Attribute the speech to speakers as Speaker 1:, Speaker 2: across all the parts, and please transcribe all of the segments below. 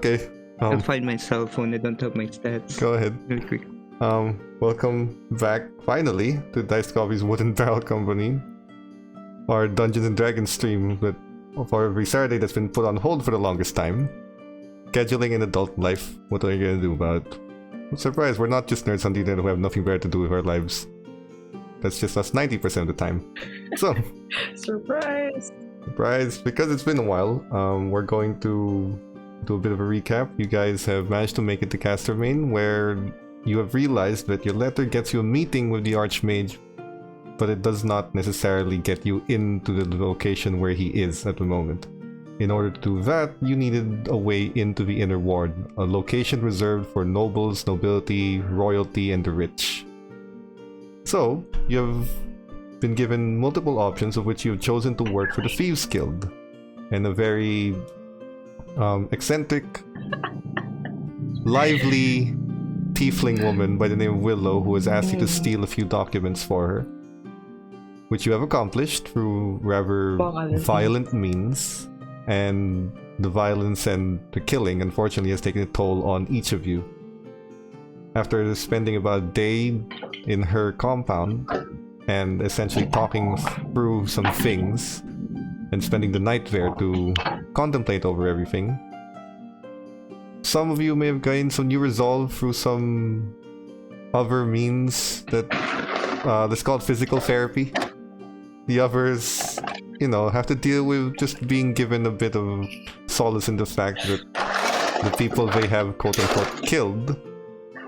Speaker 1: Okay.
Speaker 2: I'll find my cell phone. I don't have my stats.
Speaker 1: Go ahead.
Speaker 2: Really quick.
Speaker 1: Welcome back, finally, to Dice Coffee's Wooden Barrel Company. Our Dungeons and Dragons stream, but for every Saturday that's been put on hold for the longest time. Scheduling in adult life. What are you gonna do about it? Surprise, we're not just nerds on the internet who have nothing better to do with our lives. That's just us 90% of the time. So...
Speaker 3: Surprise!
Speaker 1: Surprise! Because it's been a while, we're going to do a bit of a recap. You guys have managed to make it to Castermain, where you have realized that your letter gets you a meeting with the Arch Mage, but it does not necessarily get you into the location where he is at the moment. In order to do that, you needed a way into the Inner Ward, a location reserved for nobles, nobility, royalty, and the rich. So, you have been given multiple options, of which you have chosen to work for the Thieves Guild, and a very eccentric, lively tiefling woman by the name of Willow, who has asked you to steal a few documents for her, which you have accomplished through rather violent means, and the violence and the killing unfortunately has taken a toll on each of you. After spending about a day in her compound and essentially talking through some things and spending the night there to contemplate over everything, some of you may have gained some new resolve through some other means that that's called physical therapy. The others, you know, have to deal with just being given a bit of solace in the fact that the people they have quote-unquote killed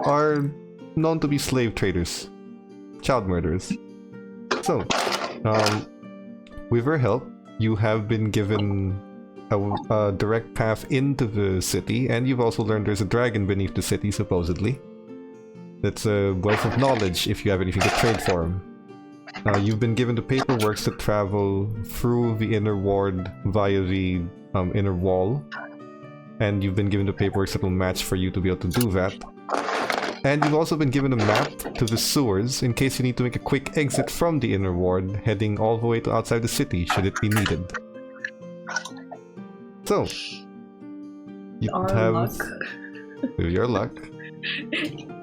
Speaker 1: are known to be slave traders, child murderers. So, with her help, you have been given a direct path into the city, and you've also learned there's a dragon beneath the city, supposedly. That's a wealth of knowledge if you have anything to trade for him. You've been given the paperwork to travel through the Inner Ward via the inner wall, and you've been given the paperwork that will match for you to be able to do that. And you've also been given a map to the sewers in case you need to make a quick exit from the Inner Ward, heading all the way to outside the city should it be needed. So, you have, with your luck,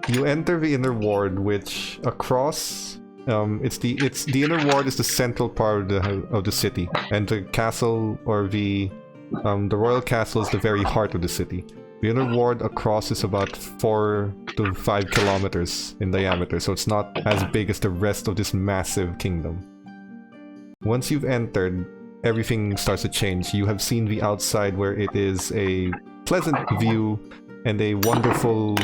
Speaker 1: you enter the Inner Ward, which across, the Inner Ward is the central part of the city, and the castle, or the royal castle, is the very heart of the city. The Inner Ward across is about 4 to 5 kilometers in diameter, so it's not as big as the rest of this massive kingdom. Once you've entered, everything starts to change. You have seen the outside, where it is a pleasant view and a wonderful,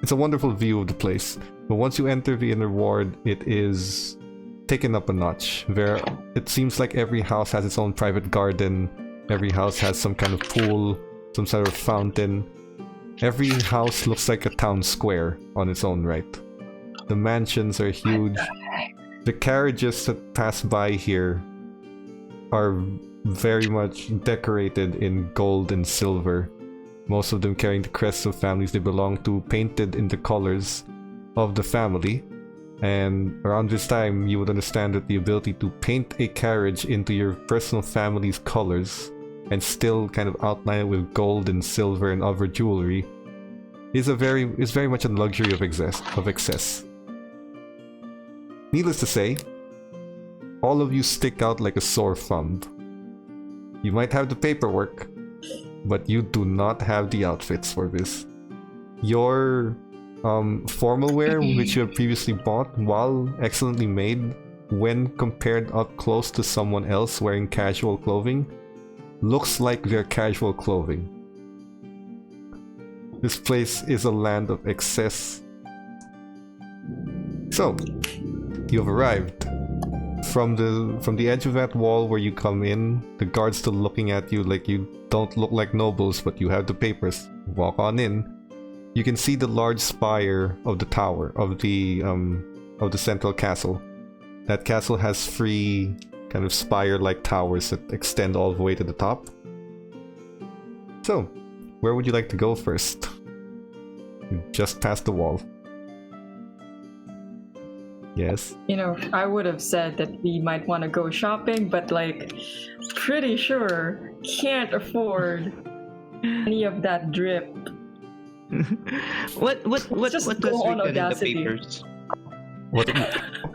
Speaker 1: it's a wonderful view of the place. But once you enter the Inner Ward, it is taken up a notch. It seems like every house has its own private garden. Every house has some kind of pool, some sort of fountain. Every house looks like a town square on its own right. The mansions are huge. The carriages that pass by here are very much decorated in gold and silver. Most of them carrying the crests of families they belong to, painted in the colors of the family. And around this time, you would understand that the ability to paint a carriage into your personal family's colors and still kind of outline it with gold and silver and other jewelry is very much a luxury of excess. Needless to say, all of you stick out like a sore thumb. You might have the paperwork, but you do not have the outfits for this. Your formal wear, which you have previously bought, while excellently made, when compared up close to someone else wearing casual clothing, looks like their casual clothing. This place is a land of excess. So, you have arrived. From the edge of that wall where you come in, the guard's still looking at you like you don't look like nobles, but you have the papers. Walk on in. You can see the large spire of the tower of the central castle. That castle has 3 kind of spire-like towers that extend all the way to the top. So, where would you like to go first? You just passed the wall. Yes?
Speaker 3: You know, I would have said that we might want to go shopping, but like, pretty sure can't afford any of that drip.
Speaker 2: what
Speaker 3: Just
Speaker 2: was
Speaker 3: go on
Speaker 2: written in the
Speaker 3: Audacity.
Speaker 2: papers?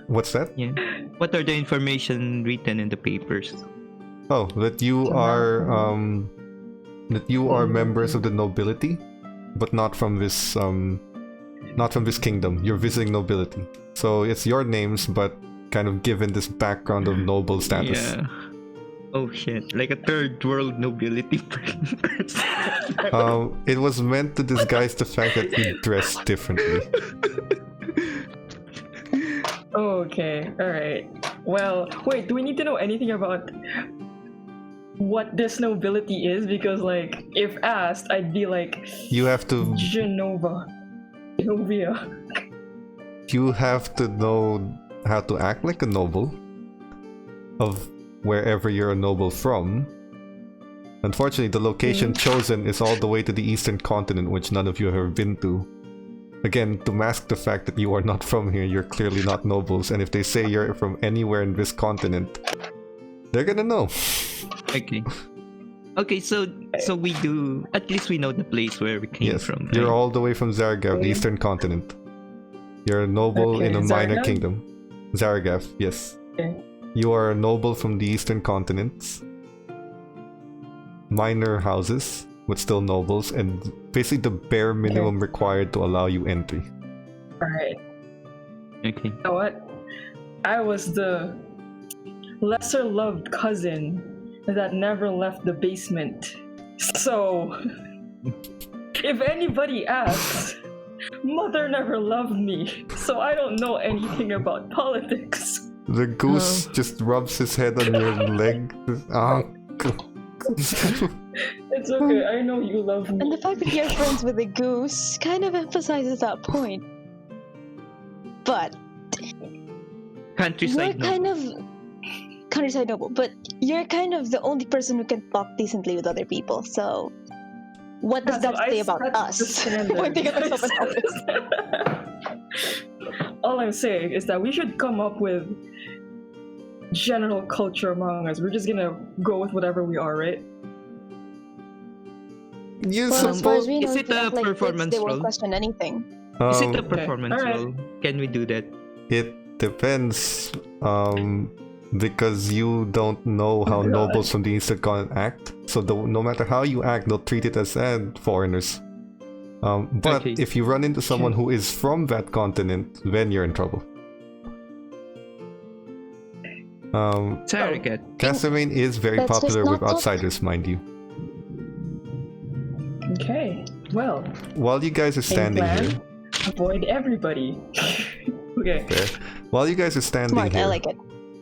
Speaker 1: What's that?
Speaker 2: Yeah. What are the information written in the papers?
Speaker 1: Oh, that you are members of the nobility, but not from this kingdom. You're visiting nobility, so it's your names, but kind of given this background of noble status.
Speaker 2: Yeah. Oh shit! Like a third world nobility person.
Speaker 1: It was meant to disguise the fact that you dress differently.
Speaker 3: Okay, alright. Well, wait, do we need to know anything about what this nobility is? Because, like, if asked, I'd be like,
Speaker 1: You have to
Speaker 3: Genovia.
Speaker 1: you have to know how to act like a noble of wherever you're a noble from. Unfortunately, the location chosen is all the way to the eastern continent, which none of you have ever been to. Again, to mask the fact that you are not from here, you're clearly not nobles, and if they say you're from anywhere in this continent, they're gonna know.
Speaker 2: Okay. Okay, so we do, at least we know the place where we came from.
Speaker 1: You're
Speaker 2: right?
Speaker 1: all the way from Zaragav, the eastern continent. You're a noble in a minor
Speaker 3: Zaragav?
Speaker 1: kingdom. Zaragav, yes.
Speaker 3: Okay.
Speaker 1: You are a noble from the eastern continents. Minor houses, but still nobles, and basically the bare minimum required to allow you entry.
Speaker 3: Alright.
Speaker 2: Okay.
Speaker 3: You know what? I was the lesser loved cousin that never left the basement. So, if anybody asks, mother never loved me, so I don't know anything about politics.
Speaker 1: The goose just rubs his head on your leg. Ah.
Speaker 3: It's okay, I know you love
Speaker 4: And
Speaker 3: me.
Speaker 4: the fact that you're friends with a goose kind of emphasizes that point. But
Speaker 2: Countryside.
Speaker 4: you're kind of countryside noble, but you're kind of the only person who can talk decently with other people. So, what does that say about us? Pointing at someone else.
Speaker 3: All I'm saying is that we should come up with general culture among us. We're just gonna go with whatever we are, right?
Speaker 1: You
Speaker 4: Well, as far as
Speaker 1: suppose.
Speaker 4: we know,
Speaker 2: Is
Speaker 4: if
Speaker 2: it
Speaker 4: you
Speaker 2: a
Speaker 4: have, like, kids,
Speaker 2: performance
Speaker 4: they won't
Speaker 2: role?
Speaker 4: question anything.
Speaker 2: Is it a
Speaker 1: Um,
Speaker 2: performance
Speaker 3: Alright.
Speaker 2: role? Can we do that?
Speaker 1: It depends. Because you don't know how
Speaker 3: God.
Speaker 1: nobles from the eastern continent act. So no matter how you act, they'll treat it as foreigners. But
Speaker 2: Okay.
Speaker 1: if you run into someone who is from that continent, then you're in trouble.
Speaker 2: Surrogate.
Speaker 1: Castlemaine is very
Speaker 4: Let's just
Speaker 1: popular
Speaker 4: not
Speaker 1: with
Speaker 4: talk-
Speaker 1: outsiders, mind you.
Speaker 3: Okay. Well,
Speaker 1: While you guys are standing
Speaker 3: plan.
Speaker 1: here,
Speaker 3: avoid everybody. Okay.
Speaker 1: there, while you guys are standing
Speaker 4: Smart, I
Speaker 1: here,
Speaker 4: like it.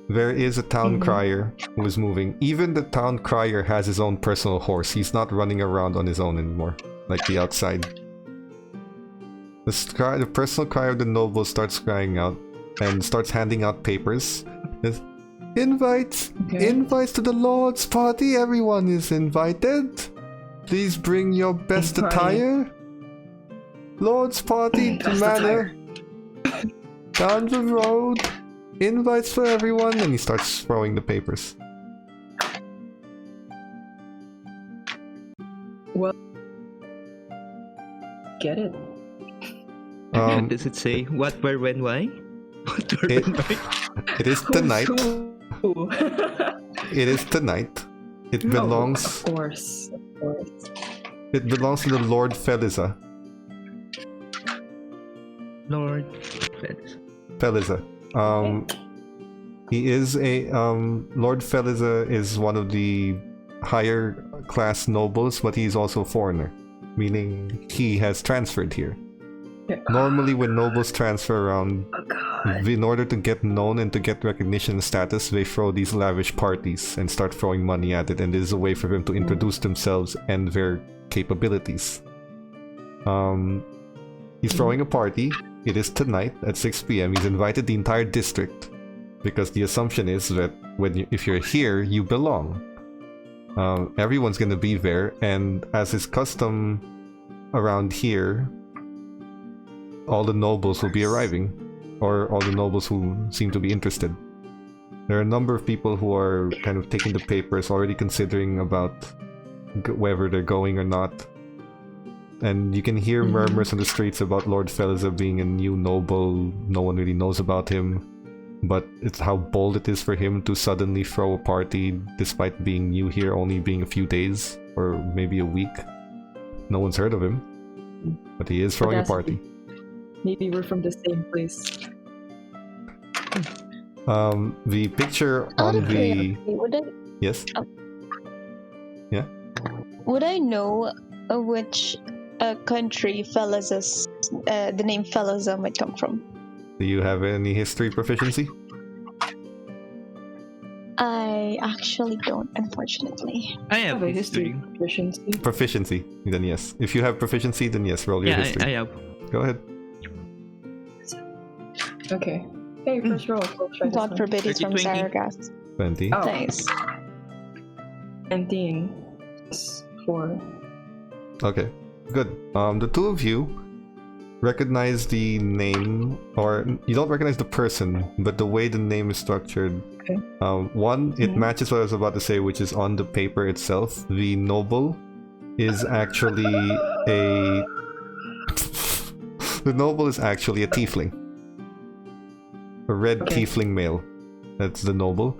Speaker 1: there is a town crier who is moving. Even the town crier has his own personal horse. He's not running around on his own anymore, like the outside. The personal crier of the noble starts crying out and starts handing out papers. There's, Invites!
Speaker 3: Okay.
Speaker 1: Invites to the Lord's party! Everyone is invited! Please bring your best
Speaker 3: Party.
Speaker 1: attire! Lord's party to
Speaker 3: Best
Speaker 1: manor! Down the road! Invites for everyone! And he starts throwing the papers.
Speaker 3: Get it?
Speaker 2: Does it say what, where, when, why? What, where,
Speaker 1: It-
Speaker 2: when, why?
Speaker 1: It is
Speaker 3: Who's
Speaker 1: tonight.
Speaker 3: who?
Speaker 1: It is tonight. It belongs.
Speaker 3: Of course. Of course.
Speaker 1: It belongs to the Lord Feliza.
Speaker 2: Lord.
Speaker 1: Feliza. He is a Lord Feliza is one of the higher class nobles, but he's also a foreigner, meaning he has transferred here.
Speaker 3: Yeah.
Speaker 1: Normally, when nobles transfer around,
Speaker 3: Oh god.
Speaker 1: in order to get known and to get recognition and status, they throw these lavish parties and start throwing money at it, and it is a way for them to introduce themselves and their capabilities. He's throwing a party. It is tonight at 6 p.m. He's invited the entire district because the assumption is that if you're here, you belong. Everyone's gonna be there, and as is custom around here, all the nobles will be arriving, or all the nobles who seem to be interested. There are a number of people who are kind of taking the papers, already considering about whether they're going or not. And you can hear murmurs on the streets about Lord Feliza being a new noble. No one really knows about him. But it's how bold it is for him to suddenly throw a party despite being new here, only being a few days or maybe a week. No one's heard of him. But he is throwing a party.
Speaker 3: Maybe we're from the same place.
Speaker 1: The picture on the... Yes? Yeah?
Speaker 4: Would I know which country Feliza's, the name Feliza might come from?
Speaker 1: Do you have any history proficiency?
Speaker 4: I actually don't, unfortunately.
Speaker 2: I have
Speaker 3: a
Speaker 2: history.
Speaker 3: proficiency.
Speaker 1: Proficiency, then yes. If you have proficiency, then yes, roll your history.
Speaker 2: I have.
Speaker 1: Go ahead.
Speaker 3: Okay. Hey, first roll.
Speaker 4: God forbid it's from
Speaker 2: 20.
Speaker 4: Saragath.
Speaker 1: 20.
Speaker 3: Oh.
Speaker 4: Nice.
Speaker 3: 19. 4.
Speaker 1: Okay, good. The two of you recognize the name, or you don't recognize the person, but the way the name is structured.
Speaker 3: Okay.
Speaker 1: One, it matches what I was about to say, which is on the paper itself. The noble is actually a... the noble is actually a tiefling. A red tiefling male. That's the noble.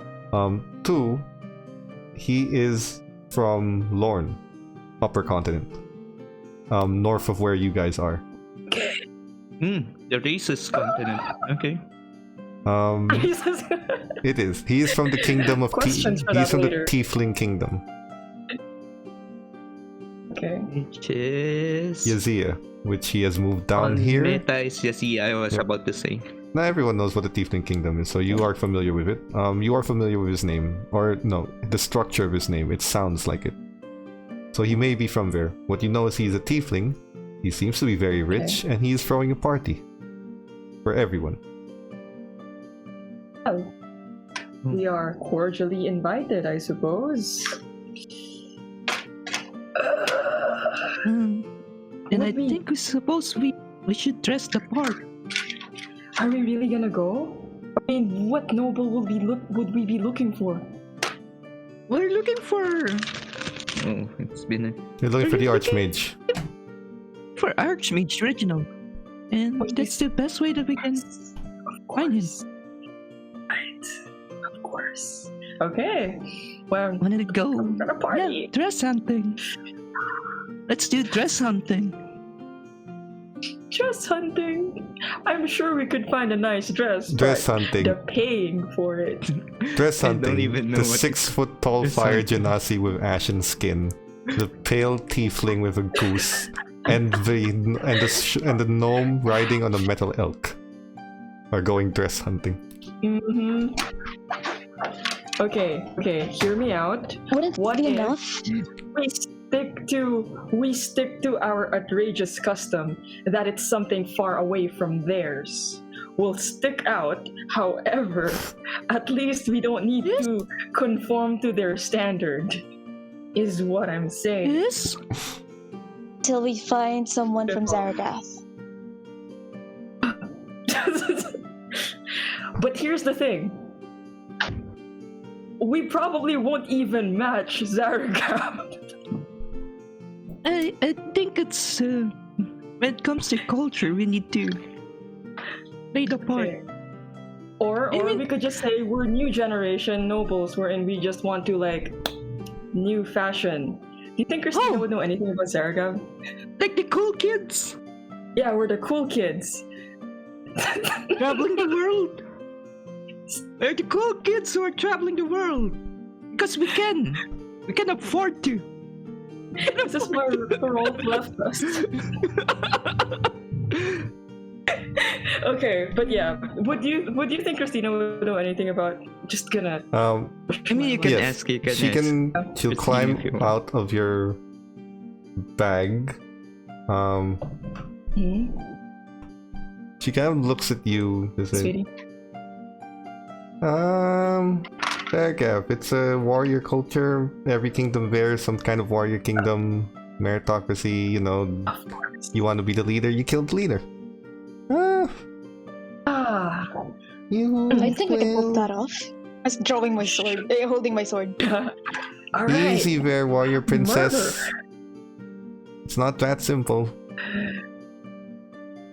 Speaker 1: Two, he is from Lorne, upper continent. North of where you guys are.
Speaker 2: The racist continent. Okay.
Speaker 1: It is. He is from the kingdom of
Speaker 3: Questions for
Speaker 1: he's
Speaker 3: that
Speaker 1: from
Speaker 3: later.
Speaker 1: the Tiefling kingdom.
Speaker 3: Okay.
Speaker 2: Which is...
Speaker 1: Yazia, which he has moved down here.
Speaker 2: Meta is Yazia, I was about to say.
Speaker 1: Now everyone knows what the Tiefling kingdom is, so you are familiar with it. You are familiar with his name, or no, the structure of his name. It sounds like it. So he may be from there. What you know is he's a Tiefling. He seems to be very rich, and he is throwing a party for everyone.
Speaker 3: Oh. We are cordially invited, I suppose.
Speaker 2: And I
Speaker 3: Would we-
Speaker 2: think we should dress the part.
Speaker 3: Are we really gonna go? I mean, what noble would we be looking for?
Speaker 2: We're looking for... Oh, it's been
Speaker 1: You're looking for the
Speaker 2: Are you
Speaker 1: Arch Mage.
Speaker 2: for Arch Mage Reginald. And that's the best way that we can find him.
Speaker 3: Right. Of course. Okay. Well,
Speaker 2: Wanted to go.
Speaker 3: I'm gonna party.
Speaker 2: Yeah, dress hunting. Let's do dress hunting.
Speaker 3: Dress hunting. I'm sure we could find a nice dress.
Speaker 1: Dress
Speaker 3: but
Speaker 1: hunting.
Speaker 3: The paying for it.
Speaker 1: Dress
Speaker 2: I don't
Speaker 1: hunting.
Speaker 2: even know
Speaker 1: The
Speaker 2: what
Speaker 1: 6-foot-tall
Speaker 2: dress
Speaker 1: fire
Speaker 2: hunting.
Speaker 1: genasi with ashen skin. The pale tiefling with a goose. And the gnome riding on a metal elk are going dress hunting.
Speaker 3: Mm-hmm. Okay, hear me out.
Speaker 4: Wouldn't
Speaker 3: What
Speaker 4: be
Speaker 3: if-
Speaker 4: enough?
Speaker 3: We stick to our outrageous custom that it's something far away from theirs. We'll stick out, however, at least we don't need to conform to their standard, is what I'm saying.
Speaker 2: Yes?
Speaker 4: Till we find someone from Zaragath.
Speaker 3: But here's the thing. We probably won't even match Zaragath.
Speaker 2: I think it's... when it comes to culture, we need to play the part.
Speaker 3: Or
Speaker 2: I mean-
Speaker 3: we could just say we're new generation nobles wherein we just want to like new fashion. Do you think Christina would know anything about Zaragath?
Speaker 2: Like the cool kids.
Speaker 3: Yeah, we're the cool kids.
Speaker 2: Traveling the world. We're the cool kids who are traveling the world. Because we can. We can afford to.
Speaker 3: This is why Rolf left us. Okay, but yeah, would you think Christina would know anything about? Just gonna.
Speaker 2: I mean, you can
Speaker 1: Yes.
Speaker 2: ask. You can
Speaker 1: She'll
Speaker 2: ask.
Speaker 1: she'll
Speaker 2: Christine,
Speaker 1: climb
Speaker 2: if you want.
Speaker 1: out of your bag. She kind of looks at you and says,
Speaker 3: Sweetie.
Speaker 1: Zaragath, it's a warrior culture. Every kingdom bears some kind of warrior kingdom, meritocracy, you know.
Speaker 3: Of course.
Speaker 1: You want to be the leader, you kill the leader.
Speaker 3: You
Speaker 4: I think I can pull that off. I was drawing my sword, holding my sword.
Speaker 3: All right.
Speaker 1: Easy there, warrior princess.
Speaker 3: Murder.
Speaker 1: It's not that simple.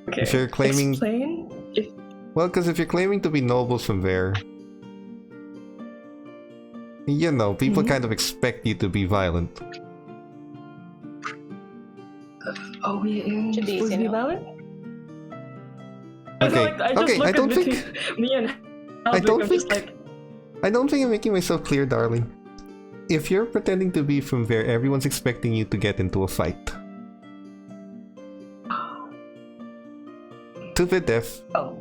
Speaker 3: Okay.
Speaker 1: If you're claiming...
Speaker 3: Explain?
Speaker 1: Well, because if you're claiming to be nobles from there, you know, people kind of expect you to be violent.
Speaker 3: Oh, we
Speaker 4: Should be
Speaker 3: supposed to
Speaker 4: easy
Speaker 3: be
Speaker 4: enough.
Speaker 3: valid?
Speaker 1: Okay,
Speaker 3: I don't think me and
Speaker 1: I don't
Speaker 3: I'm
Speaker 1: think-
Speaker 3: just like,
Speaker 1: I don't think I'm making myself clear, darling. If you're pretending to be from there, everyone's expecting you to get into a fight. To the death.
Speaker 3: oh,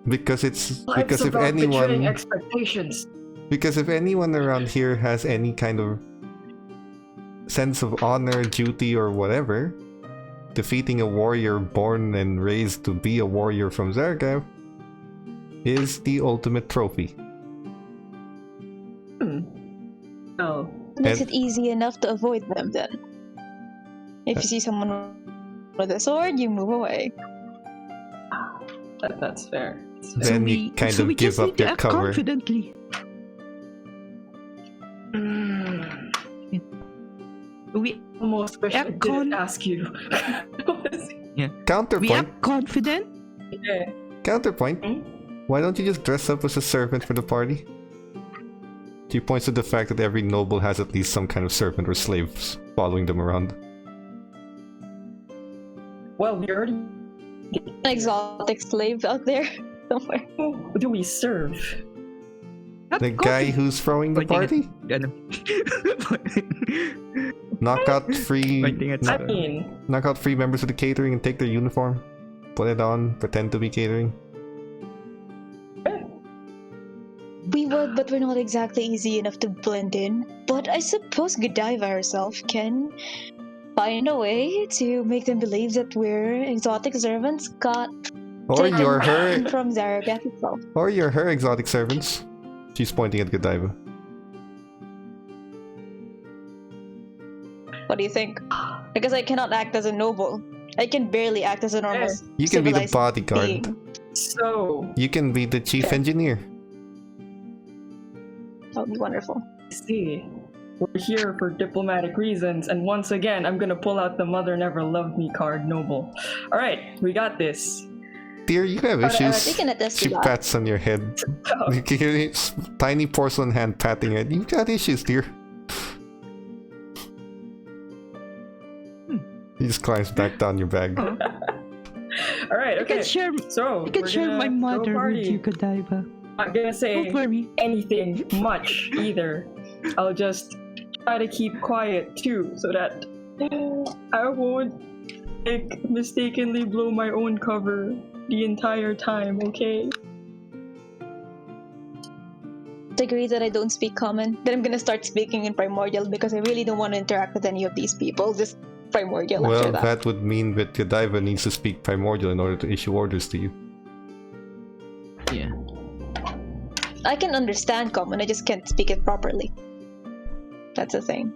Speaker 1: Because it's
Speaker 3: well,
Speaker 1: because
Speaker 3: it's
Speaker 1: if
Speaker 3: about betraying
Speaker 1: anyone
Speaker 3: expectations.
Speaker 1: because if anyone around here has any kind of sense of honor, duty, or whatever, defeating a warrior born and raised to be a warrior from Zargav is the ultimate trophy.
Speaker 3: Oh,
Speaker 4: Makes
Speaker 1: And-
Speaker 4: it easy enough to avoid them then. If you see someone with a sword, you move away.
Speaker 3: that's fair.
Speaker 1: Then you kind of give up your cover.
Speaker 2: confidently. We
Speaker 3: Almost wish I
Speaker 2: Act
Speaker 3: didn't
Speaker 2: con-
Speaker 3: ask you.
Speaker 2: we
Speaker 1: Counterpoint.
Speaker 2: are confident.
Speaker 3: Yeah.
Speaker 1: Counterpoint. Why don't you just dress up as a servant for the party? She points to the fact that every noble has at least some kind of servant or slaves following them around.
Speaker 3: Well, we already.
Speaker 4: An exotic slave out there somewhere.
Speaker 3: Who do we serve?
Speaker 2: Not
Speaker 1: The guy
Speaker 2: confident.
Speaker 1: who's throwing the
Speaker 2: Pointing at-
Speaker 1: party? Knock out free
Speaker 2: Pointing at
Speaker 3: I mean,
Speaker 1: knock out free members of the catering and take their uniform. Put it on, pretend to be catering.
Speaker 4: We would, but we're not exactly easy enough to blend in. But I suppose Godiva herself can find a way to make them believe that we're exotic servants got
Speaker 1: Or
Speaker 4: taken
Speaker 1: you're her
Speaker 4: from Zaragath itself.
Speaker 1: or you're her exotic servants. She's pointing at Godiva.
Speaker 4: What do you think? Because I cannot act as a noble. I can barely act as a normal
Speaker 1: You can be the
Speaker 4: civilized
Speaker 1: bodyguard.
Speaker 4: being.
Speaker 3: so
Speaker 1: You can be the chief
Speaker 4: Okay.
Speaker 1: engineer.
Speaker 4: That would be wonderful.
Speaker 3: see, we're here for diplomatic reasons, and once again, I'm gonna pull out the "Mother Never Loved Me" card, noble. All right, we got this.
Speaker 1: Dear, you have
Speaker 4: We
Speaker 1: issues.
Speaker 4: can attest
Speaker 1: She
Speaker 4: to that.
Speaker 1: pats on your head. You can hear this tiny porcelain hand patting it. You've got issues, dear. He just climbs back down your bag.
Speaker 3: All right,
Speaker 2: I
Speaker 3: okay.
Speaker 2: can share.
Speaker 3: So
Speaker 2: I can
Speaker 3: we're
Speaker 2: share
Speaker 3: gonna
Speaker 2: my
Speaker 3: go
Speaker 2: mother
Speaker 3: party.
Speaker 2: with you, Godiva.
Speaker 3: I'm gonna say
Speaker 2: Don't worry.
Speaker 3: anything much either. I'll just try to keep quiet too, so that I won't mistakenly blow my own cover the entire time. Okay.
Speaker 4: Agree that I don't speak common. Then I'm gonna start speaking in primordial because I really don't want to interact with any of these people. Just primordial
Speaker 1: Well,
Speaker 4: after that.
Speaker 1: that would mean that Godiva needs to speak primordial in order to issue orders to you.
Speaker 2: Yeah.
Speaker 4: I can understand common, I just can't speak it properly. That's the thing.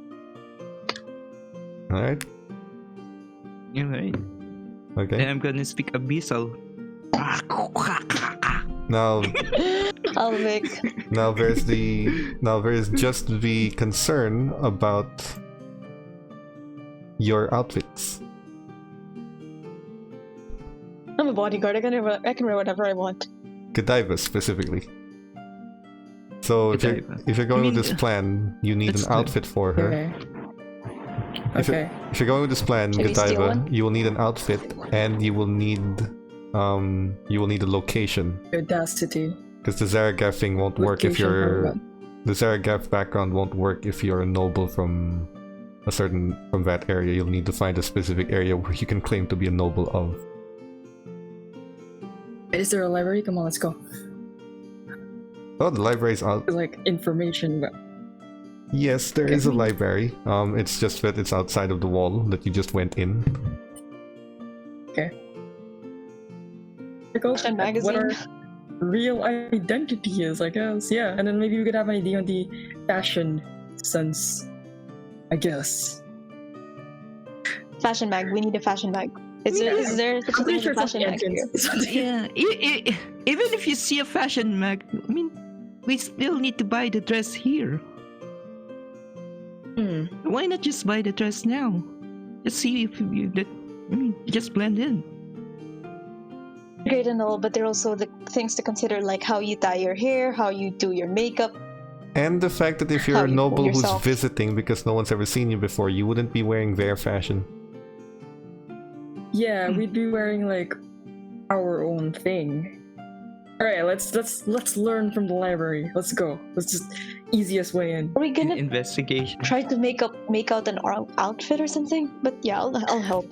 Speaker 1: Alright?
Speaker 2: Alright.
Speaker 1: Okay.
Speaker 2: Then I'm gonna speak abyssal.
Speaker 1: Now
Speaker 4: Halvic.
Speaker 1: now there's just the concern about your outfits.
Speaker 4: I'm a bodyguard. I can wear whatever I want.
Speaker 1: Godiva specifically. So if you're going with this plan, you need
Speaker 2: That's
Speaker 1: an outfit for her.
Speaker 3: Okay.
Speaker 1: If you're going with this plan,
Speaker 4: Should we steal
Speaker 1: Godiva,
Speaker 4: one?
Speaker 1: you will need an outfit and you will need a location.
Speaker 3: Audacity.
Speaker 1: Because the Zaragath thing won't work if
Speaker 3: Location
Speaker 1: you're
Speaker 3: for
Speaker 1: the Zaragath background won't work if you're a noble from that area. You'll need to find a specific area where you can claim to be a noble of.
Speaker 3: Is there a library? Come on, let's go.
Speaker 1: Oh, the library's out.
Speaker 3: Like information. But
Speaker 1: Yes, there is a library. It's just that it's outside of the wall that you just went in.
Speaker 3: check out
Speaker 4: Fashion
Speaker 3: what
Speaker 4: magazine.
Speaker 3: our real identity is, I guess. Yeah, and then maybe we could have an idea on the fashion sense. I guess.
Speaker 4: Fashion mag. We need a fashion mag. Is there such a
Speaker 3: I'm
Speaker 4: thing
Speaker 3: pretty
Speaker 4: as
Speaker 3: sure
Speaker 4: a fashion mag here?
Speaker 2: Yeah. Even if you see a fashion mag, I mean, we still need to buy the dress here. Why not just buy the dress now? Just see if you just blend in.
Speaker 4: Great and all, but there are also the things to consider, like how you tie your hair, how you do your makeup.
Speaker 1: And the fact that if you're
Speaker 4: How
Speaker 1: a
Speaker 4: you
Speaker 1: noble
Speaker 4: pull
Speaker 1: who's
Speaker 4: yourself.
Speaker 1: visiting because no one's ever seen you before, you wouldn't be wearing their fashion.
Speaker 3: Yeah, we'd be wearing like our own thing. All right, let's learn from the library. Let's go. Let's just easiest way in.
Speaker 4: Are we gonna
Speaker 2: Investigation.
Speaker 4: try to make out an outfit or something? But yeah, I'll help.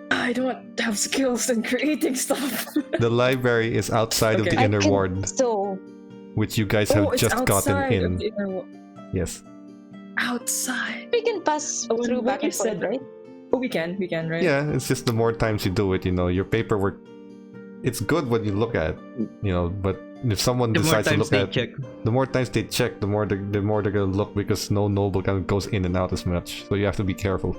Speaker 3: I don't have skills in creating stuff.
Speaker 1: The library is outside of
Speaker 3: Okay.
Speaker 1: the
Speaker 4: I
Speaker 1: inner
Speaker 4: can-
Speaker 1: ward,
Speaker 4: So
Speaker 1: which you guys
Speaker 3: Oh,
Speaker 1: have
Speaker 3: it's
Speaker 1: just gotten
Speaker 3: outside of
Speaker 1: in.
Speaker 3: the inner
Speaker 1: Yes.
Speaker 3: outside.
Speaker 4: we can pass
Speaker 3: When-
Speaker 4: through
Speaker 3: when
Speaker 4: back
Speaker 3: you
Speaker 4: and forth,
Speaker 3: said-
Speaker 4: right?
Speaker 3: Oh, we can, right?
Speaker 1: Yeah, it's just the more times you do it, your paperwork. It's good when you look at, but if someone
Speaker 2: The more
Speaker 1: decides to
Speaker 2: times
Speaker 1: look
Speaker 2: they
Speaker 1: at,
Speaker 2: check.
Speaker 1: the more times they check, the more they're gonna look because no noble kind of goes in and out as much. So you have to be careful.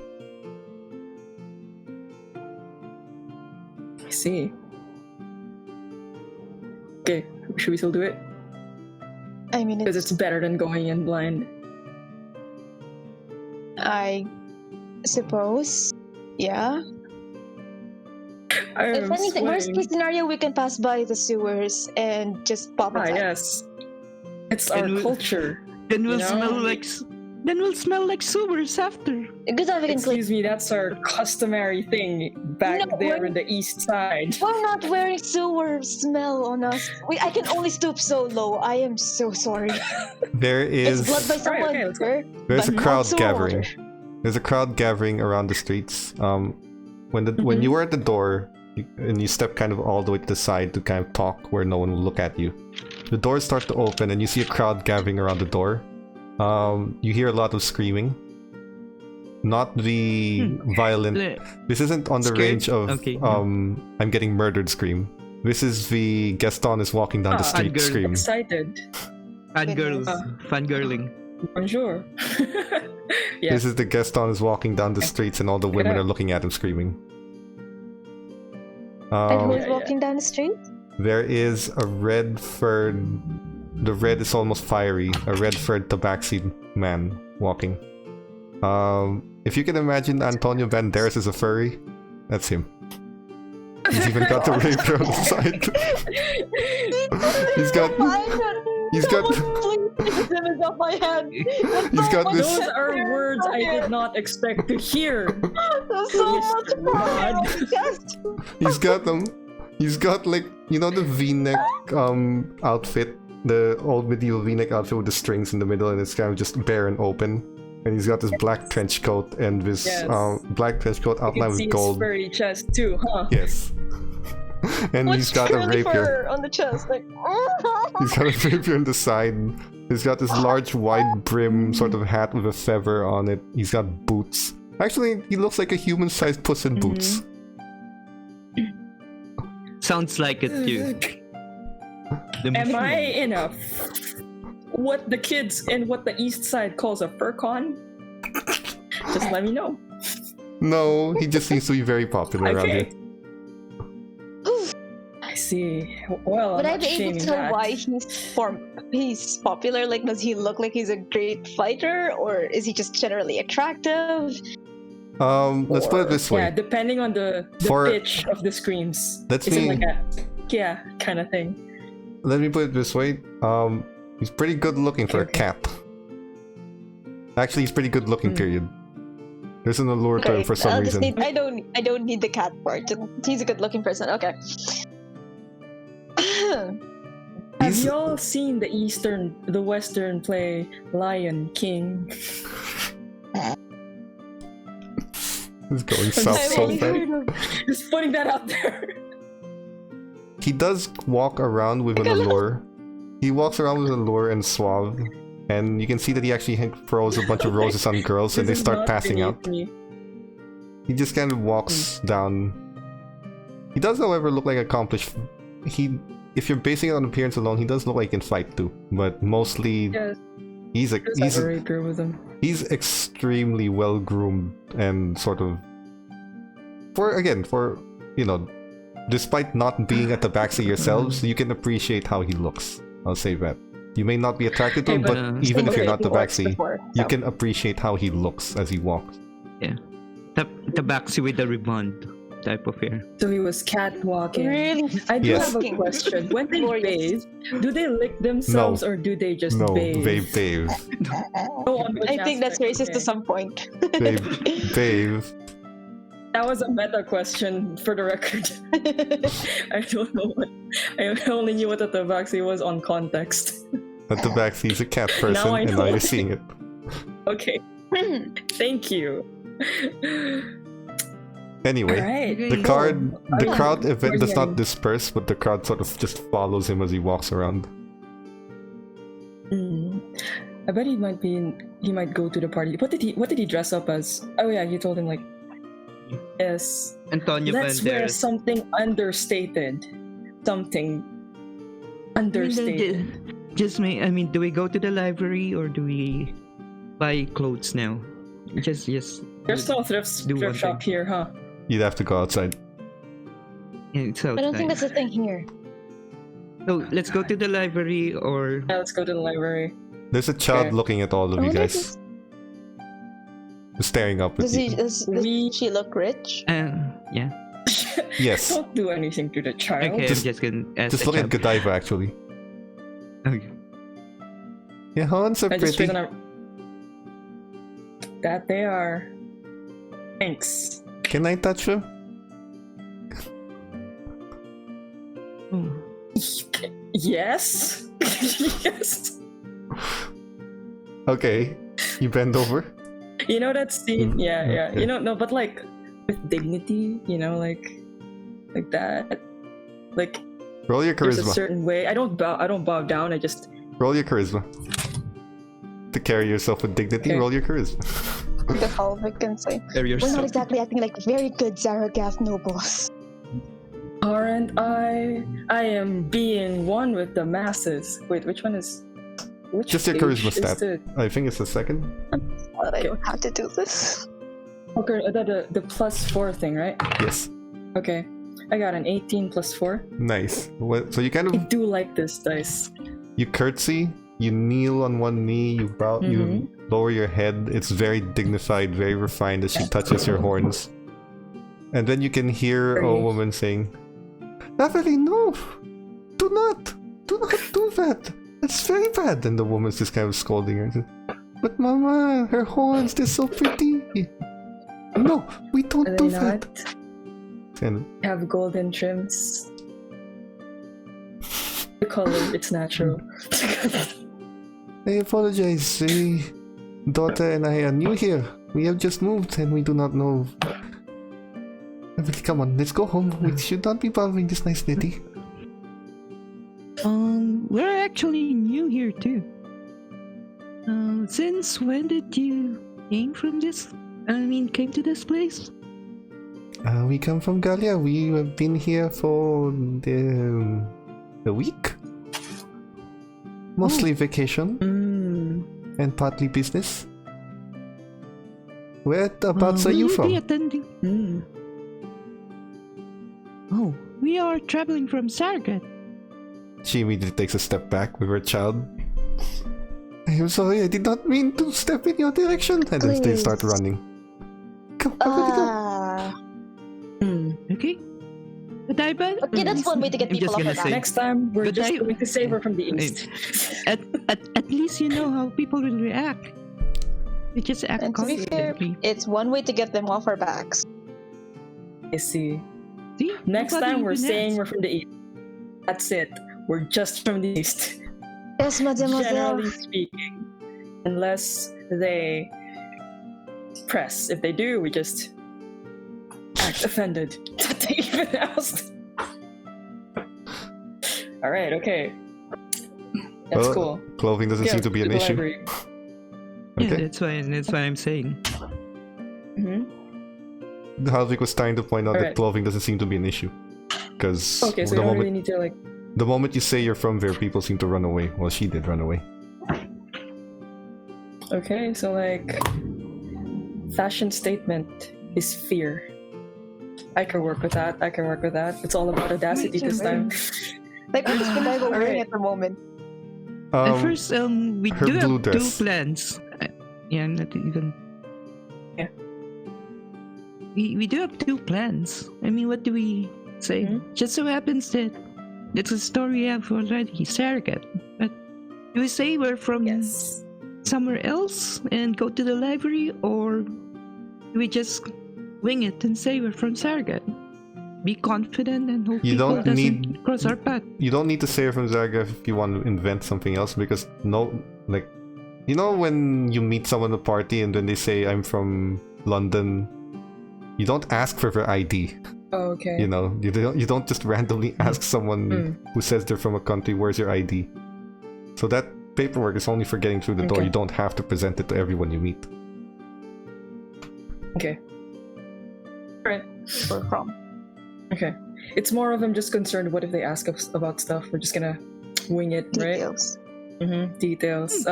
Speaker 3: I see. Okay, should we still do it?
Speaker 4: I mean,
Speaker 3: Because it's better than going in blind.
Speaker 4: I suppose. Yeah. If anything, worst case scenario, we can pass by the sewers and just pop inside.
Speaker 3: yes. It's our
Speaker 2: And we-
Speaker 3: culture.
Speaker 2: Then we'll
Speaker 3: You know?
Speaker 2: smell like sewers after.
Speaker 4: Good time we can clean.
Speaker 3: Excuse me, that's our customary thing back
Speaker 4: No,
Speaker 3: there
Speaker 4: we're-
Speaker 3: in the east side.
Speaker 4: We're not wearing sewer smell on us. I can only stoop so low. I am so sorry.
Speaker 1: There
Speaker 4: It's
Speaker 1: is
Speaker 4: blood by someone,
Speaker 3: okay, let's go.
Speaker 4: sir.
Speaker 1: there's a
Speaker 4: but not
Speaker 1: crowd
Speaker 4: sewer
Speaker 1: gathering.
Speaker 4: water.
Speaker 1: There's a crowd gathering around the streets. When you were at the door and you step kind of all the way to the side to kind of talk where no one will look at you, the doors start to open and you see a crowd gathering around the door. You hear a lot of screaming. Not the violent. This isn't on the
Speaker 2: Scared?
Speaker 1: range of
Speaker 2: Okay.
Speaker 1: I'm getting murdered scream. This is the Gaston is walking down the street
Speaker 2: girl.
Speaker 1: scream.
Speaker 3: Excited.
Speaker 2: Fangirls. Fangirling.
Speaker 3: Bonjour. Yeah.
Speaker 1: This is the Gaston is walking down the streets and all the women
Speaker 3: Yeah.
Speaker 1: are looking at him screaming.
Speaker 4: And who is
Speaker 3: Yeah,
Speaker 4: walking down the street?
Speaker 1: There is a red-furred... The red is almost fiery. A red-furred tabaxi man walking. If you can imagine Antonio Banderas as a furry, that's him. He's even got the rapier on the side. He's got... He's got... He's got this...
Speaker 3: Those are words I did not expect to hear.
Speaker 4: So much
Speaker 3: God.
Speaker 1: He's got them. He's got like the V-neck outfit, the old medieval V-neck outfit with the strings in the middle, and it's kind of just bare and open. And he's got this black trench coat and this
Speaker 3: Yes.
Speaker 1: Black trench coat
Speaker 3: You can
Speaker 1: outlined
Speaker 3: see
Speaker 1: with
Speaker 3: his
Speaker 1: gold.
Speaker 3: furry chest too, huh?
Speaker 1: Yes. And he's got a rapier.
Speaker 4: on the chest, like.
Speaker 1: He's got a rapier on the side. He's got this large wide brim sort of hat with a feather on it. He's got boots. Actually, he looks like a human-sized Puss in Boots.
Speaker 2: Sounds like it too. The
Speaker 3: Am
Speaker 2: machine.
Speaker 3: I enough? What the kids in what the east side calls a furcon? Just let me know.
Speaker 1: No, he just seems to be very popular around here.
Speaker 3: Okay. I see. Well,
Speaker 4: Would
Speaker 3: I'm
Speaker 4: I
Speaker 3: not
Speaker 4: be able
Speaker 3: shaming
Speaker 4: to tell
Speaker 3: that.
Speaker 4: why he's popular? Like, does he look like he's a great fighter, or is he just generally attractive?
Speaker 1: Let's put it this way.
Speaker 3: Yeah, depending on the
Speaker 1: For-
Speaker 3: pitch of the screams.
Speaker 1: That's
Speaker 3: Is it
Speaker 1: me.
Speaker 3: like a kind of thing?
Speaker 1: Let me put it this way. He's pretty good looking for a
Speaker 3: Okay.
Speaker 1: cat. Actually, he's pretty good looking, period. There's an allure to him
Speaker 4: Okay,
Speaker 1: for some
Speaker 4: I'll just
Speaker 1: reason.
Speaker 4: I don't need the cat part. He's a good-looking person. Okay.
Speaker 3: Have
Speaker 1: He's-
Speaker 3: y'all seen the Western play Lion King?
Speaker 1: He's going
Speaker 3: I'm
Speaker 1: south
Speaker 3: just
Speaker 1: so
Speaker 3: saying.
Speaker 1: bad.
Speaker 3: Just putting that out there.
Speaker 1: He does walk around with an allure. He walks around with an allure and suave. And you can see that he actually throws a bunch of roses on girls and they
Speaker 3: This is
Speaker 1: start
Speaker 3: not
Speaker 1: passing
Speaker 3: beneath
Speaker 1: out.
Speaker 3: me.
Speaker 1: He just kind of walks down. He does, however, look like accomplished. If you're basing it on appearance alone, he does look like he can fight too. But mostly,
Speaker 3: Yes,
Speaker 1: he's
Speaker 3: there's a rapier with him.
Speaker 1: he's extremely well groomed and sort of despite not being at the backs of yourselves, you can appreciate how he looks. I'll say that. You may not be attracted to
Speaker 3: Hey,
Speaker 1: him,
Speaker 3: but,
Speaker 1: but even if you're not
Speaker 4: He works
Speaker 1: Tabaxi,
Speaker 4: before,
Speaker 1: you
Speaker 4: so.
Speaker 1: can appreciate how he looks as he walks.
Speaker 2: Tabaxi with the ribbon type of hair.
Speaker 3: So he was catwalking.
Speaker 4: Really?
Speaker 3: I do
Speaker 1: Yes.
Speaker 3: have a question. When they
Speaker 4: Glorious.
Speaker 3: bathe, do they lick themselves or do they just
Speaker 1: No,
Speaker 3: bathe?
Speaker 1: they bathe.
Speaker 3: No, on which
Speaker 4: I think that's
Speaker 3: aspect?
Speaker 4: racist to
Speaker 3: Okay.
Speaker 4: some point.
Speaker 1: They bathe.
Speaker 3: That was a meta question for the record. I don't know what. I only knew what the tabaxi was on context.
Speaker 1: But Tabaxi is a cat person,
Speaker 3: Now I
Speaker 1: and
Speaker 3: know.
Speaker 1: now you're seeing it.
Speaker 3: Okay, thank you.
Speaker 1: Anyway,
Speaker 3: Alright.
Speaker 1: the crowd event does not
Speaker 3: getting-
Speaker 1: disperse, but the crowd sort of just follows him as he walks around.
Speaker 3: I bet he might go to the party. What did he dress up as? Oh yeah, you told him like, yes,
Speaker 2: Antonio
Speaker 3: let's wear
Speaker 2: Banderas.
Speaker 3: something understated. Something understated.
Speaker 2: Do we go to the library or do we buy clothes now? Just
Speaker 3: There's no thrift
Speaker 2: do one
Speaker 3: shop
Speaker 2: thing.
Speaker 3: here, huh?
Speaker 1: You'd have to go outside.
Speaker 2: Yeah, it's
Speaker 4: I don't think
Speaker 2: outside.
Speaker 4: that's the thing here.
Speaker 2: So let's go to the library or
Speaker 3: Yeah, let's go to the library.
Speaker 1: There's a child
Speaker 3: Okay.
Speaker 1: looking at all of
Speaker 4: I
Speaker 1: you
Speaker 4: wonder if
Speaker 1: guys, staring up at
Speaker 4: Does,
Speaker 1: you.
Speaker 4: does she look rich?
Speaker 2: yeah.
Speaker 1: Yes.
Speaker 3: Don't do anything to the child.
Speaker 2: Okay,
Speaker 1: Just-
Speaker 2: I'm just gonna ask
Speaker 1: Just
Speaker 2: the
Speaker 1: look at
Speaker 2: child.
Speaker 1: Godiva, actually.
Speaker 2: Okay.
Speaker 1: Your horns are
Speaker 3: I just
Speaker 1: pretty.
Speaker 3: gonna. That they are. Thanks.
Speaker 1: Can I touch them?
Speaker 2: Oh.
Speaker 3: Yes. Yes.
Speaker 1: Okay. You bend over.
Speaker 3: You know that scene? Yeah, yeah.
Speaker 1: Okay.
Speaker 3: You know, no, but like with dignity. You know, like that. Like
Speaker 1: Roll your
Speaker 3: there's a
Speaker 1: charisma.
Speaker 3: certain way. I don't bow down. I just.
Speaker 1: Roll your charisma. To carry yourself with dignity,
Speaker 3: Okay.
Speaker 1: roll your charisma.
Speaker 4: The Halvic can say.
Speaker 2: There
Speaker 4: We're
Speaker 2: yourself.
Speaker 4: not exactly acting like very good Zaragath nobles.
Speaker 3: Aren't I? I am being one with the masses. Wait, which one is? Which
Speaker 1: Just your
Speaker 3: page
Speaker 1: charisma
Speaker 3: is
Speaker 1: stat.
Speaker 3: the-
Speaker 1: I think it's the second.
Speaker 4: But I don't have to do this.
Speaker 3: Okay, the +4 thing, right?
Speaker 1: Yes.
Speaker 3: Okay, I got an 18 +4.
Speaker 1: Nice. So you kind
Speaker 3: I
Speaker 1: of
Speaker 3: do like this dice.
Speaker 1: you curtsy, you kneel on one knee, you bow, you lower your head. It's very dignified, very refined as she touches your horns. And then you can hear a
Speaker 3: Very.
Speaker 1: woman saying, "Natalie, no! Do not do that! That's very bad!" And the woman's just kind of scolding her. "But Mama, her horns, they're so pretty!" "No, we don't
Speaker 3: Are
Speaker 1: do
Speaker 3: they
Speaker 1: that!"
Speaker 3: not?
Speaker 1: And
Speaker 3: Have golden trims. The color, it's natural.
Speaker 1: I apologize. Daughter and I are new here. We have just moved and we do not know. Come on, let's go home. We should not be bothering this nice lady.
Speaker 2: We're actually new here too. Since when did you came to this place?
Speaker 1: We come from Galia. We have been here for a week. Mostly vacation and partly business. Whereabouts are you
Speaker 2: Will
Speaker 1: from?
Speaker 2: be attending? Oh, we are traveling from Sargat.
Speaker 1: She immediately takes a step back with her child. I am sorry, I did not mean to step in your direction. And then they start
Speaker 4: Please.
Speaker 1: running. Come, everybody go.
Speaker 2: Okay. Godiva?
Speaker 4: Okay, that's one way to get
Speaker 2: I'm
Speaker 4: people
Speaker 2: just
Speaker 4: off
Speaker 2: gonna
Speaker 4: our back.
Speaker 2: say,
Speaker 3: Next time, we're
Speaker 2: But
Speaker 3: just
Speaker 2: I-
Speaker 3: going to save her from the east.
Speaker 2: at least you know how people will react. They just act
Speaker 4: And to be fair,
Speaker 2: confidently.
Speaker 4: it's one way to get them off our backs.
Speaker 3: I see.
Speaker 2: See?
Speaker 3: Next
Speaker 2: Nobody
Speaker 3: time, we're
Speaker 2: even
Speaker 3: saying
Speaker 2: asked.
Speaker 3: we're from the east. That's it. We're just from the east.
Speaker 4: Yes, mademoiselle.
Speaker 3: Generally speaking. Unless they press. If they do, we just act offended that they even asked. Alright, okay. That's
Speaker 1: Well,
Speaker 3: cool.
Speaker 1: Clothing doesn't
Speaker 3: Yeah,
Speaker 1: seem to be an
Speaker 3: the
Speaker 1: issue.
Speaker 3: library.
Speaker 2: Yeah,
Speaker 1: Okay.
Speaker 2: that's why I'm saying.
Speaker 1: Halvic was trying to point out that
Speaker 3: Alright.
Speaker 1: clothing doesn't seem to be an issue. Because
Speaker 3: Okay, so
Speaker 1: the
Speaker 3: you don't
Speaker 1: moment
Speaker 3: really need to like.
Speaker 1: the moment you say you're from there, people seem to run away. Well, she did run away.
Speaker 3: Okay, so like. Fashion statement is fear. I can work with that. It's all about audacity this time.
Speaker 4: Like what is Godiva wearing
Speaker 3: Alright.
Speaker 4: at the moment?
Speaker 2: At first, we
Speaker 1: her
Speaker 2: do
Speaker 1: blue
Speaker 2: have
Speaker 1: dress.
Speaker 2: two plans. Yeah, I'm not even.
Speaker 3: Yeah.
Speaker 2: We do have two plans. I mean, what do we say? Just so happens that it's a story we have already, Surrogate. But do we say we're from somewhere else and go to the library, or do we just wing it and say we're from Surrogate? Be confident and hope
Speaker 1: You
Speaker 2: people
Speaker 1: don't
Speaker 2: doesn't
Speaker 1: need-
Speaker 2: cross our path.
Speaker 1: You don't need to say you're from Zaga if you want to invent something else, because like, you know when you meet someone at a party and then they say I'm from London, you don't ask for their ID.
Speaker 3: Oh, okay.
Speaker 1: You know, you don't just randomly ask someone who says they're from a country, where's your ID? So that paperwork is only for getting through the door.
Speaker 3: Okay.
Speaker 1: You don't have to present it to everyone you meet.
Speaker 3: Okay. Alright.
Speaker 4: We're from.
Speaker 3: Okay. It's more of I'm just concerned what if they ask us about stuff? We're just gonna wing it, right?
Speaker 4: Details.
Speaker 3: Details.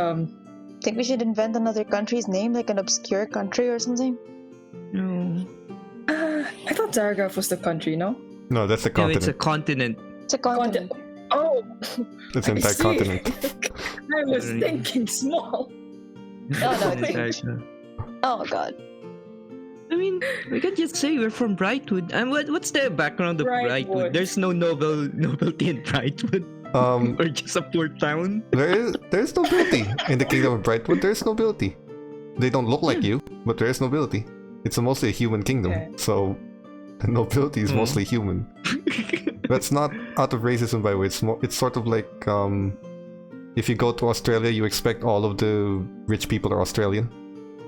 Speaker 4: Think we should invent another country's name, like an obscure country or something?
Speaker 2: No.
Speaker 3: I thought Zargath was the country, no?
Speaker 1: No, that's a
Speaker 2: No, it's a
Speaker 1: continent.
Speaker 2: continent.
Speaker 4: It's a continent.
Speaker 3: Oh!
Speaker 1: It's an
Speaker 3: I
Speaker 1: entire
Speaker 3: see.
Speaker 1: continent.
Speaker 3: I was thinking small.
Speaker 4: Oh god.
Speaker 2: I mean, we can just say we're from Brightwood. And what's the background of
Speaker 3: Brightwood.
Speaker 2: Brightwood? There's no nobility in Brightwood. Or just a poor town.
Speaker 1: There's nobility in the kingdom of Brightwood. There's nobility. They don't look like you, but there is nobility. It's mostly a human kingdom, so the nobility is mostly human. That's not out of racism, by the way. It's sort of like if you go to Australia, you expect all of the rich people are Australian.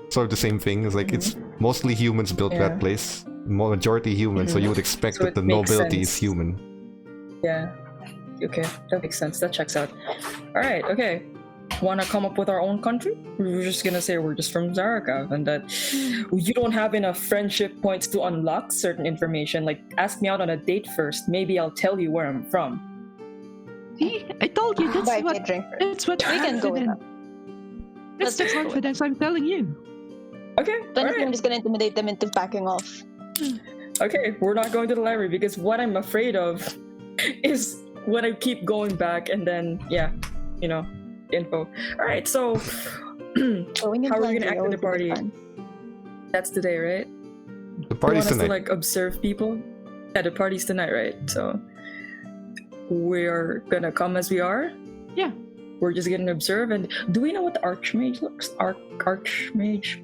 Speaker 1: Sort of the same thing. It's like it's mostly humans built that place, majority human. So you would expect
Speaker 3: So
Speaker 1: that the
Speaker 3: it makes
Speaker 1: nobility
Speaker 3: sense.
Speaker 1: is human.
Speaker 3: Yeah. Okay, that makes sense. That checks out. Alright, okay. Wanna come up with our own country? We're just gonna say we're just from Zarakav and that you don't have enough friendship points to unlock certain information. Like, ask me out on a date first. Maybe I'll tell you where I'm from.
Speaker 2: See, I told you
Speaker 4: Buy
Speaker 2: that's
Speaker 4: me a drink first.
Speaker 2: that's what
Speaker 4: We can go with
Speaker 2: confident.
Speaker 4: that.
Speaker 2: That's the
Speaker 4: Let's just go with
Speaker 2: confidence I'm telling you.
Speaker 3: Okay,
Speaker 4: Then I'm
Speaker 3: alright.
Speaker 4: just gonna intimidate them into backing off.
Speaker 3: Okay, we're not going to the library because what I'm afraid of is when I keep going back and then, info. Alright, so
Speaker 4: So when you
Speaker 3: how are we
Speaker 4: plan
Speaker 3: gonna act
Speaker 4: to
Speaker 3: in the
Speaker 4: go,
Speaker 3: party?
Speaker 4: it's fun.
Speaker 3: That's today, right?
Speaker 1: The
Speaker 3: You
Speaker 1: party's
Speaker 3: want us to
Speaker 1: tonight.
Speaker 3: like observe people? Yeah, the party's tonight, right? So we're gonna come as we are.
Speaker 2: Yeah.
Speaker 3: We're just gonna observe. And do we know what the Arch Mage looks? Arch Mage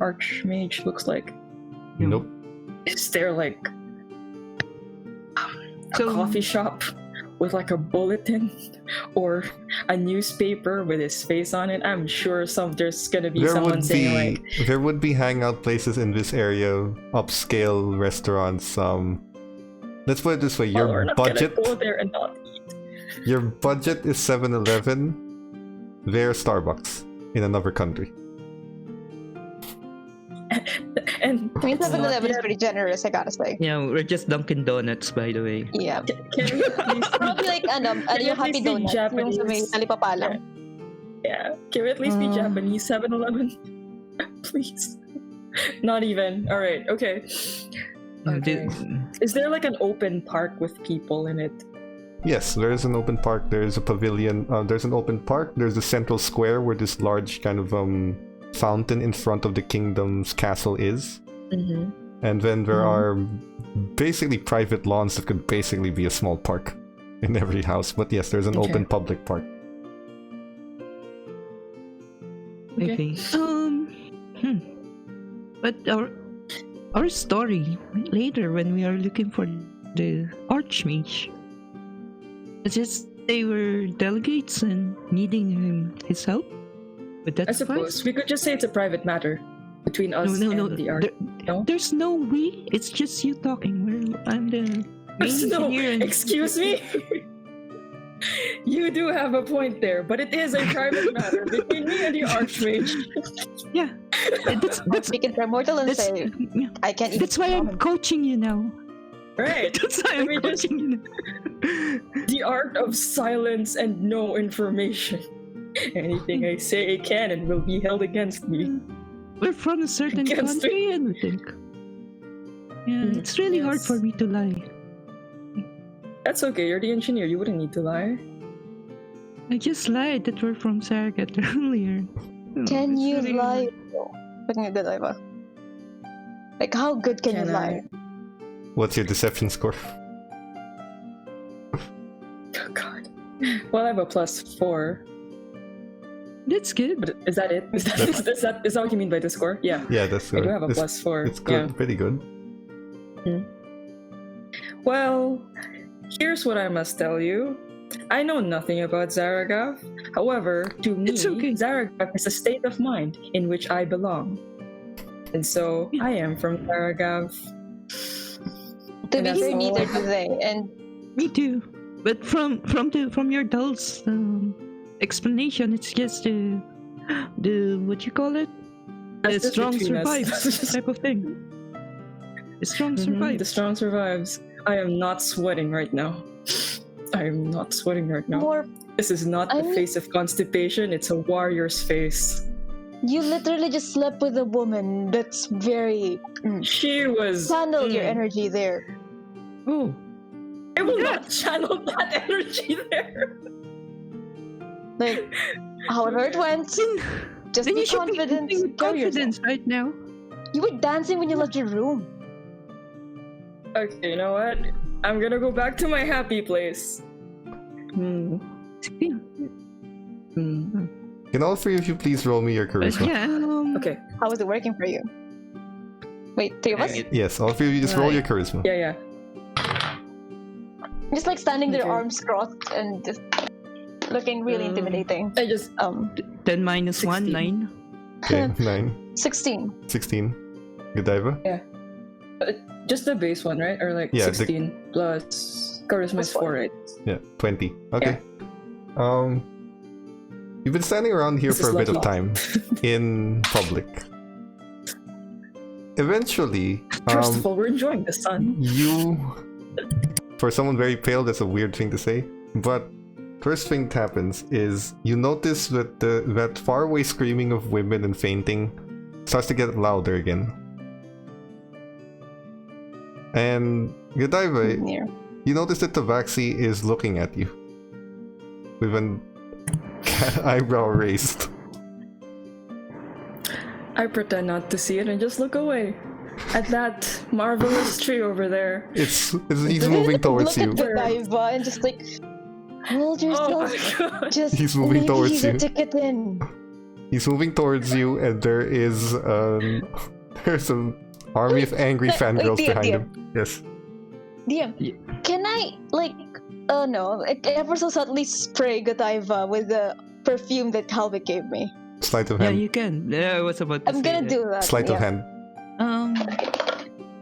Speaker 3: looks like?
Speaker 1: Nope.
Speaker 3: Is there like a
Speaker 2: So-
Speaker 3: coffee shop with like a bulletin or a newspaper with his face on it? I'm sure there's gonna be someone saying like,
Speaker 1: there would be hangout places in this area, upscale restaurants. Let's put it this way:
Speaker 3: "Oh, we're
Speaker 1: your
Speaker 3: not
Speaker 1: budget,
Speaker 3: gonna go there and not eat."
Speaker 1: your budget is 7-Eleven. They're Starbucks in another country.
Speaker 3: And
Speaker 4: I mean, 7-Eleven is
Speaker 3: Not
Speaker 4: pretty generous, I gotta say.
Speaker 2: Yeah, we're just Dunkin' Donuts, by the way.
Speaker 4: Yeah.
Speaker 3: Can we at least
Speaker 4: Probably like,
Speaker 3: Can
Speaker 4: yung
Speaker 3: you at
Speaker 4: Happy
Speaker 3: least be
Speaker 4: Donuts, yung sa may
Speaker 3: Japanese?
Speaker 4: talipapa
Speaker 3: Yeah, can we at least be Japanese 7-Eleven? Please. Not even. Alright, okay. Okay. Is there like an open park with people in it?
Speaker 1: Yes, there is an open park. There is a pavilion. There's an open park. There's the central square where this large kind of fountain in front of the kingdom's castle is.
Speaker 3: Mm-hmm.
Speaker 1: And then there are basically private lawns that could basically be a small park in every house. But yes, there's an
Speaker 3: Okay.
Speaker 1: open public park.
Speaker 2: Okay. But our story later when we are looking for the Arch Mage, it's just they were delegates and needing his help. But
Speaker 3: I
Speaker 2: that's
Speaker 3: suppose we could just say it's a private matter between us
Speaker 2: No.
Speaker 3: and the art. No?
Speaker 2: There's no we. It's just you talking. I'm the main
Speaker 3: No,
Speaker 2: engineer. And
Speaker 3: excuse me. You do have a point there, but it is a private matter between me and the Archmage.
Speaker 2: Yeah. That's
Speaker 4: Speaking for mortal and
Speaker 2: that's,
Speaker 4: say,
Speaker 2: yeah.
Speaker 4: I can't even
Speaker 2: That's why I'm coaching you now.
Speaker 3: Right.
Speaker 2: That's why I'm
Speaker 3: We just-
Speaker 2: coaching you now.
Speaker 3: The art of silence and no information. Anything I say can and will be held against me.
Speaker 2: We're from a certain
Speaker 3: Against
Speaker 2: country, and we think. Yeah, it's really hard
Speaker 3: yes.
Speaker 2: for me to lie.
Speaker 3: That's okay, you're the engineer, you wouldn't need to lie.
Speaker 2: I just lied that we're from Sargat earlier.
Speaker 4: Can
Speaker 2: It's
Speaker 4: you
Speaker 2: really
Speaker 4: lie?
Speaker 2: hard.
Speaker 4: Looking at Godiva. Like, how good can you lie?
Speaker 1: What's your deception score?
Speaker 3: Oh god. Well, I have a +4.
Speaker 2: That's good.
Speaker 3: But is that it? Is that what you mean by the score? Yeah.
Speaker 1: Yeah, that's
Speaker 3: I
Speaker 1: good.
Speaker 3: do have a +4.
Speaker 1: It's good, pretty good.
Speaker 3: Well, here's what I must tell you. I know nothing about Zaragath. However, to me,
Speaker 2: It's okay.
Speaker 3: Zaragath is a state of mind in which I belong. And so, I am from Zaragath.
Speaker 4: To
Speaker 3: And
Speaker 4: be
Speaker 3: that's
Speaker 4: fair,
Speaker 3: all.
Speaker 4: neither do they. And
Speaker 2: Me too. But from your doll's explanation, it's just the what you call it? The
Speaker 3: That's just
Speaker 2: strong
Speaker 3: between us.
Speaker 2: survives type of thing. The strong
Speaker 3: The
Speaker 2: survives.
Speaker 3: strong survives. I am not sweating right now. I am not sweating right now.
Speaker 4: more,
Speaker 3: This is not the
Speaker 4: I'm-
Speaker 3: face of constipation, it's a warrior's face.
Speaker 4: you literally just slept with a woman that's very.
Speaker 3: She was.
Speaker 4: Channel your energy there.
Speaker 2: Oh,
Speaker 3: I will not channel that energy there.
Speaker 4: Like, however it went, just
Speaker 2: then
Speaker 4: be
Speaker 2: you should
Speaker 4: confident.
Speaker 2: be with
Speaker 4: Carry yourself.
Speaker 2: confidence right now.
Speaker 4: You were dancing when you left your room.
Speaker 3: Okay, you know what? I'm gonna go back to my happy place.
Speaker 1: Can all three of you please roll me your charisma?
Speaker 2: Yeah.
Speaker 3: Okay,
Speaker 4: How was it working for you? Wait, three of us?
Speaker 1: Yes, all three of you just roll your charisma.
Speaker 3: yeah.
Speaker 4: Just like standing there,
Speaker 3: Okay.
Speaker 4: arms crossed, and just looking really intimidating.
Speaker 3: I just.
Speaker 2: 10 minus 1,
Speaker 3: 16.
Speaker 2: 9.
Speaker 1: Okay, 9,
Speaker 4: 16.
Speaker 1: 16. Godiva?
Speaker 3: Just the base one, right? Or like
Speaker 1: Yeah,
Speaker 3: 16 plus charisma is 4, right?
Speaker 1: Yeah, 20. Okay. You've been standing around here
Speaker 3: This
Speaker 1: for
Speaker 3: is
Speaker 1: a bit of
Speaker 3: lucky.
Speaker 1: time in public. Eventually,
Speaker 3: First of all, we're enjoying the sun.
Speaker 1: you, for someone very pale, that's a weird thing to say, but first thing that happens is you notice that that faraway screaming of women and fainting starts to get louder again. And Godiva,
Speaker 4: Near.
Speaker 1: you notice that Tabaxi is looking at you with an eyebrow raised.
Speaker 3: I pretend not to see it and just look away at that marvelous tree over there.
Speaker 1: He's moving towards you.
Speaker 4: Look at Godiva and just like, hold
Speaker 3: Oh
Speaker 4: yourself.
Speaker 3: my god.
Speaker 4: Just
Speaker 1: He's moving
Speaker 4: maybe
Speaker 1: towards
Speaker 4: he's
Speaker 1: you.
Speaker 4: a ticket in.
Speaker 1: He's moving towards you, and there is there's an army of angry
Speaker 4: Wait,
Speaker 1: fangirls
Speaker 4: DM,
Speaker 1: behind
Speaker 4: DM.
Speaker 1: him. Yes.
Speaker 4: DM, can I, like, no, ever so subtly spray Godiva with the perfume that Halvic gave me?
Speaker 1: Sleight of
Speaker 2: Yeah,
Speaker 1: hand.
Speaker 2: you can. Yeah, I was about to
Speaker 4: I'm
Speaker 2: say
Speaker 4: gonna
Speaker 2: that.
Speaker 4: do that.
Speaker 1: Sleight of
Speaker 4: yeah.
Speaker 1: hand.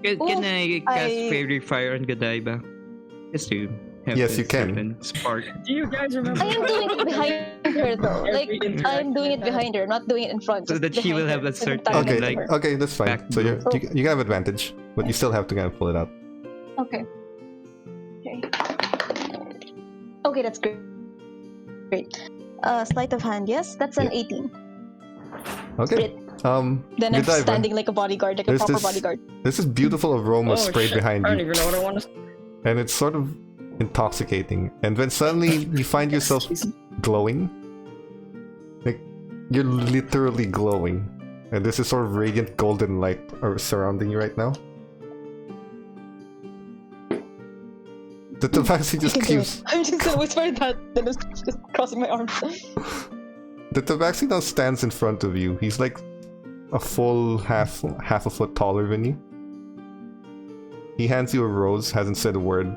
Speaker 2: Can I cast
Speaker 4: I-
Speaker 2: Fairy Fire on Godiva? Just to have
Speaker 1: Yes,
Speaker 2: a
Speaker 1: you can.
Speaker 2: certain spark.
Speaker 3: Do you guys remember?
Speaker 4: I am doing it behind her though. Like,
Speaker 3: Every interaction
Speaker 4: I'm doing it
Speaker 3: we had.
Speaker 4: behind her, not doing it in front.
Speaker 2: So
Speaker 4: just
Speaker 2: that she will
Speaker 4: behind
Speaker 2: have
Speaker 4: her,
Speaker 2: a
Speaker 4: with the
Speaker 2: certain,
Speaker 4: tongue
Speaker 1: Okay,
Speaker 4: into
Speaker 2: like-
Speaker 4: her.
Speaker 1: okay, that's fine.
Speaker 2: Back
Speaker 1: So
Speaker 2: door.
Speaker 1: you can have advantage, but you still have to kind of pull it out.
Speaker 4: Okay. Okay. Okay, that's great. Great. Sleight of hand, yes, that's an 18.
Speaker 1: Okay.
Speaker 4: Then I'm
Speaker 1: Godiva,
Speaker 4: standing like a bodyguard, like a
Speaker 1: There's
Speaker 4: proper
Speaker 1: this-
Speaker 4: bodyguard.
Speaker 1: There's this beautiful aroma
Speaker 3: Oh,
Speaker 1: sprayed
Speaker 3: shit.
Speaker 1: behind
Speaker 3: I don't
Speaker 1: you,
Speaker 3: even know what I want to.
Speaker 1: and it's sort of intoxicating. And then suddenly you find yourself glowing. Like, you're literally glowing. And this is sort of radiant golden light surrounding you right now. The Tabaxi
Speaker 4: I
Speaker 1: just
Speaker 4: can do
Speaker 1: keeps...
Speaker 4: it. I'm just gonna whisper that, then just crossing my arms.
Speaker 1: The Tabaxi now stands in front of you. He's like a full half a foot taller than you. He hands you a rose, hasn't said a word.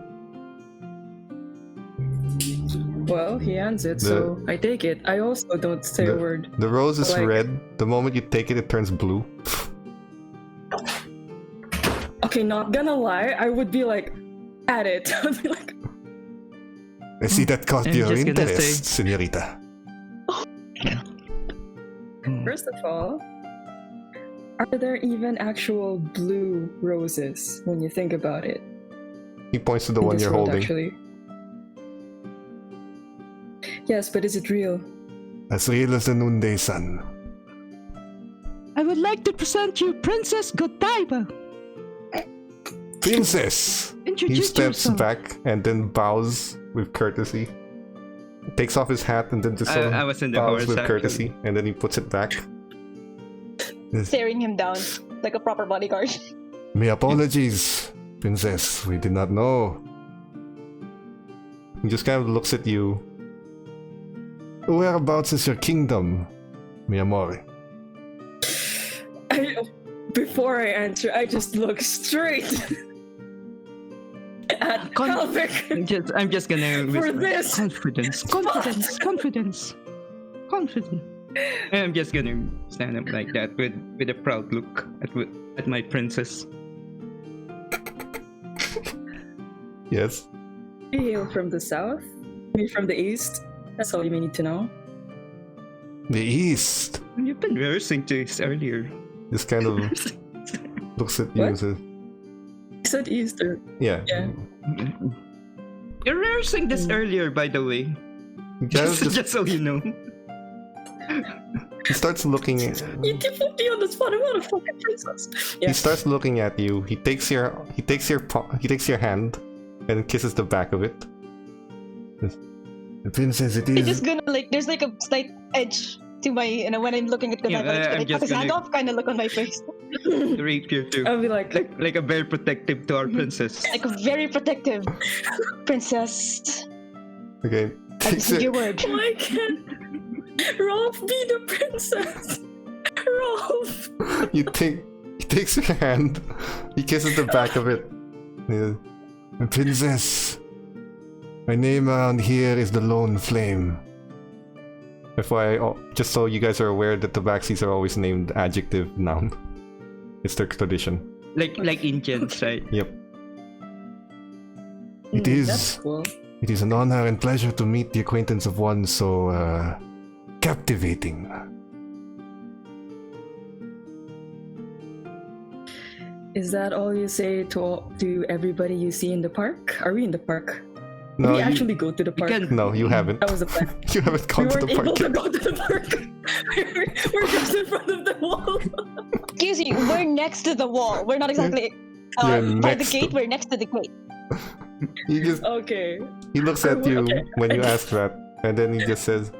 Speaker 3: Well, he hands it, so I take it. I also don't say a word.
Speaker 1: The rose is
Speaker 3: Like-
Speaker 1: red. The moment you take it, it turns blue.
Speaker 3: Okay, not gonna lie, I would be like, at it. I'd be like,
Speaker 1: I see that caught
Speaker 2: I'm
Speaker 1: your
Speaker 2: just gonna
Speaker 1: interest, señorita.
Speaker 3: first of all, are there even actual blue roses when you think about it?
Speaker 1: He points to the
Speaker 3: in
Speaker 1: one
Speaker 3: this
Speaker 1: you're
Speaker 3: world,
Speaker 1: holding.
Speaker 3: Actually. Yes, but is it real?
Speaker 1: As real as the noonday sun.
Speaker 2: I would like to present you Princess Godiva.
Speaker 1: Princess! He
Speaker 2: Introduce
Speaker 1: steps
Speaker 2: yourself.
Speaker 1: back and then bows with courtesy. takes off his hat and then just sort of
Speaker 2: I was in the
Speaker 1: bows
Speaker 2: horse
Speaker 1: with
Speaker 2: actually.
Speaker 1: courtesy, and then he puts it back.
Speaker 4: Staring him down like a proper bodyguard.
Speaker 1: My apologies, princess. We did not know. He just kind of looks at you. Whereabouts is your kingdom, mi amore?
Speaker 3: Before I answer, I just look straight at Halvic.
Speaker 2: I'm just gonna
Speaker 3: For
Speaker 2: whisper,
Speaker 3: this.
Speaker 2: confidence. And I'm just gonna stand up like that with a proud look at my princess.
Speaker 1: Yes.
Speaker 3: You hail from the south? Me from the east? That's all you may need to know.
Speaker 1: The east.
Speaker 2: You've been rehearsing this earlier.
Speaker 1: Just kind of looks at you and
Speaker 3: What?
Speaker 1: says,
Speaker 3: You said east or...
Speaker 1: yeah.
Speaker 3: Yeah.
Speaker 2: You're rehearsing this earlier, by the way.
Speaker 1: He kind of just,
Speaker 2: Just so you know.
Speaker 1: he starts looking at,
Speaker 3: You can put me on the spot. I'm not a fucking princess. Yeah.
Speaker 1: he starts looking at you. He takes your hand and kisses the back of it. The princess, it
Speaker 4: I'm
Speaker 1: is.
Speaker 4: just gonna there's like a slight edge to my, when I'm looking at the
Speaker 2: Yeah,
Speaker 4: knife,
Speaker 2: I'm
Speaker 4: it's
Speaker 2: just
Speaker 4: put his hand
Speaker 2: gonna-
Speaker 4: off kind of look on my face.
Speaker 2: Rapier too.
Speaker 3: I'll be like
Speaker 2: Like a very protective to our princess.
Speaker 4: Like a very protective princess.
Speaker 1: Okay.
Speaker 4: I just need your word.
Speaker 3: why can't Rolf be the princess? Rolf!
Speaker 1: He takes your hand. He kisses the back of it. Yeah. Princess, my name around here is the Lone Flame. Just so you guys are aware that the Baxies are always named adjective noun. It's their tradition.
Speaker 2: Like Indians, right?
Speaker 1: Yep. It is.
Speaker 3: That's cool.
Speaker 1: It is an honor and pleasure to meet the acquaintance of one so captivating.
Speaker 3: Is that all you say to everybody you see in the park? Are we in the park?
Speaker 1: No,
Speaker 3: Did we
Speaker 1: you,
Speaker 3: actually go to the park?
Speaker 1: no, you haven't.
Speaker 3: That was the plan.
Speaker 1: You haven't
Speaker 3: We
Speaker 1: gone to
Speaker 3: weren't
Speaker 1: the park
Speaker 3: able to
Speaker 1: yet.
Speaker 3: go to the park. We're just in front of the wall.
Speaker 4: Excuse me, we're next to the wall. We're not exactly
Speaker 1: You're
Speaker 4: by the
Speaker 1: next
Speaker 4: gate,
Speaker 1: to-
Speaker 4: we're next to the gate.
Speaker 1: He just
Speaker 3: Okay.
Speaker 1: he looks at you
Speaker 3: Okay.
Speaker 1: when you ask that, and then he just says,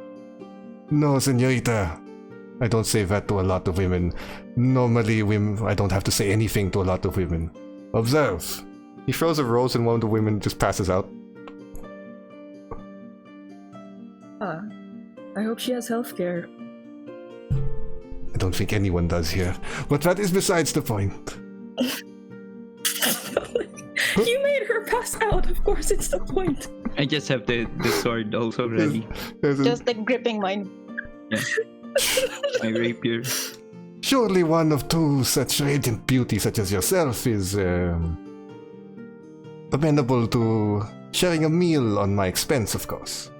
Speaker 1: "No, señorita, I don't say that to a lot of women. Normally, I don't have to say anything to a lot of women. Observe." He throws a rose, and one of the women just passes out.
Speaker 3: I hope she has healthcare.
Speaker 1: I don't think anyone does here, but that is besides the point.
Speaker 3: You made her pass out. Of course, it's the point.
Speaker 2: I just have the sword also ready.
Speaker 1: There's a-
Speaker 4: Just like gripping mine.
Speaker 2: My rapier.
Speaker 1: Surely one of two such radiant beauty such as yourself is amenable to sharing a meal on my expense, of course.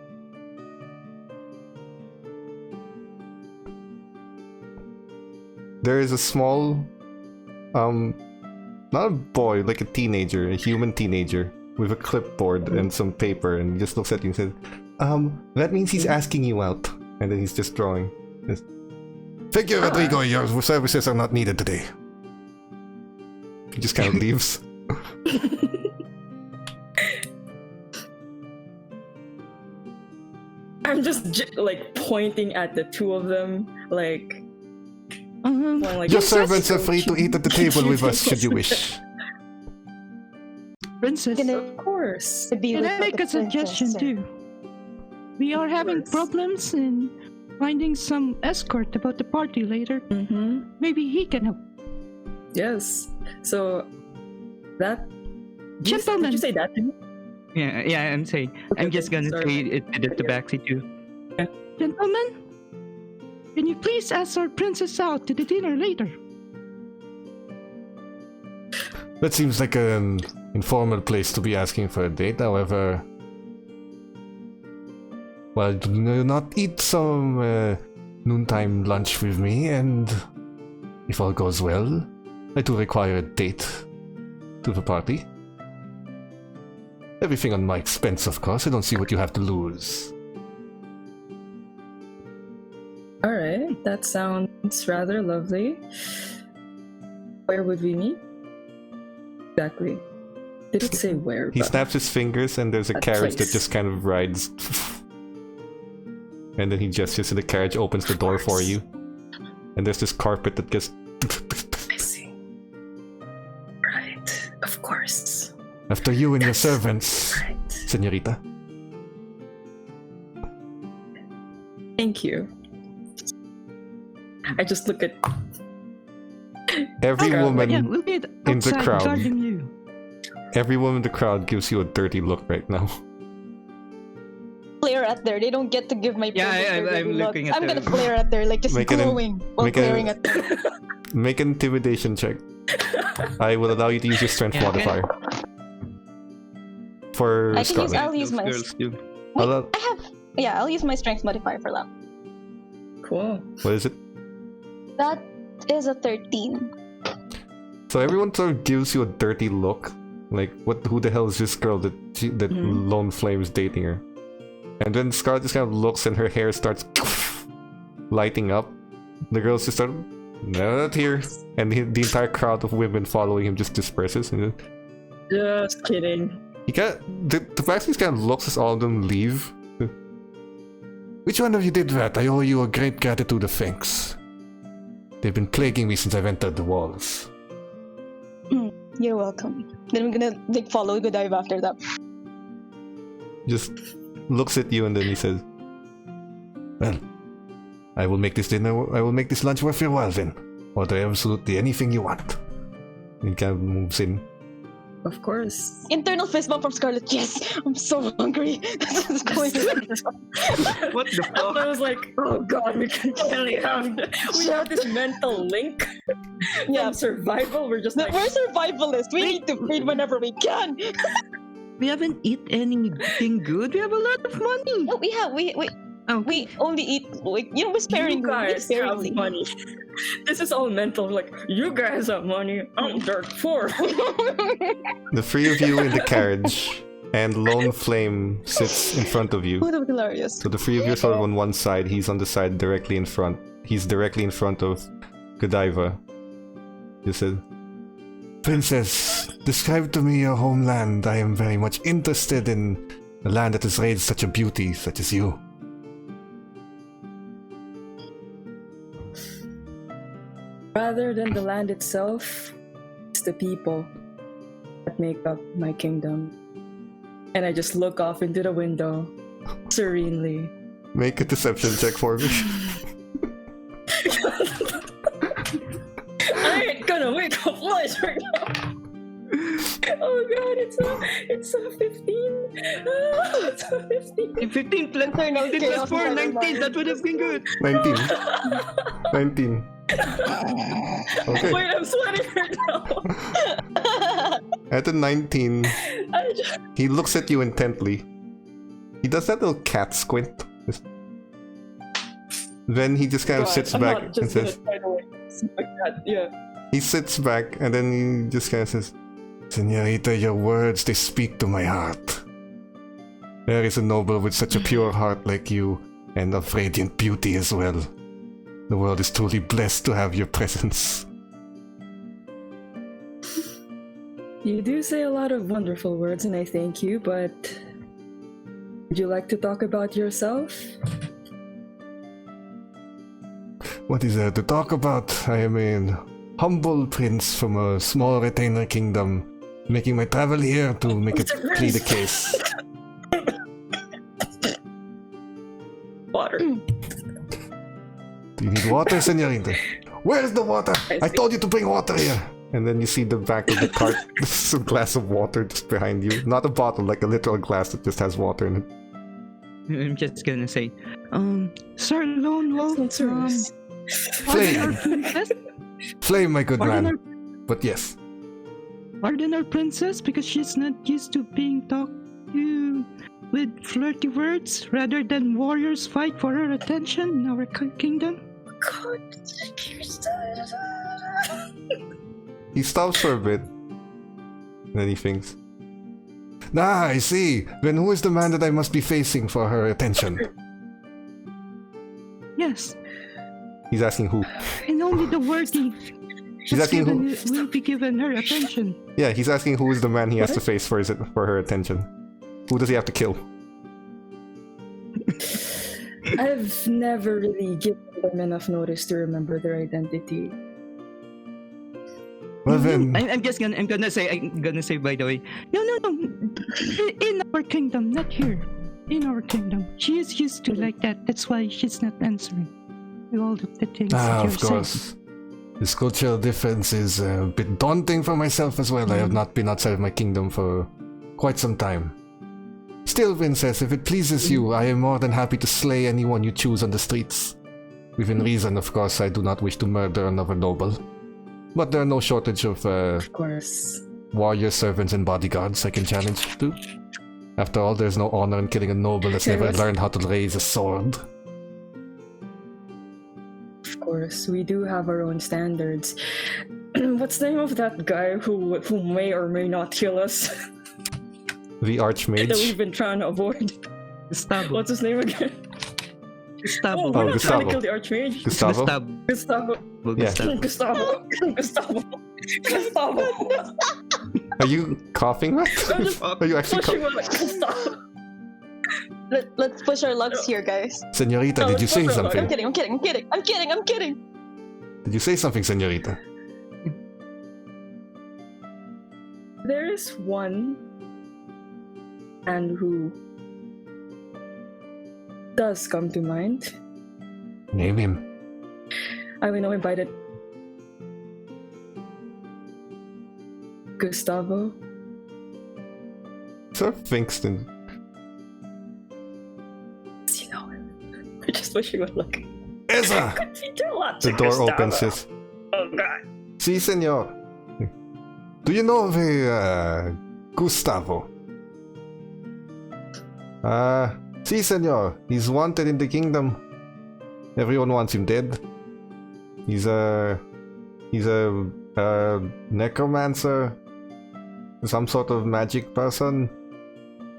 Speaker 1: There is a small, not a boy, like a teenager, a human teenager, with a clipboard and some paper, and he just looks at you and says, that means he's asking you out. And then he's just drawing. Thank you, Rodrigo. Your services are not needed today. He just kind of leaves.
Speaker 3: I'm just like pointing at the two of them, like, going like
Speaker 1: Your
Speaker 3: "Yes,
Speaker 1: servants are
Speaker 3: that's
Speaker 1: free to eat at the table with us should you wish.
Speaker 2: Princess,
Speaker 4: Can
Speaker 3: Of course.
Speaker 4: To be
Speaker 2: can
Speaker 4: with
Speaker 2: I make
Speaker 4: the
Speaker 2: a suggestion
Speaker 4: princess,
Speaker 2: too? We are having
Speaker 3: course.
Speaker 2: problems in finding some escort about the party later.
Speaker 3: Mm-hmm.
Speaker 2: Maybe he can help.
Speaker 3: Yes. So that. Did
Speaker 2: Gentlemen.
Speaker 3: you say that to me?
Speaker 2: Yeah, I'm saying. I'm just gonna
Speaker 3: sorry.
Speaker 2: say it at the backseat too.
Speaker 3: Yeah.
Speaker 2: Gentlemen, can you please ask our princess out to the dinner later?
Speaker 1: That seems like an informal place to be asking for a date, however... Well, do you not eat some noontime lunch with me, and if all goes well, I do require a date to the party. Everything on my expense, of course. I don't see what you have to lose.
Speaker 3: All right. That sounds rather lovely. Where would we meet? Exactly. Did it say where?
Speaker 1: He
Speaker 3: but-
Speaker 1: snaps his fingers, and there's a
Speaker 3: That
Speaker 1: carriage that
Speaker 3: place.
Speaker 1: just kind of rides And then he gestures to the carriage, opens the door for you. And there's this carpet that gets...
Speaker 3: I see. Right. Of course.
Speaker 1: After you and your servants,
Speaker 3: Right.
Speaker 1: señorita.
Speaker 3: Thank you. I just look at
Speaker 1: Every woman
Speaker 2: Yeah, we'll be
Speaker 1: in the
Speaker 2: outside
Speaker 1: crowd.
Speaker 2: guarding you.
Speaker 1: Every woman in the crowd gives you a dirty look right now.
Speaker 4: Flare at there. They don't get to give my
Speaker 2: Yeah,
Speaker 4: purpose their
Speaker 2: I'm
Speaker 4: dirty look.
Speaker 2: looking at
Speaker 4: I'm gonna
Speaker 2: them.
Speaker 4: flare at there, like just
Speaker 1: Make an-
Speaker 4: glowing while
Speaker 1: make an-
Speaker 4: glaring at them.
Speaker 1: Make an intimidation check. I will allow you to use your strength
Speaker 2: Yeah, okay.
Speaker 1: modifier. For
Speaker 4: I can use.
Speaker 1: Scarlet.
Speaker 4: I'll use my.
Speaker 2: Girls do.
Speaker 4: Wait,
Speaker 1: I'll-
Speaker 4: I have. Yeah, I'll use my strength modifier for that.
Speaker 3: cool.
Speaker 1: What is it?
Speaker 4: That is a 13.
Speaker 1: So everyone sort of gives you a dirty look. Like, what? Who the hell is this girl that Lone Flame is dating her? And then Scarlet just kind of looks and her hair starts lighting up. The girls just start, no, not here. And the entire crowd of women following him just disperses. And then
Speaker 3: Just kidding.
Speaker 1: he the Vaxis kind of looks as all of them leave. Which one of you did that? I owe you a great gratitude of thanks. They've been plaguing me since I've entered the walls.
Speaker 4: You're welcome. Then I'm gonna like follow Godiva after that.
Speaker 1: Just looks at you and then he says, well, I will make this dinner, I will make this lunch worth your while then. Order absolutely anything you want. He kind of moves in.
Speaker 3: Of course.
Speaker 4: Internal fist bump from Scarlet. Yes, I'm so hungry. This is going on.
Speaker 2: What the fuck?
Speaker 3: I was like, oh god, we can really have this mental link
Speaker 4: Yeah.
Speaker 3: from survival. We're just like,
Speaker 4: We're survivalists. We need to feed whenever we can.
Speaker 2: We haven't eaten anything good. We have a lot of money.
Speaker 4: No, we only eat like we're sparing.
Speaker 3: you
Speaker 4: We're
Speaker 3: guys
Speaker 4: sparingly.
Speaker 3: have money. This is all mental. Like, you guys have money. I'm dirt poor.
Speaker 1: The three of you in the carriage, and Lone Flame sits in front of you.
Speaker 4: Would have been hilarious.
Speaker 1: So the three of you are sort of on one side, he's on the side directly in front. He's directly in front of Godiva. You said, Princess, describe to me your homeland. I am very much interested in a land that has raised such a beauty such as you.
Speaker 3: Rather than the land itself, it's the people that make up my kingdom. And I just look off into the window, serenely.
Speaker 1: Make a deception check for me.
Speaker 3: I ain't gonna wake up lights right now. Oh god, it's a 15. It's a 15.
Speaker 2: 15 plus
Speaker 4: Internal
Speaker 2: 15 plus
Speaker 4: chaos
Speaker 2: 4,
Speaker 4: in my
Speaker 2: 19.
Speaker 4: mind.
Speaker 2: That would have been good.
Speaker 1: 19. 19. Okay.
Speaker 3: Wait, I'm sweating right now.
Speaker 1: At the 19,
Speaker 3: I just,
Speaker 1: he looks at you intently. He does that little cat squint. Then he just kind of sits
Speaker 3: I'm
Speaker 1: back
Speaker 3: not
Speaker 1: and
Speaker 3: just
Speaker 1: says,
Speaker 3: gonna try to like that. Yeah.
Speaker 1: he sits back and then he just kind of says, Señorita, your words, they speak to my heart. There is a noble with such a pure heart like you, and of radiant beauty as well. The world is truly blessed to have your presence.
Speaker 3: You do say a lot of wonderful words, and I thank you, but would you like to talk about yourself?
Speaker 1: What is there to talk about? I am a humble prince from a small retainer kingdom, making my travel here to make it plead a case.
Speaker 3: Water.
Speaker 1: Do you need water, señorita? Where's the water? I
Speaker 3: see.
Speaker 1: told you to bring water here. And then you see the back of the cart. There's a glass of water just behind you. Not a bottle, like a literal glass that just has water in it.
Speaker 2: I'm just gonna say, Sir Lone Wolf,
Speaker 3: Excellent service.
Speaker 1: Flame.
Speaker 2: pardon our princess,
Speaker 1: Flame, my good
Speaker 2: pardon
Speaker 1: man.
Speaker 2: our,
Speaker 1: But yes,
Speaker 2: pardon our princess because she's not used to being talked to with flirty words rather than warriors fight for her attention in our kingdom.
Speaker 3: God.
Speaker 1: he stops for a bit. And then he thinks, Ah, I see. Then who is the man that I must be facing for her attention?
Speaker 2: Yes,
Speaker 1: He's asking who.
Speaker 2: and only the worthy
Speaker 1: He's asking who.
Speaker 2: will be given her attention.
Speaker 1: Yeah, he's asking who is the man he has to face for her attention. Who does he have to kill?
Speaker 3: I've never really given them enough notice to remember their identity.
Speaker 1: Well then,
Speaker 2: I'm gonna say by the way. No. In our kingdom, not here. In our kingdom, she is used to like that. That's why she's not answering all of the things that you're
Speaker 1: of course. This cultural difference is a bit daunting for myself as well. I have not been outside of my kingdom for quite some time. Still, Princess, if it pleases you, I am more than happy to slay anyone you choose on the streets. Within reason, of course, I do not wish to murder another noble. But there are no shortage of
Speaker 3: course.
Speaker 1: warrior servants and bodyguards I can challenge to. After all, there's no honor in killing a noble that's never learned how to raise a sword.
Speaker 3: Of course, we do have our own standards. What's the name of that guy who may or may not kill us?
Speaker 1: The Arch Mage.
Speaker 3: That we've been trying to avoid.
Speaker 2: Gustavo.
Speaker 3: What's his name again?
Speaker 2: Gustavo.
Speaker 3: We're not trying
Speaker 1: Gustavo.
Speaker 3: to kill the Archmage.
Speaker 1: Gustavo?
Speaker 3: Gustavo.
Speaker 1: Yeah.
Speaker 3: Gustavo.
Speaker 1: Are you coughing? Are you actually coughing?
Speaker 3: Gustavo.
Speaker 4: Let's push our lucks here, guys.
Speaker 1: Senorita, did you say something?
Speaker 4: I'm kidding.
Speaker 1: Did you say something, Senorita?
Speaker 3: There is one and who does come to mind.
Speaker 1: Name him.
Speaker 3: I will know him by the Gustavo.
Speaker 1: Sir Finkston.
Speaker 3: You know him. I just wish he would look.
Speaker 1: Ezra! The door opens. Yes.
Speaker 3: Oh god.
Speaker 1: Si, senor. Do you know of a Gustavo? Si, senor. He's wanted in the kingdom. Everyone wants him dead. He's a necromancer, some sort of magic person.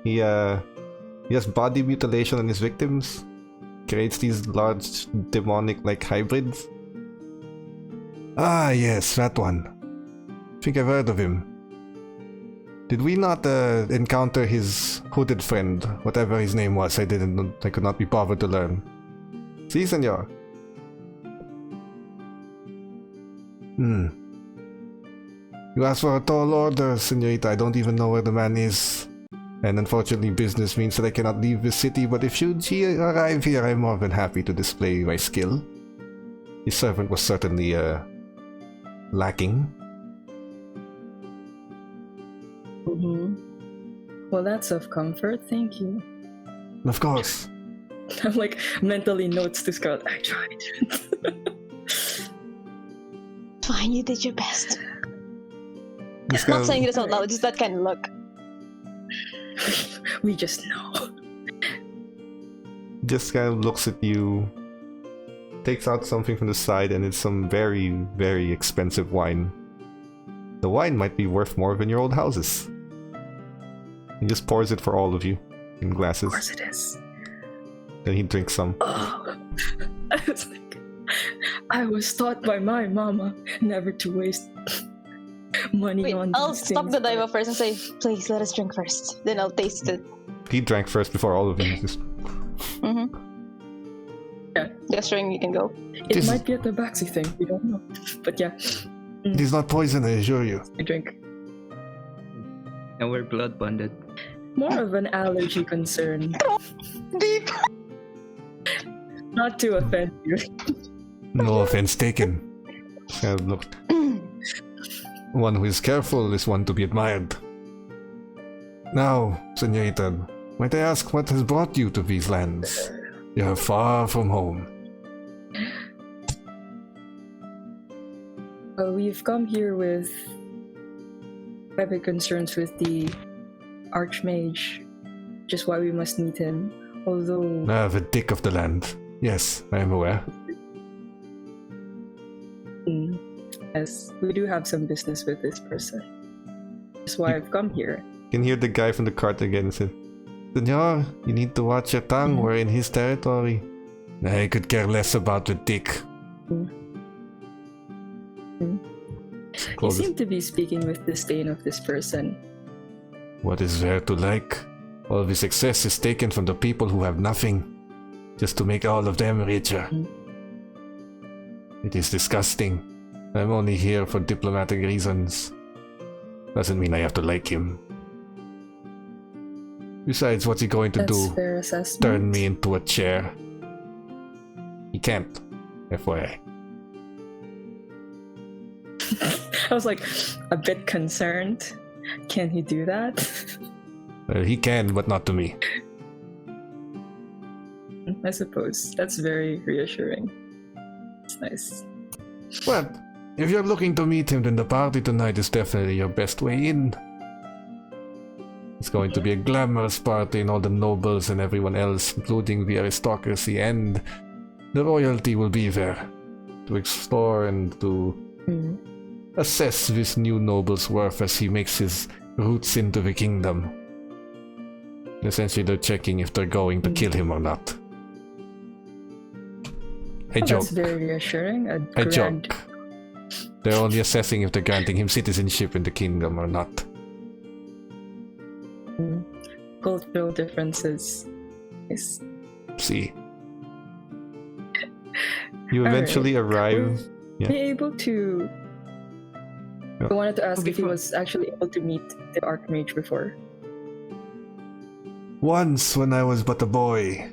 Speaker 1: He has body mutilation on his victims. Creates these large demonic-like hybrids. Ah, yes, that one. I think I've heard of him. Did we not encounter his hooded friend, whatever his name was? I could not be bothered to learn. Si, senor. You asked for a tall order, senorita. I don't even know where the man is. And unfortunately, business means that I cannot leave the city, but if he arrive here, I'm more than happy to display my skill. His servant was certainly, lacking.
Speaker 3: Well, that's of comfort, thank you.
Speaker 1: Of course.
Speaker 3: I'm like mentally notes to Scarlet. I tried.
Speaker 4: Fine, you did your best.
Speaker 1: This
Speaker 4: Not saying this out loud, just that kind of look.
Speaker 3: We just know.
Speaker 1: Just kind of looks at you, takes out something from the side, and it's some very, very expensive wine. The wine might be worth more than your old houses. He just pours it for all of you in glasses.
Speaker 3: Of course it is.
Speaker 1: Then he drinks some.
Speaker 3: Oh, I was taught by my mama never to waste money
Speaker 4: Wait,
Speaker 3: on
Speaker 4: I'll
Speaker 3: these
Speaker 4: stop
Speaker 3: things.
Speaker 4: Godiva first and say, please let us drink first. Then I'll taste it.
Speaker 1: He drank first before all of you. Just...
Speaker 3: Yeah.
Speaker 4: Gesturing, you can go.
Speaker 3: It might be a tabaxi thing, we don't know. But yeah.
Speaker 1: It is not poison, I assure you.
Speaker 3: I drink.
Speaker 2: And we're blood bonded.
Speaker 3: More of an allergy concern.
Speaker 4: Deep.
Speaker 3: Not to offend you.
Speaker 1: No offense taken. Look. One who is careful is one to be admired. Now, senorita, might I ask what has brought you to these lands? You are far from home.
Speaker 3: We've come here with private concerns with the Arch Mage, which is why we must meet him. Although...
Speaker 1: The dick of the land. Yes, I am aware.
Speaker 3: Yes, we do have some business with this person. That's why I've come here.
Speaker 1: You can hear the guy from the cart again say, Senor, you need to watch your tongue, we're in his territory. I could care less about the dick.
Speaker 3: You seem to be speaking with disdain of this person.
Speaker 1: What is there to like? All the success is taken from the people who have nothing. just to make all of them richer. It is disgusting. I'm only here for diplomatic reasons. Doesn't mean I have to like him. Besides, what's he going to do?
Speaker 3: Fair assessment.
Speaker 1: Turn me into a chair? He can't. FYI.
Speaker 3: I was like a bit concerned. Can he do that?
Speaker 1: He can, but not to me.
Speaker 3: I suppose. That's very reassuring. It's nice.
Speaker 1: But if you're looking to meet him, then the party tonight is definitely your best way in. It's going to be a glamorous party, and all the nobles and everyone else, including the aristocracy and the royalty, will be there to explore and to assess this new noble's worth as he makes his roots into the kingdom. Essentially, they're checking if they're going to kill him or not. I joke.
Speaker 3: That's very reassuring.
Speaker 1: I joke. They're only assessing if they're granting him citizenship in the kingdom or not.
Speaker 3: Cultural differences. Yes.
Speaker 1: See. You eventually arrive. Yeah.
Speaker 3: Be able to.
Speaker 1: Yeah.
Speaker 3: I wanted to ask if he was actually able to meet the Arch Mage before.
Speaker 1: Once, when I was but a boy.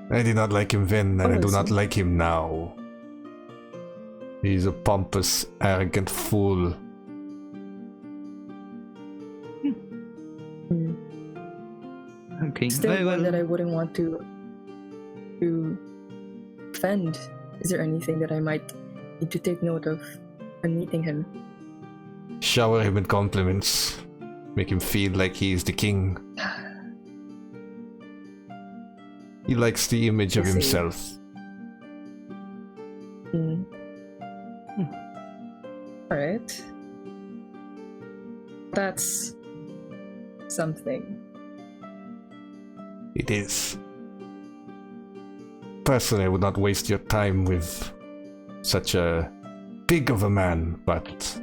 Speaker 1: I did not like him then, and I do not like him now. He's a pompous, arrogant fool.
Speaker 2: Okay.
Speaker 3: Still one that I wouldn't want to offend. Is there anything that I might need to take note of when meeting him?
Speaker 1: Shower him with compliments. Make him feel like he is the king. He likes the image of himself.
Speaker 3: Alright. That's something.
Speaker 1: It is. Personally, I would not waste your time with such a big of a man, but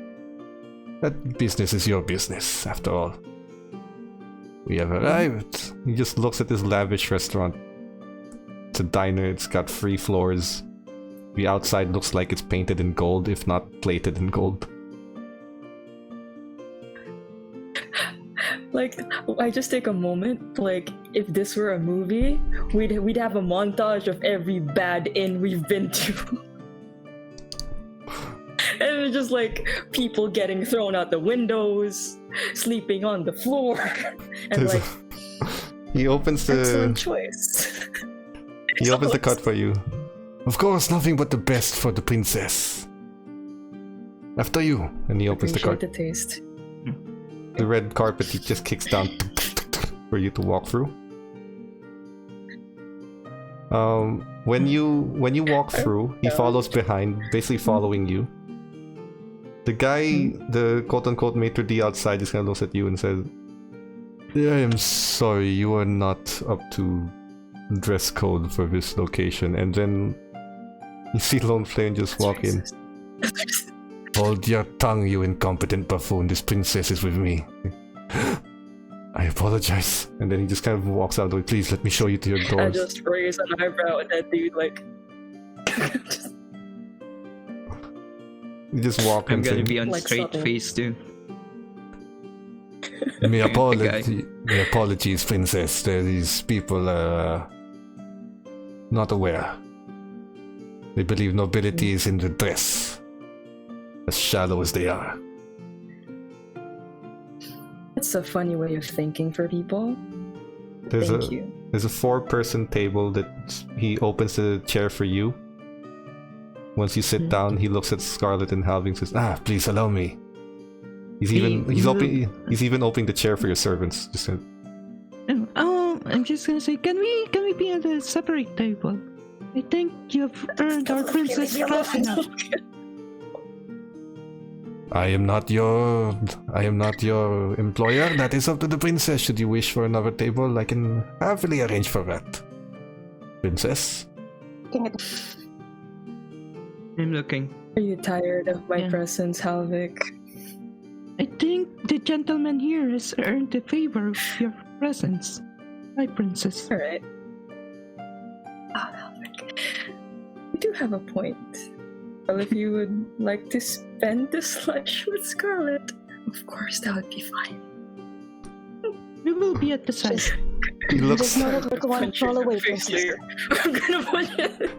Speaker 1: that business is your business, after all. We have arrived. He just looks at this lavish restaurant. It's a diner, it's got 3 floors. The outside looks like it's painted in gold, if not plated in gold.
Speaker 3: Like, I just take a moment, like, if this were a movie, we'd have a montage of every bad inn we've been to. And it's just like people getting thrown out the windows, sleeping on the floor, and like
Speaker 1: he opens the
Speaker 3: excellent choice.
Speaker 1: He opens the cut for you. Of course, nothing but the best for the princess. After you, and he opens the cart.
Speaker 3: The taste.
Speaker 1: The red carpet he just kicks down for you to walk through. When you walk through, he follows behind, basically following you. The guy, the quote-unquote maitre d' outside, just kind of looks at you and says, I am sorry, you are not up to dress code for this location. And then you see Lone Flame just walk in. Hold your tongue, you incompetent buffoon. This princess is with me. I apologize. And then he just kind of walks out. Like, please let me show you to your doors.
Speaker 3: I just raise an eyebrow at that dude, like.
Speaker 1: You just walk.
Speaker 2: I'm gonna
Speaker 1: say,
Speaker 2: be on
Speaker 3: like
Speaker 2: straight
Speaker 3: subtle.
Speaker 2: face too.
Speaker 1: My apologies, princess. These people are not aware. They believe nobility is in the dress, as shallow as they are.
Speaker 3: It's a funny way of thinking for people.
Speaker 1: There's
Speaker 3: Thank
Speaker 1: a
Speaker 3: you.
Speaker 1: there's a 4-person table that he opens the chair for you. Once you sit down, he looks at Scarlet and Halvic and says, please allow me. He's even opening the chair for your servants. Just
Speaker 2: I'm just gonna say, can we be at a separate table? I think you've earned our princess trust enough.
Speaker 1: I am not your employer. That is up to the princess. Should you wish for another table, I can happily arrange for that. Princess?
Speaker 2: I'm looking.
Speaker 3: Are you tired of my presence, Halvic?
Speaker 2: I think the gentleman here has earned the favor of your presence. Hi, princess.
Speaker 3: All right. We do have a point. Well, if you would like to spend this lunch with Scarlet, of course that would be fine.
Speaker 2: We will be at the site.
Speaker 1: He looks.
Speaker 4: Just know that we're going to fall away, princess.
Speaker 3: I'm gonna punch it.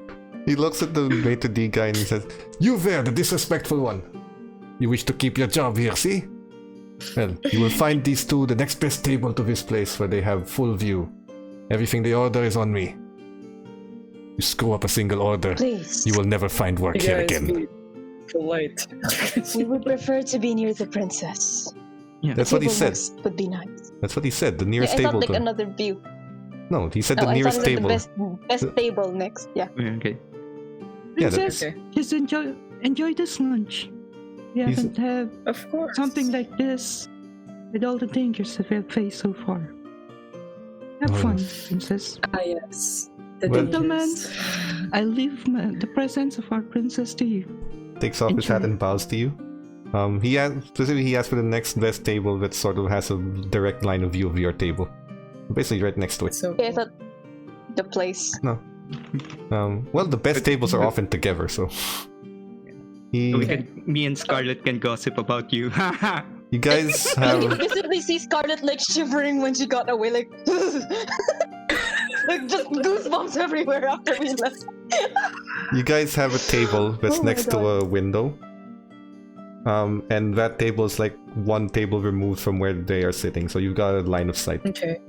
Speaker 1: He looks at the maitre d' guy and he says, "You there, the disrespectful one. You wish to keep your job here, see? Well, you will find these two the next best table to this place where they have full view. Everything they order is on me. You screw up a single order,
Speaker 4: Please.
Speaker 1: you will never find work
Speaker 3: You
Speaker 1: here
Speaker 3: guys
Speaker 1: again."
Speaker 3: be polite.
Speaker 4: We would prefer to be near the princess.
Speaker 2: Yeah.
Speaker 1: That's what he
Speaker 4: Table
Speaker 1: said.
Speaker 4: next would be nice.
Speaker 1: That's what he said. The
Speaker 4: Yeah,
Speaker 1: nearest
Speaker 4: I
Speaker 1: table
Speaker 4: thought like
Speaker 1: to.
Speaker 4: another view.
Speaker 1: No, he said
Speaker 4: No,
Speaker 1: the
Speaker 4: I
Speaker 1: nearest
Speaker 4: thought it
Speaker 1: table.
Speaker 4: was the best table next. Yeah.
Speaker 2: Okay.
Speaker 1: Yeah,
Speaker 2: Princess,
Speaker 3: Okay.
Speaker 2: just enjoy this lunch. We
Speaker 1: He's-
Speaker 2: haven't had
Speaker 3: Of course.
Speaker 2: something like this with all the dangers that we have faced so far. Have
Speaker 1: Oh,
Speaker 2: fun,
Speaker 1: yes.
Speaker 2: princess.
Speaker 3: Ah, yes. The
Speaker 1: Well-
Speaker 3: dangers.
Speaker 2: I leave the presence of our princess to you.
Speaker 1: Takes off his hat and bows to you. He asked for the next best table that sort of has a direct line of view of your table. Basically right next to it.
Speaker 3: So
Speaker 4: Okay, I thought the place.
Speaker 1: Well, the best tables are often together, so.
Speaker 2: Me and Scarlet can gossip about you.
Speaker 1: You guys
Speaker 4: You
Speaker 1: have.
Speaker 4: can visibly see Scarlet like shivering when she got away, like like just goosebumps everywhere after we left.
Speaker 1: You guys have a table that's
Speaker 4: Oh my
Speaker 1: next to a window. And that table is like one table removed from where they are sitting, so you've got a line of sight.
Speaker 3: okay.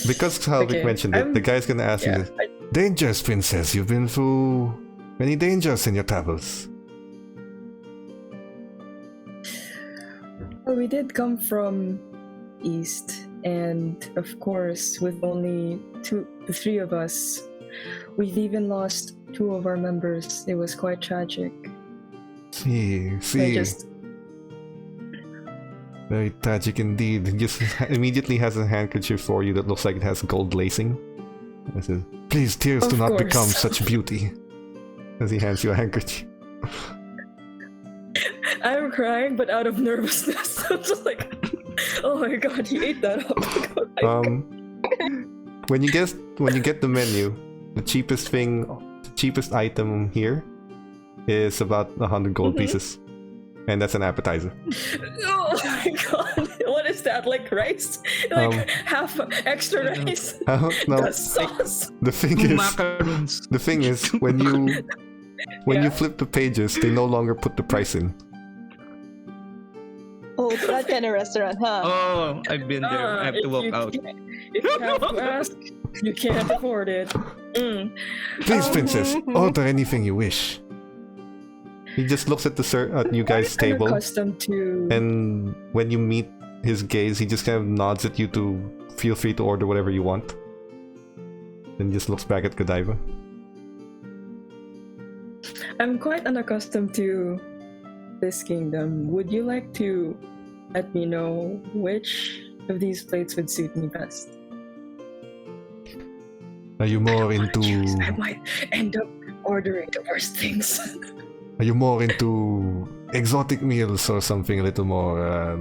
Speaker 1: Because Halvic
Speaker 3: Okay,
Speaker 1: mentioned it, the guy's gonna ask
Speaker 3: Yeah.
Speaker 1: you, "Dangers, princess, you've been through many dangers in your travels."
Speaker 3: Well, we did come from east, and of course, with only the three of us, we've even lost two of our members. It was quite tragic.
Speaker 1: See,
Speaker 3: I just
Speaker 1: very tragic indeed. He just immediately has a handkerchief for you that looks like it has gold lacing. He says, "Please, tears do
Speaker 3: Of
Speaker 1: not
Speaker 3: course.
Speaker 1: become such beauty." As he hands you a handkerchief.
Speaker 3: I'm crying, but out of nervousness. I'm just like, oh my god, he ate that up. Oh my
Speaker 1: When you get the menu, the cheapest item here is about 100 gold pieces, and that's an appetizer.
Speaker 3: Oh my god, what is that? Like rice? Like half extra rice?
Speaker 1: No,
Speaker 3: The sauce?
Speaker 1: the thing is, when you
Speaker 3: Yeah.
Speaker 1: flip the pages, they no longer put the price in.
Speaker 4: Oh, it's that kind of restaurant, huh?
Speaker 2: Oh, I've been there. I have to walk out.
Speaker 3: If you have to ask, you can't afford it. Mm.
Speaker 1: Please, princess, order anything you wish. He just looks at at you guys'
Speaker 3: I'm
Speaker 1: table,
Speaker 3: accustomed to.
Speaker 1: and when you meet his gaze, he just kind of nods at you to feel free to order whatever you want. Then just looks back at Godiva.
Speaker 3: I'm quite unaccustomed to this kingdom. Would you like to let me know which of these plates would suit me best?
Speaker 1: Are you more into?
Speaker 3: I might end up ordering the worst things.
Speaker 1: Are you more into exotic meals or something a little more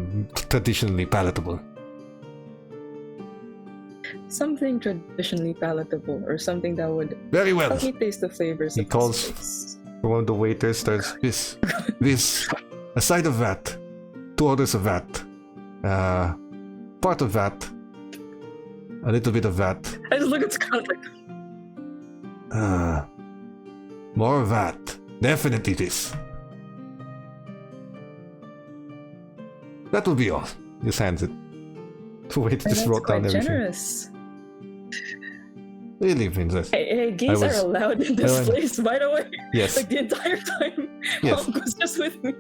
Speaker 1: traditionally palatable?
Speaker 3: Something traditionally palatable, or something that would
Speaker 1: Very well.
Speaker 3: help me taste the flavors.
Speaker 1: He
Speaker 3: of this
Speaker 1: calls
Speaker 3: place.
Speaker 1: for one of the waiters. Starts this, a side of that, 2 orders of that, part of that, a little bit of that,
Speaker 3: I just look at Scarlet like,
Speaker 1: more of that. Definitely this. That will be all. Just hands it. The waiter
Speaker 3: "Hey,
Speaker 1: just
Speaker 3: that's
Speaker 1: wrote down
Speaker 3: quite
Speaker 1: everything.
Speaker 3: generous.
Speaker 1: Really, princess?
Speaker 3: Hey, gays
Speaker 1: was-
Speaker 3: are allowed in this
Speaker 1: I-
Speaker 3: place, by the way.
Speaker 1: Yes.
Speaker 3: Like the entire time,
Speaker 1: Yes.
Speaker 3: Hulk was just with me.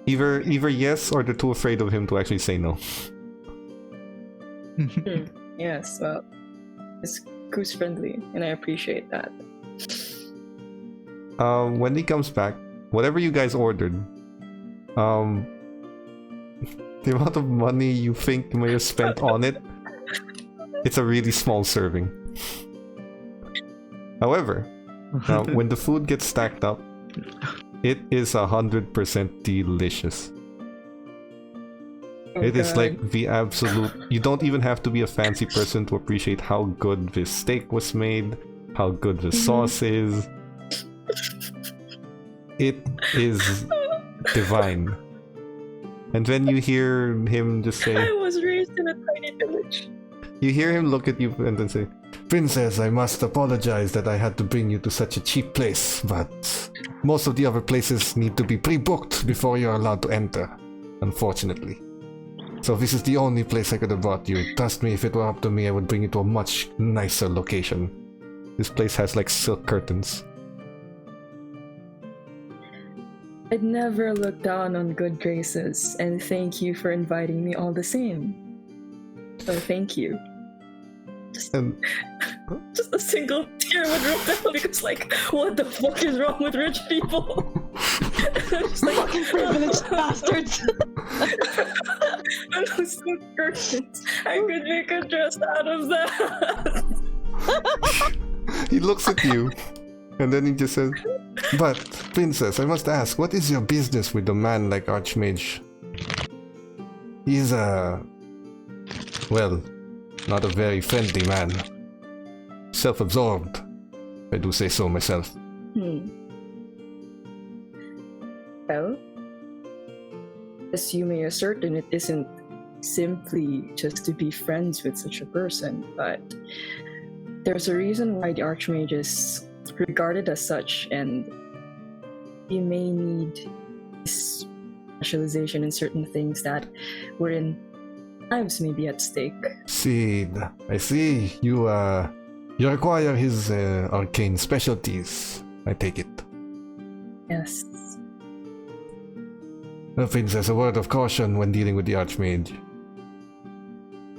Speaker 1: Either yes, or they're too afraid of him to actually say no.
Speaker 3: Yes, well, it's goose friendly, and I appreciate that.
Speaker 1: When he comes back, whatever you guys ordered, the amount of money you think you may have spent on it, it's a really small serving. However, when the food gets stacked up, it is 100% delicious. It is
Speaker 3: God.
Speaker 1: like the absolute. You don't even have to be a fancy person to appreciate how good this steak was made, how good the sauce is. It is divine. And then you hear him just say,
Speaker 3: I was raised in a tiny village.
Speaker 1: you hear him look at you and then say, Princess, I must apologize that I had to bring you to such a cheap place, but most of the other places need to be pre-booked before you're allowed to enter, unfortunately. So this is the only place I could have brought you. Trust me, if it were up to me, I would bring you to a much nicer location. This place has like silk curtains.
Speaker 3: I'd never look down on good graces, and thank you for inviting me all the same. So thank you.
Speaker 1: And
Speaker 3: Just a single tear would roll down because, like, what the fuck is wrong with rich people? Just like,
Speaker 4: Fucking privileged bastards.
Speaker 3: and those silk curtains, I could make a dress out of that.
Speaker 1: he looks at you, and then he just says, but, Princess, I must ask, what is your business with a man like Arch Mage? He's well, not a very friendly man. Self-absorbed, if I do say so myself.
Speaker 3: Well, as you may ascertain, it isn't simply just to be friends with such a person, but there's a reason why the Archmage is regarded as such, and you may need specialization in certain things that wherein lives may be at stake.
Speaker 1: Seed, I see. You acquire his arcane specialties, I take it.
Speaker 3: Yes.
Speaker 1: Princess, a word of caution when dealing with the Archmage.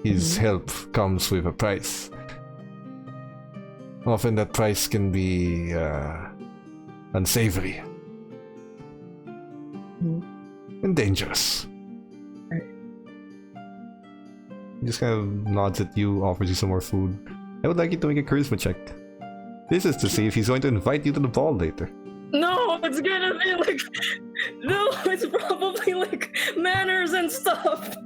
Speaker 1: His help comes with a price. Often that price can be unsavory and dangerous. He just kind of nods at you, offers you some more food. I would like you to make a charisma check. This is to see if he's going to invite you to the ball later.
Speaker 3: No, it's gonna be like... No, it's probably like manners and stuff.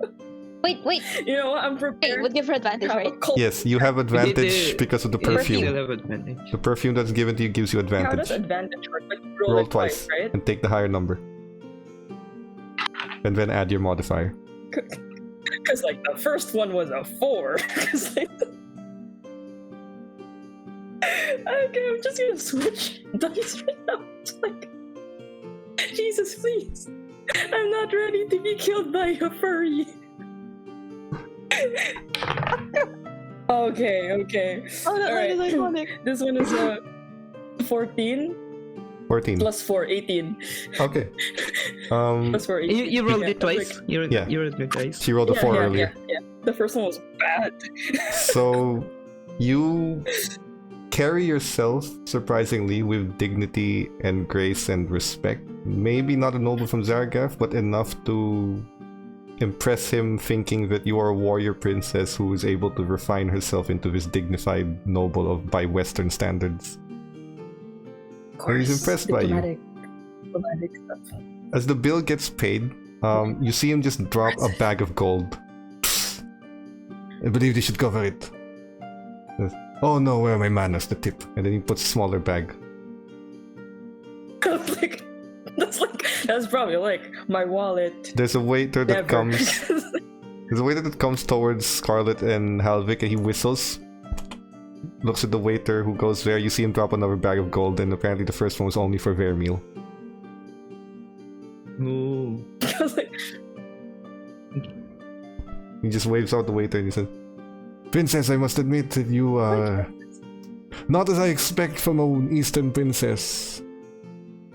Speaker 4: Wait.
Speaker 3: You know, I'm
Speaker 4: Hey,
Speaker 3: prepared.
Speaker 4: would give her advantage,
Speaker 3: to have a
Speaker 4: right?
Speaker 3: cult-
Speaker 1: Yes, you have advantage
Speaker 2: the-
Speaker 1: because of the
Speaker 2: You'll
Speaker 1: perfume.
Speaker 2: have advantage.
Speaker 1: The perfume that's given to you gives you
Speaker 3: How does
Speaker 1: advantage.
Speaker 3: advantage work? Like, roll
Speaker 1: Roll
Speaker 3: it
Speaker 1: twice
Speaker 3: right?
Speaker 1: and take the higher number. And then add your modifier.
Speaker 3: Because like the first one was a 4. 'Cause, like, okay, I'm just gonna switch dice right now. It's like, Jesus, please. I'm not ready to be killed by a furry. Okay.
Speaker 4: Oh, that
Speaker 3: Alright.
Speaker 4: line is iconic.
Speaker 3: This one is a 14
Speaker 1: 14.
Speaker 3: plus 4, 18.
Speaker 1: Okay.
Speaker 3: Plus 4, 18.
Speaker 2: You rolled
Speaker 3: Yeah,
Speaker 2: it twice?
Speaker 3: like-
Speaker 2: You rolled it twice?
Speaker 1: She rolled a 4 earlier.
Speaker 3: Yeah. The first one was bad.
Speaker 1: So you carry yourself surprisingly with dignity and grace and respect. Maybe not a noble from Zargath, but enough to impress him, thinking that you are a warrior princess who is able to refine herself into this dignified noble by Western standards.
Speaker 3: Of
Speaker 1: He's impressed by you.
Speaker 3: Diplomatic stuff.
Speaker 1: As the bill gets paid, you see him just drop a bag of gold. I believe they should cover it. Oh no, where are my manners? The tip. And then he puts a smaller bag.
Speaker 3: That's probably like my wallet.
Speaker 1: There's a waiter that
Speaker 3: Never.
Speaker 1: comes. There's a waiter that comes towards Scarlet and Halvic, and he whistles. Looks at the waiter who goes there. You see him drop another bag of gold, and apparently the first one was only for their meal.
Speaker 2: Ooh.
Speaker 3: I was like,
Speaker 1: He just waves out the waiter and he says, Princess, I must admit that you are not as I expect from an Eastern princess.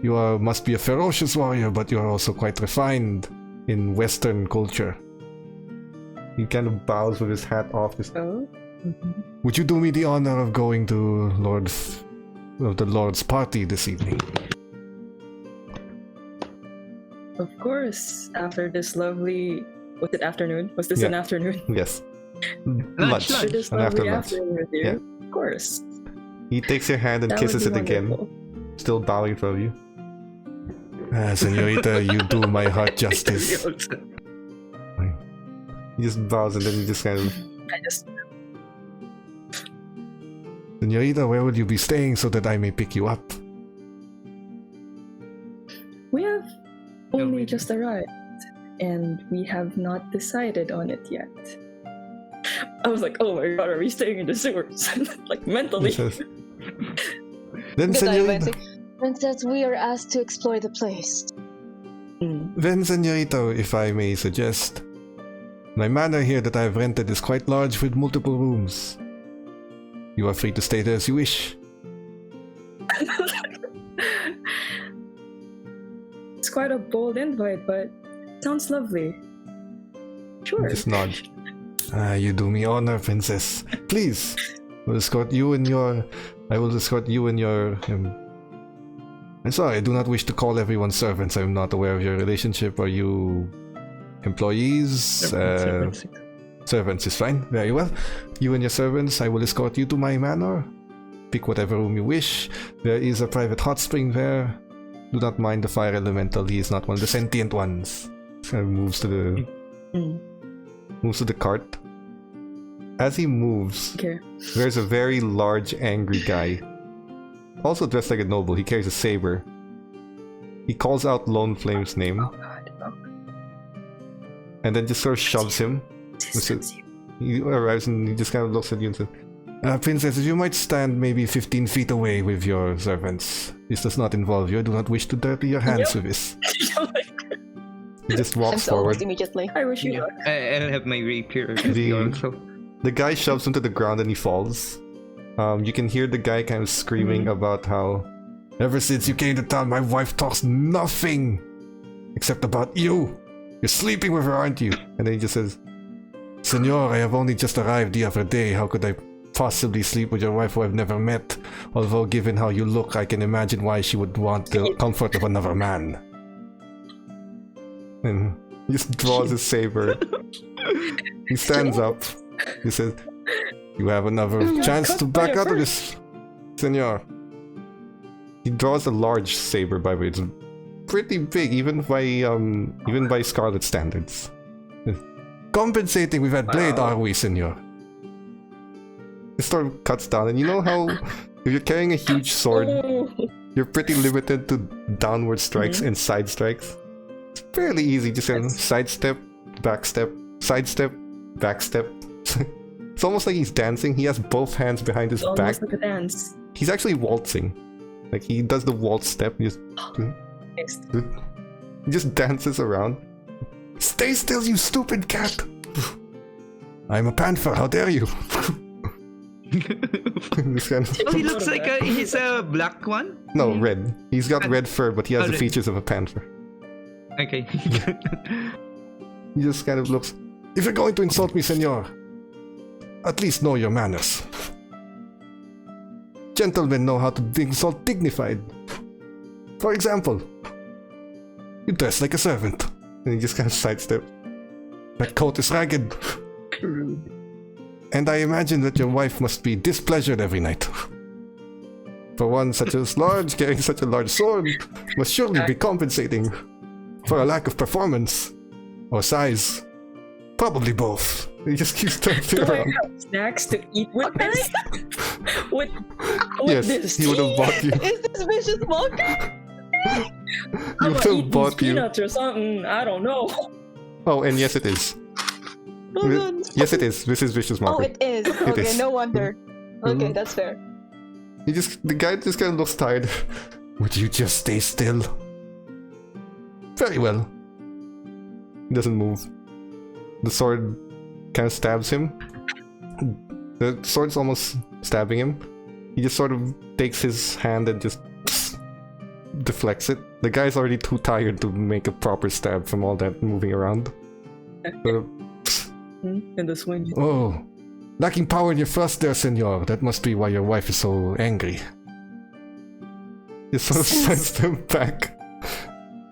Speaker 1: You must be a ferocious warrior, but you are also quite refined in Western culture. He kind of bows with his hat off.
Speaker 3: oh.
Speaker 1: Would you do me the honor of going to the Lord's party this evening?
Speaker 3: Of course. After this lovely, was it afternoon? Was this
Speaker 1: Yeah.
Speaker 3: an afternoon?
Speaker 1: Yes.
Speaker 2: Lunch.
Speaker 3: After this
Speaker 1: And after
Speaker 3: lovely
Speaker 1: lunch.
Speaker 3: afternoon with you,
Speaker 1: Yeah.
Speaker 3: of course.
Speaker 1: He takes your hand and
Speaker 3: That would
Speaker 1: kisses
Speaker 3: be
Speaker 1: it again,
Speaker 3: wonderful.
Speaker 1: still bowing from you. Senorita, you do my heart justice. He just bows and then he just kind of...
Speaker 3: I just
Speaker 1: Senorita, where would you be staying so that I may pick you up?
Speaker 3: We have only
Speaker 2: we-
Speaker 3: just arrived, and we have not decided on it yet. I was like, oh my god, are we staying in the sewers? Like, mentally.
Speaker 1: He says, then,
Speaker 4: Godiva,
Speaker 1: Senorita,
Speaker 4: Princess, we are asked to explore the place.
Speaker 1: then, Senorita, if I may suggest, my manor here that I have rented is quite large with multiple rooms. You are free to stay there as you wish.
Speaker 3: It's quite a bold invite, but sounds lovely. Sure.
Speaker 1: Just nod. You do me honor, princess. Please, I will escort you and your... I'm sorry, I do not wish to call everyone servants. I'm not aware of your relationship. Are you employees? Servants is fine. Very well. You and your servants, I will escort you to my manor. Pick whatever room you wish. There is a private hot spring there. Do not mind the fire elemental. He is not one of the sentient ones. So moves to the cart. As he moves,
Speaker 3: Okay.
Speaker 1: there's a very large, angry guy. Also dressed like a noble. He carries a saber. He calls out Lone Flame's name.
Speaker 3: Oh god. Oh.
Speaker 1: And then just sort of shoves him. He arrives and he just kind of looks at you and says, Princess, if you might stand maybe 15 feet away with your servants. This does not involve you. I do not wish to dirty your hands with this. He just
Speaker 4: I'm
Speaker 1: walks
Speaker 4: so
Speaker 1: forward.
Speaker 4: almost immediately.
Speaker 3: I wish you luck.
Speaker 2: I'll have my rapier
Speaker 1: The-
Speaker 2: also.
Speaker 1: The guy shoves him to the ground and he falls. You can hear the guy kind of screaming about how ever since you came to town, my wife talks nothing except about you. You're sleeping with her, aren't you? And then he just says, Senor, I have only just arrived the other day. How could I possibly sleep with your wife who I've never met? Although given how you look, I can imagine why she would want the comfort of another man. And he just draws his saber. He stands up. He says, you have another chance to back out of this, senor. He draws a large saber, by the way. It's pretty big, even by Scarlet standards. Compensating with that blade, are we, senor? It sort of cuts down, and you know how if you're carrying a huge sword, you're pretty limited to downward strikes and side strikes. It's fairly easy, just kind of sidestep, backstep, sidestep, backstep. It's almost like he's dancing. He has both hands behind his back.
Speaker 3: Almost like a dance.
Speaker 1: He's actually waltzing. Like he does the waltz step. He just dances around. Stay still, you stupid cat! I'm a panther. How dare you? This kind of...
Speaker 2: Oh, he looks like he's a black one?
Speaker 1: No, red. He's got red fur, but he has the
Speaker 2: red.
Speaker 1: features of a panther.
Speaker 2: Okay.
Speaker 1: He just kind of looks. If you're going to insult me, senor, at least know your manners. Gentlemen know how to insult dignified. For example, you dress like a servant. And he just kind of sidesteps. That coat is ragged. And I imagine that your wife must be displeasured every night. For one such as large, carrying such a large sword, must surely be compensating for a lack of performance or size. Probably both. He just keeps turning
Speaker 3: Do I
Speaker 1: around.
Speaker 3: have snacks to eat with this? with
Speaker 1: Yes,
Speaker 3: this?
Speaker 1: he would have bought you.
Speaker 4: Is this vicious monk?
Speaker 1: He
Speaker 3: I'm
Speaker 1: would
Speaker 3: gonna
Speaker 1: have
Speaker 3: eat
Speaker 1: bought
Speaker 3: these
Speaker 1: you.
Speaker 3: peanuts or something. I don't know.
Speaker 1: Oh, and yes, it is.
Speaker 4: Oh, God.
Speaker 1: Yes, it is. This is Vicious
Speaker 4: Oh,
Speaker 1: Market.
Speaker 4: it is. Okay,
Speaker 1: is.
Speaker 4: no wonder. Okay, that's fair.
Speaker 1: The guy just kind of looks tired. Would you just stay still? Very well. He doesn't move. The sword kind of stabs him. The sword's almost stabbing him. He just sort of takes his hand and just deflects it. The guy's already too tired to make a proper stab from all that moving around. Sort of,
Speaker 3: In the swing.
Speaker 1: oh, lacking power in your thrust there, senor. That must be why your wife is so angry. He sort of sends them back.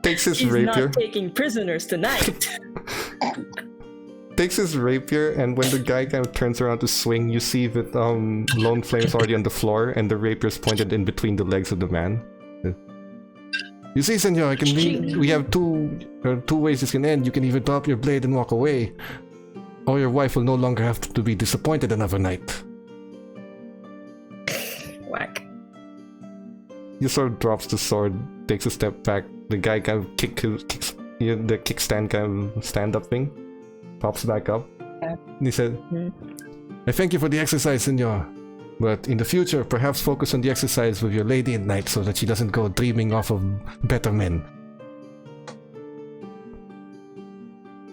Speaker 1: Takes his
Speaker 3: He's
Speaker 1: rapier.
Speaker 3: not taking prisoners tonight.
Speaker 1: Takes his rapier, and when the guy kind of turns around to swing, you see that Lone Flame's already on the floor, and the rapier's pointed in between the legs of the man. You see, senor, we have two ways this can end. You can either drop your blade and walk away, or your wife will no longer have to be disappointed another night.
Speaker 3: Whack.
Speaker 1: He sort of drops the sword, takes a step back. The guy kind of kicks the kickstand kind of stand-up thing, pops back up.
Speaker 3: Yeah.
Speaker 1: And he said, I thank you for the exercise, senor. But in the future, perhaps focus on the exercise with your lady at night so that she doesn't go dreaming off of better men.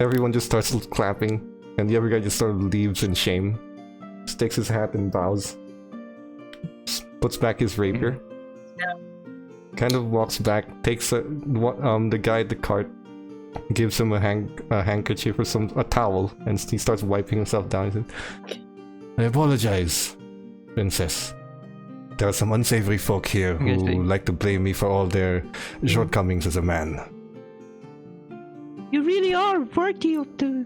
Speaker 1: Everyone just starts clapping, and the other guy just sort of leaves in shame. Just takes his hat and bows. Puts back his rapier. Kind of walks back, takes the guy at the cart, gives him a handkerchief or a towel, and he starts wiping himself down. He says, I apologize, Princess. There are some unsavory folk here who like to blame me for all their shortcomings as a man.
Speaker 2: You really are worthy of the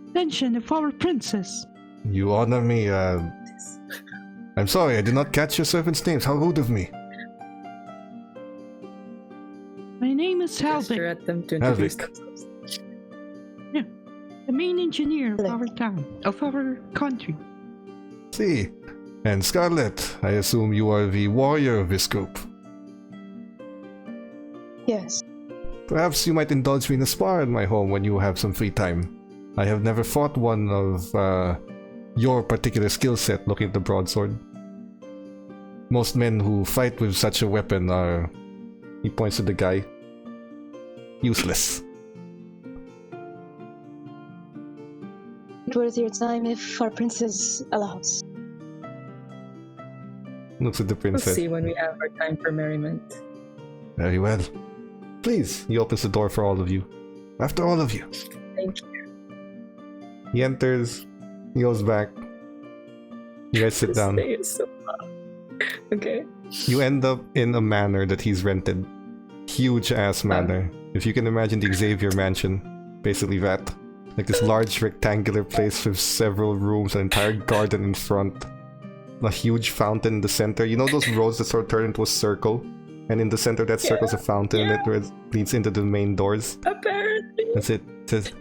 Speaker 2: attention of our princess.
Speaker 1: You honor me, I'm sorry, I did not catch your servants' names. How rude of me.
Speaker 2: My name is
Speaker 3: Gesture
Speaker 2: Halvic.
Speaker 3: at them to introduce
Speaker 1: Halvic.
Speaker 3: themselves.
Speaker 2: The main engineer of our town, of our country.
Speaker 1: See. And Scarlet, I assume you are the warrior of this group.
Speaker 4: Yes.
Speaker 1: Perhaps you might indulge me in a spar at my home when you have some free time. I have never fought one of your particular skill set, looking at the broadsword. Most men who fight with such a weapon are... He points to the guy. Useless.
Speaker 4: Worth your time if our princess allows.
Speaker 1: Looks at the
Speaker 3: We'll
Speaker 1: princess.
Speaker 3: see when we have our time for merriment.
Speaker 1: Very well. Please, he opens the door for all of you. After all of you.
Speaker 3: Thank you.
Speaker 1: He enters, he goes back. You guys sit
Speaker 3: This
Speaker 1: down.
Speaker 3: thing is so loud. Okay.
Speaker 1: You end up in a manor that he's rented. Huge ass manor. If you can imagine the Xavier mansion, basically that. Like this large rectangular place with several rooms, an entire garden in front. A huge fountain in the center. You know those roads that sort of turn into a circle? And in the center of that circle is a fountain and it leads into the main doors.
Speaker 3: Apparently.
Speaker 1: That's it. It says...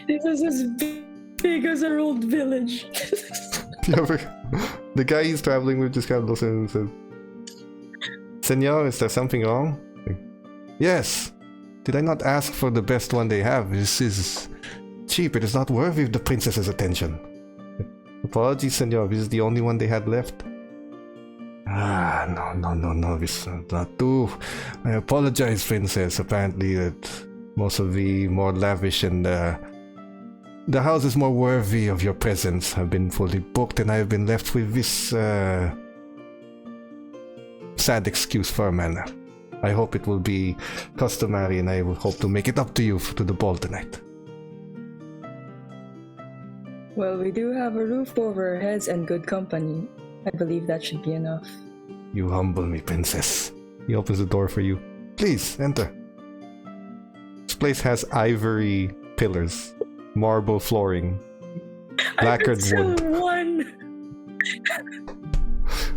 Speaker 3: This is as big as our old village.
Speaker 1: The guy he's traveling with just kind of looks at him and says, Senor, is there something wrong? Yes. Did I not ask for the best one they have? This is cheap. It is not worthy of the princess's attention. Apologies, senor. This is the only one they had left. No. This is not true. I apologize, princess. Apparently, most of the more lavish and the houses more worthy of your presence have been fully booked, and I have been left with this sad excuse for a manor. I hope it will be customary, and I will hope to make it up to you to the ball tonight.
Speaker 3: Well, we do have a roof over our heads and good company. I believe that should be enough.
Speaker 1: You humble me, princess. He opens the door for you. Please, enter. This place has ivory pillars, marble flooring, lacquered wood.
Speaker 3: One.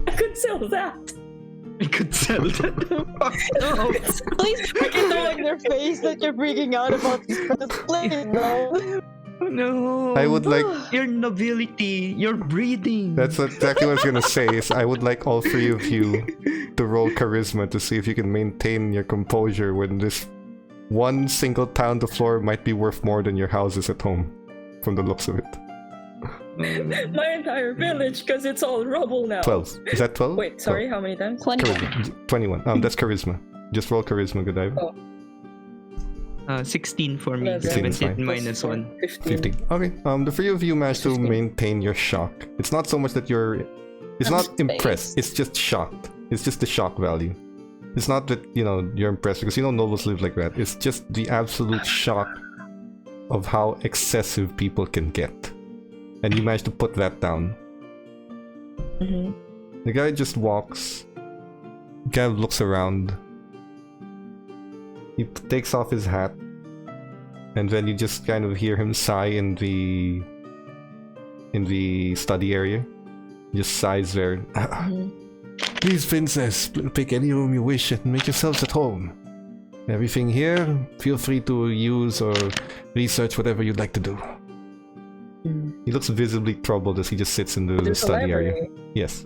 Speaker 3: I could sell that.
Speaker 2: I could sell that.
Speaker 4: Please freaking know in their face that you're freaking out about this. Please, no.
Speaker 2: No.
Speaker 1: I would like...
Speaker 2: Your nobility, your breeding.
Speaker 1: That's exactly what I was gonna say, is I would like all three of you to roll charisma to see if you can maintain your composure when this one single tile on the floor might be worth more than your houses at home, from the looks of it.
Speaker 3: My entire village, because it's all rubble now.
Speaker 1: 12. Is that 12?
Speaker 3: Wait, sorry, how many times?
Speaker 1: 21. That's charisma. Just roll charisma, Godiva.
Speaker 3: Oh.
Speaker 2: 16 for me.
Speaker 3: 11.
Speaker 2: 17 minus 1.
Speaker 3: 15.
Speaker 1: Okay. The three of you managed to maintain your shock. It's not so much that you're... It's not impressed. It's just shocked. It's just the shock value. It's not that, you're impressed, because nobles live like that. It's just the absolute shock of how excessive people can get. And you managed to put that down.
Speaker 3: Mm-hmm.
Speaker 1: The guy just walks, kind of looks around. He takes off his hat, and then you just kind of hear him sigh in the study area. He just sighs there.
Speaker 4: Mm-hmm.
Speaker 1: Please, princess, pick any room you wish and make yourselves at home. Everything here, feel free to use or research whatever you'd like to do. He looks visibly troubled as he just sits in the study area. Yes.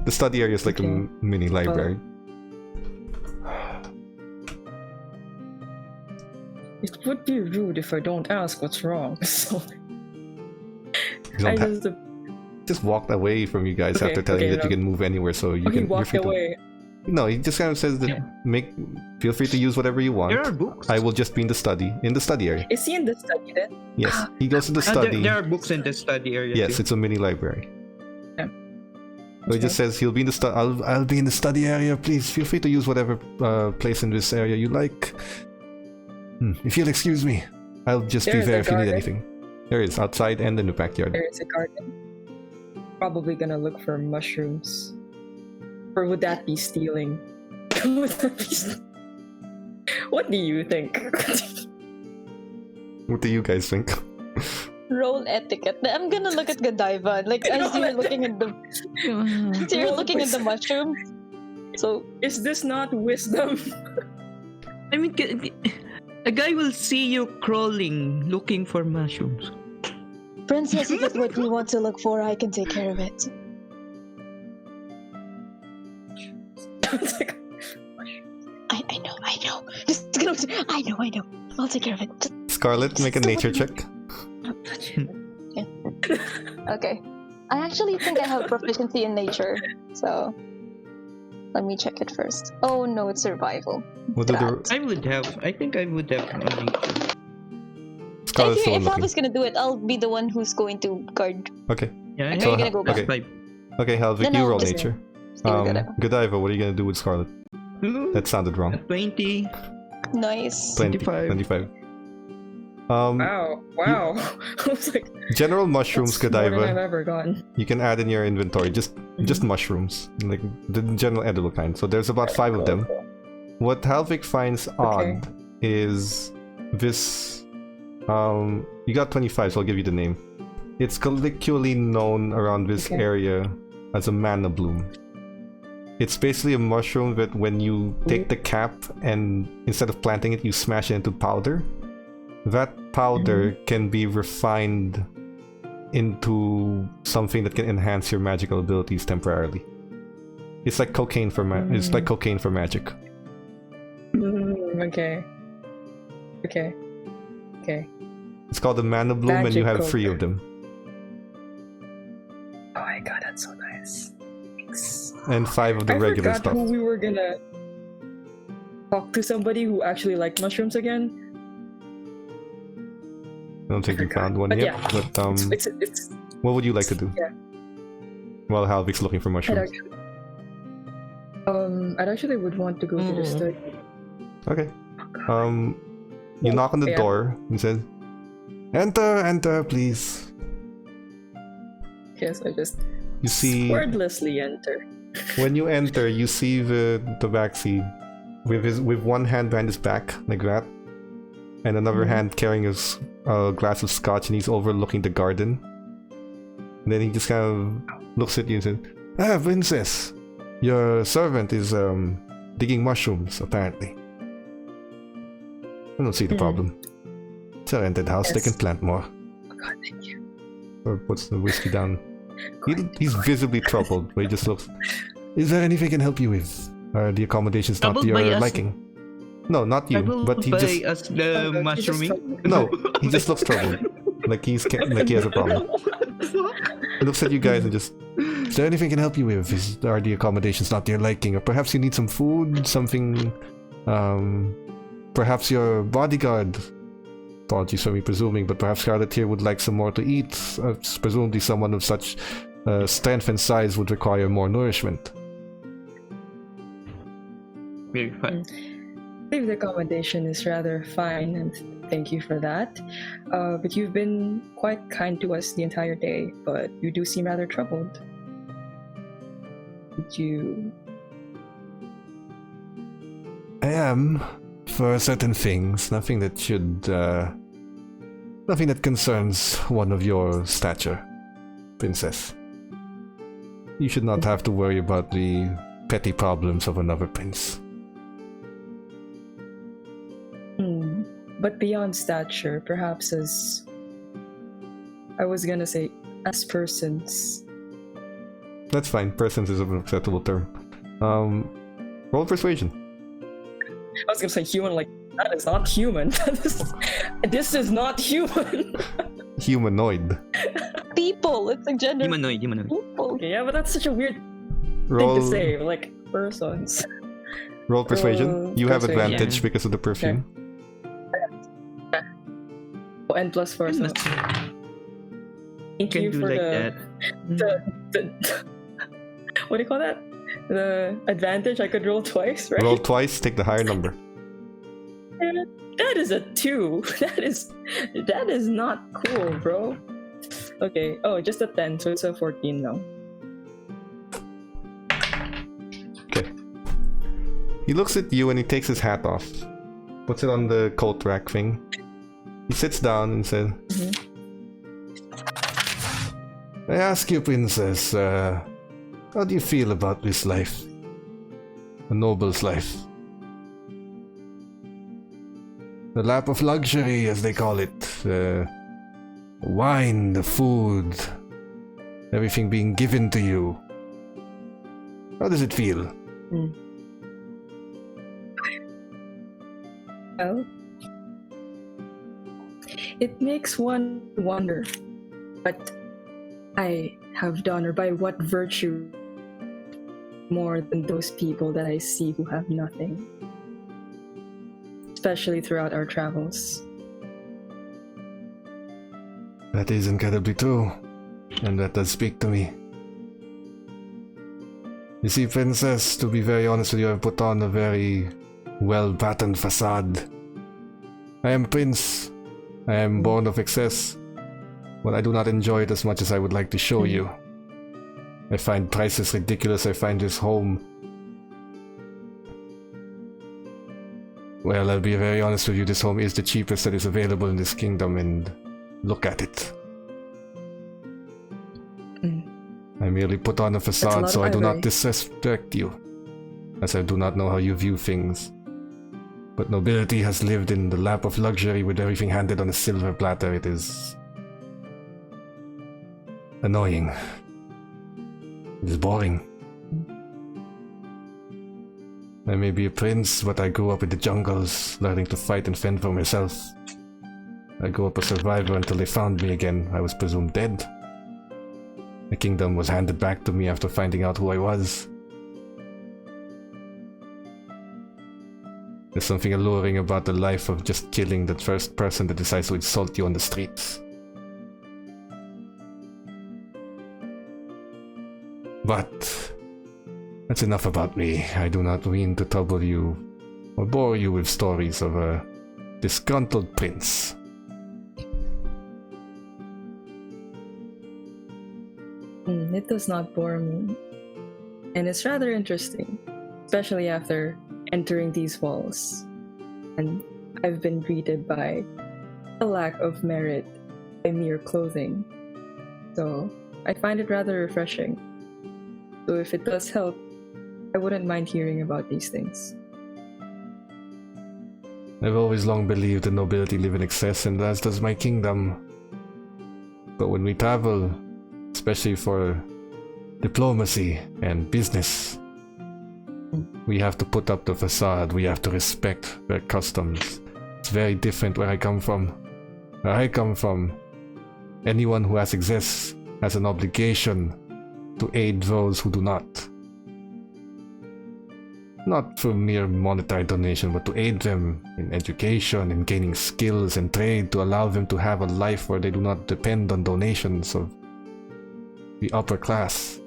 Speaker 1: The study area is like a mini library.
Speaker 3: It would be rude if I don't ask what's wrong, so... I
Speaker 1: just walked away from you guys after telling you that you can move anywhere, so you can...
Speaker 3: walk away.
Speaker 1: No, he just kind of says that feel free to use whatever you want.
Speaker 2: There are books.
Speaker 1: I will just be in the study area.
Speaker 3: Is he in the study then?
Speaker 1: Yes, he goes to the study.
Speaker 2: There are books in the study area.
Speaker 1: Yes,
Speaker 2: too.
Speaker 1: it's a mini library.
Speaker 3: Yeah.
Speaker 1: So he just says he'll be in the study. I'll be in the study area. Please feel free to use whatever place in this area you like. If you'll excuse me, I'll just be there if you need anything. There is outside and in the backyard.
Speaker 3: There is a garden. Probably gonna look for mushrooms. Or would that be stealing? What do you think?
Speaker 1: What do you guys think?
Speaker 4: Roll etiquette. I'm gonna look at Godiva, like as you're looking at the mushroom. So
Speaker 3: is this not wisdom?
Speaker 2: I mean, a guy will see you crawling, looking for mushrooms.
Speaker 4: Princess, if it's what you want to look for, I can take care of it. I know. Just gonna, I know. I'll take care of it.
Speaker 1: Scarlet, make a nature check.
Speaker 4: Yeah. Okay. I actually think I have proficiency in nature, so let me check it first. Oh no, it's survival.
Speaker 1: I
Speaker 2: think I would have nature.
Speaker 1: Scarlet's
Speaker 4: if Halvic's gonna do it, I'll be the one who's going to guard.
Speaker 1: Okay.
Speaker 2: Yeah,
Speaker 4: so, you're gonna go back.
Speaker 1: Okay, Halvic, you roll nature. Godiva, what are you gonna do with Scarlet? That sounded wrong.
Speaker 2: 20.
Speaker 4: Nice.
Speaker 1: 25.
Speaker 3: Wow. I was like,
Speaker 1: general mushrooms, Godiva.
Speaker 3: More than I've ever gotten.
Speaker 1: You can add in your inventory, just mushrooms, like the general edible kind. So there's about 5 of them. What Halvic finds odd is this. You got 25, so I'll give you the name. It's colloquially known around this area as a mana bloom. It's basically a mushroom that when you take the cap and instead of planting it, you smash it into powder. That powder can be refined into something that can enhance your magical abilities temporarily. It's like cocaine for it's like cocaine for magic.
Speaker 3: Okay.
Speaker 1: It's called the mana bloom, and you have 3 of them.
Speaker 3: Oh my god, that's so nice.
Speaker 1: And 5 of the regular stuff.
Speaker 3: Who we were gonna talk to somebody who actually liked mushrooms again.
Speaker 1: I don't think you found one yet.
Speaker 3: Yeah.
Speaker 1: But
Speaker 3: it's
Speaker 1: what would you like to do?
Speaker 3: Yeah.
Speaker 1: While Halvic's looking for mushrooms.
Speaker 3: I'd actually would want to go to the study.
Speaker 1: Okay. You knock on the door and says, "Enter, please."
Speaker 3: Yes, I just
Speaker 1: you see
Speaker 3: wordlessly enter.
Speaker 1: When you enter, you see the tabaxi with one hand behind his back like that, and another hand carrying a glass of scotch, and he's overlooking the garden. And then he just kind of looks at you and says, Princess, your servant is digging mushrooms, apparently. I don't see the problem. It's a rented house, they can plant more.
Speaker 3: Oh god, thank you.
Speaker 1: Or puts the whiskey down. He's visibly troubled, but he just looks... Is there anything I can help you with? Are the accommodations not to your liking? No, not you, but he just...
Speaker 2: mushrooming?
Speaker 1: No, he just looks troubled. Like he has a problem. He looks at you guys and just... Is there anything I can help you with? Are the accommodations not to your liking? Or perhaps you need some food? Something... Perhaps your bodyguard... Apologies for me presuming, but perhaps Scarlet here would like some more to eat. Presumably someone of such strength and size would require more nourishment.
Speaker 2: Very fine.
Speaker 3: I believe the accommodation is rather fine, and thank you for that. But you've been quite kind to us the entire day, but you do seem rather troubled. Did you...
Speaker 1: I am, for certain things. Nothing that should... nothing that concerns one of your stature, Princess. You should not have to worry about the petty problems of another prince.
Speaker 3: But beyond stature, perhaps as... I was gonna say, as persons.
Speaker 1: That's fine. Persons is an acceptable term. Roll persuasion.
Speaker 3: I was gonna say human, like, that is not human. This is not human.
Speaker 1: Humanoid.
Speaker 4: People. It's a gender.
Speaker 2: Humanoid.
Speaker 4: People.
Speaker 3: Okay, yeah, but that's such a weird
Speaker 1: Roll.
Speaker 3: thing to say. Like, persons.
Speaker 1: Roll persuasion. You have
Speaker 3: Persuasion.
Speaker 1: advantage because of the perfume.
Speaker 3: Oh, and plus 4. So. Thank
Speaker 2: Can
Speaker 3: you
Speaker 2: do
Speaker 3: for
Speaker 2: like
Speaker 3: the what do you call that? The advantage. I could roll twice, right?
Speaker 1: Roll twice, take the higher number.
Speaker 3: That is a 2. That is not cool, bro. Okay. Oh, just a 10, so it's a 14 now.
Speaker 1: Okay. He looks at you and he takes his hat off, puts it on the coat rack thing. He sits down and says, I ask you, princess, how do you feel about this life? A noble's life. The lap of luxury, as they call it. The wine, the food, everything being given to you. How does it feel?
Speaker 3: Well, it makes one wonder what I have done, or by what virtue, more than those people that I see who have nothing. Especially throughout our travels.
Speaker 1: That is incredibly true, and that does speak to me. You see, princess, to be very honest with you, I've put on a very well-patterned facade. I am prince. I am born of excess, but I do not enjoy it as much as I would like to show you. I find prices ridiculous. I find this home... Well, I'll be very honest with you, this home is the cheapest that is available in this kingdom, and look at it. I merely put on a facade so I do not disrespect you, as I do not know how you view things. But nobility has lived in the lap of luxury with everything handed on a silver platter. It is... annoying. It is boring. I may be a prince, but I grew up in the jungles, learning to fight and fend for myself. I grew up a survivor until they found me again. I was presumed dead. The kingdom was handed back to me after finding out who I was. There's something alluring about the life of just killing the first person that decides to insult you on the streets. But that's enough about me. I do not mean to trouble you or bore you with stories of a disgruntled prince.
Speaker 3: It does not bore me. And it's rather interesting, especially after entering these walls. And I've been greeted by a lack of merit by mere clothing. So I find it rather refreshing. So if it does help, I wouldn't mind hearing about these things.
Speaker 1: I've always long believed the nobility live in excess, and as does my kingdom. But when we travel, especially for diplomacy and business, we have to put up the facade, we have to respect their customs. It's very different where I come from. Where I come from, anyone who has excess has an obligation to aid those who do not. Not for mere monetary donation, but to aid them in education, in gaining skills and trade, to allow them to have a life where they do not depend on donations of the upper class.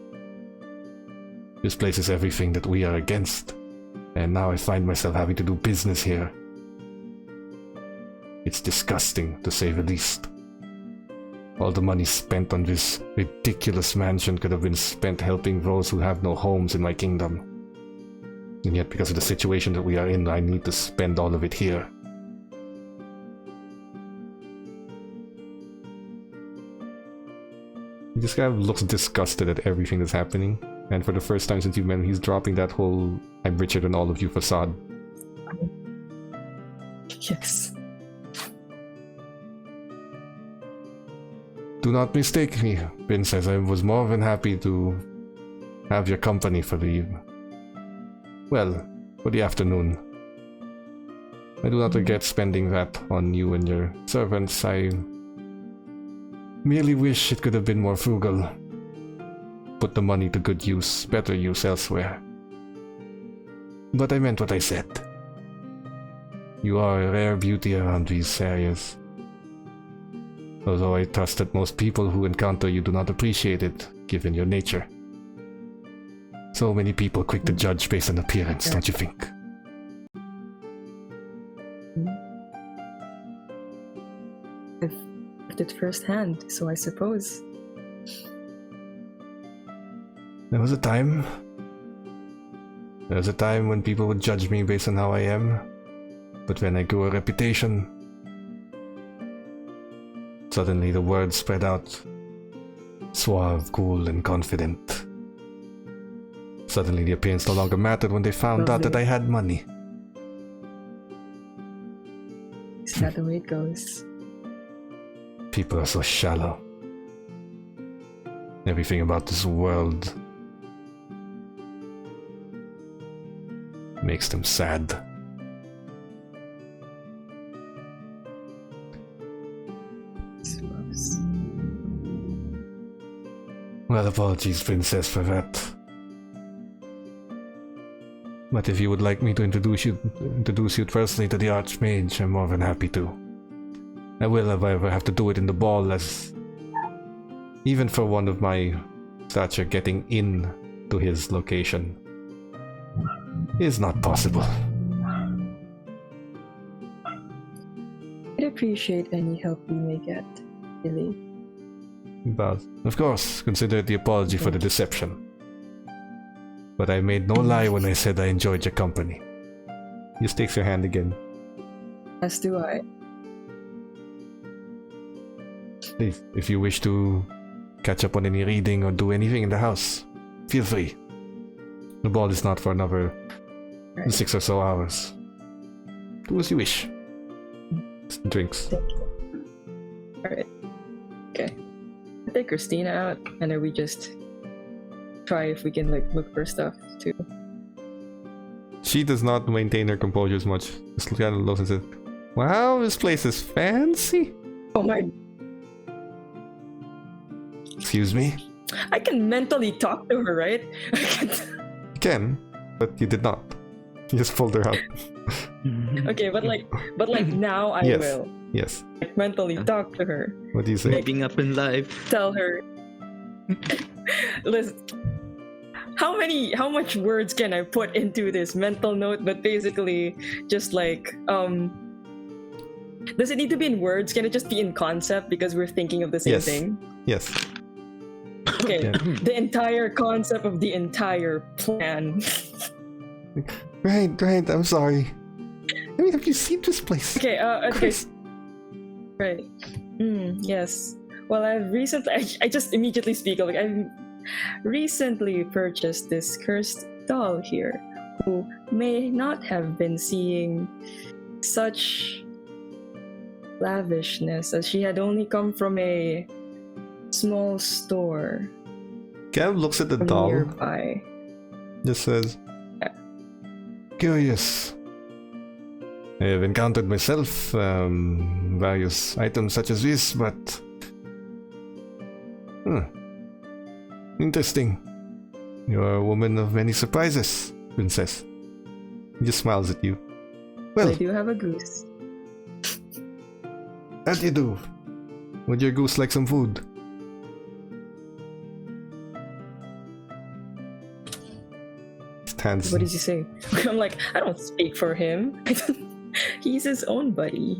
Speaker 1: This place is everything that we are against, and now I find myself having to do business here. It's disgusting, to say the least. All the money spent on this ridiculous mansion could have been spent helping those who have no homes in my kingdom. And yet, because of the situation that we are in, I need to spend all of it here. He just kind of looks disgusted at everything that's happening. And for the first time since you've met him, he's dropping that whole I'm richer than all of you facade.
Speaker 3: Yes.
Speaker 1: Do not mistake me, Princess. I was more than happy to have your company for the afternoon. I do not regret spending that on you and your servants. I merely wish it could have been more frugal. Put the money to good use, better use elsewhere. But I meant what I said. You are a rare beauty around these areas. Although I trust that most people who encounter you do not appreciate it, given your nature. So many people quick to judge based on appearance, don't you think?
Speaker 3: I've lived it firsthand, so I suppose.
Speaker 1: There was a time when people would judge me based on how I am. But when I grew a reputation, suddenly the word spread out. Suave, cool, and confident. Suddenly the appearance no longer mattered when they found out that I had money.
Speaker 3: Is that the way it goes?
Speaker 1: People are so shallow. Everything about this world makes them sad. Well, apologies, Princess, for that. But if you would like me to introduce you personally to the Arch Mage, I'm more than happy to. I will, if I ever have to do it in the ball, as even for one of my stature, getting in to his location is not possible.
Speaker 3: I'd appreciate any help you may get, really.
Speaker 1: But, of course, consider the apology for the deception. But I made no lie when I said I enjoyed your company. He takes your hand again.
Speaker 3: As do I.
Speaker 1: Please, if you wish to catch up on any reading or do anything in the house, feel free. The ball is not for another 6 or so hours. Do as you wish. Drinks.
Speaker 3: Thank you. Alright. Okay. Take Christina out, and then we just try if we can look for stuff too.
Speaker 1: She does not maintain her composure as much. Just kind of looks and says, "Wow, this place is fancy."
Speaker 3: Oh my!
Speaker 1: Excuse me?
Speaker 3: I can mentally talk to her, right?
Speaker 1: You can, but you did not. You just pulled her out.
Speaker 3: Okay, but now I
Speaker 1: Yes.
Speaker 3: will.
Speaker 1: Yes.
Speaker 3: Like, mentally talk to her.
Speaker 1: What do you say?
Speaker 2: Keeping up in life.
Speaker 3: Tell her. Listen. How much words can I put into this mental note? But basically, just like, does it need to be in words? Can it just be in concept because we're thinking of the same
Speaker 1: Yes.
Speaker 3: thing?
Speaker 1: Yes.
Speaker 3: Okay,
Speaker 1: Yeah.
Speaker 3: the entire concept of the entire plan.
Speaker 1: Right, I'm sorry. I mean, have you seen this place?
Speaker 3: Okay, okay.
Speaker 1: Christ.
Speaker 3: Right. Yes. Well, I've recently, I just immediately speak of, like, I've recently purchased this cursed doll here, who may not have been seeing such lavishness, as she had only come from a small store
Speaker 1: Gav looks at the doll,
Speaker 3: nearby.
Speaker 1: just says, "Curious. I have encountered myself various items such as this, but interesting. You are a woman of many surprises, Princess." He just smiles at you. "Well,
Speaker 3: I do have a goose.
Speaker 1: as you do. Would your goose like some food?" Hands.
Speaker 3: What does he say? I'm like, I don't speak for him. He's his own buddy.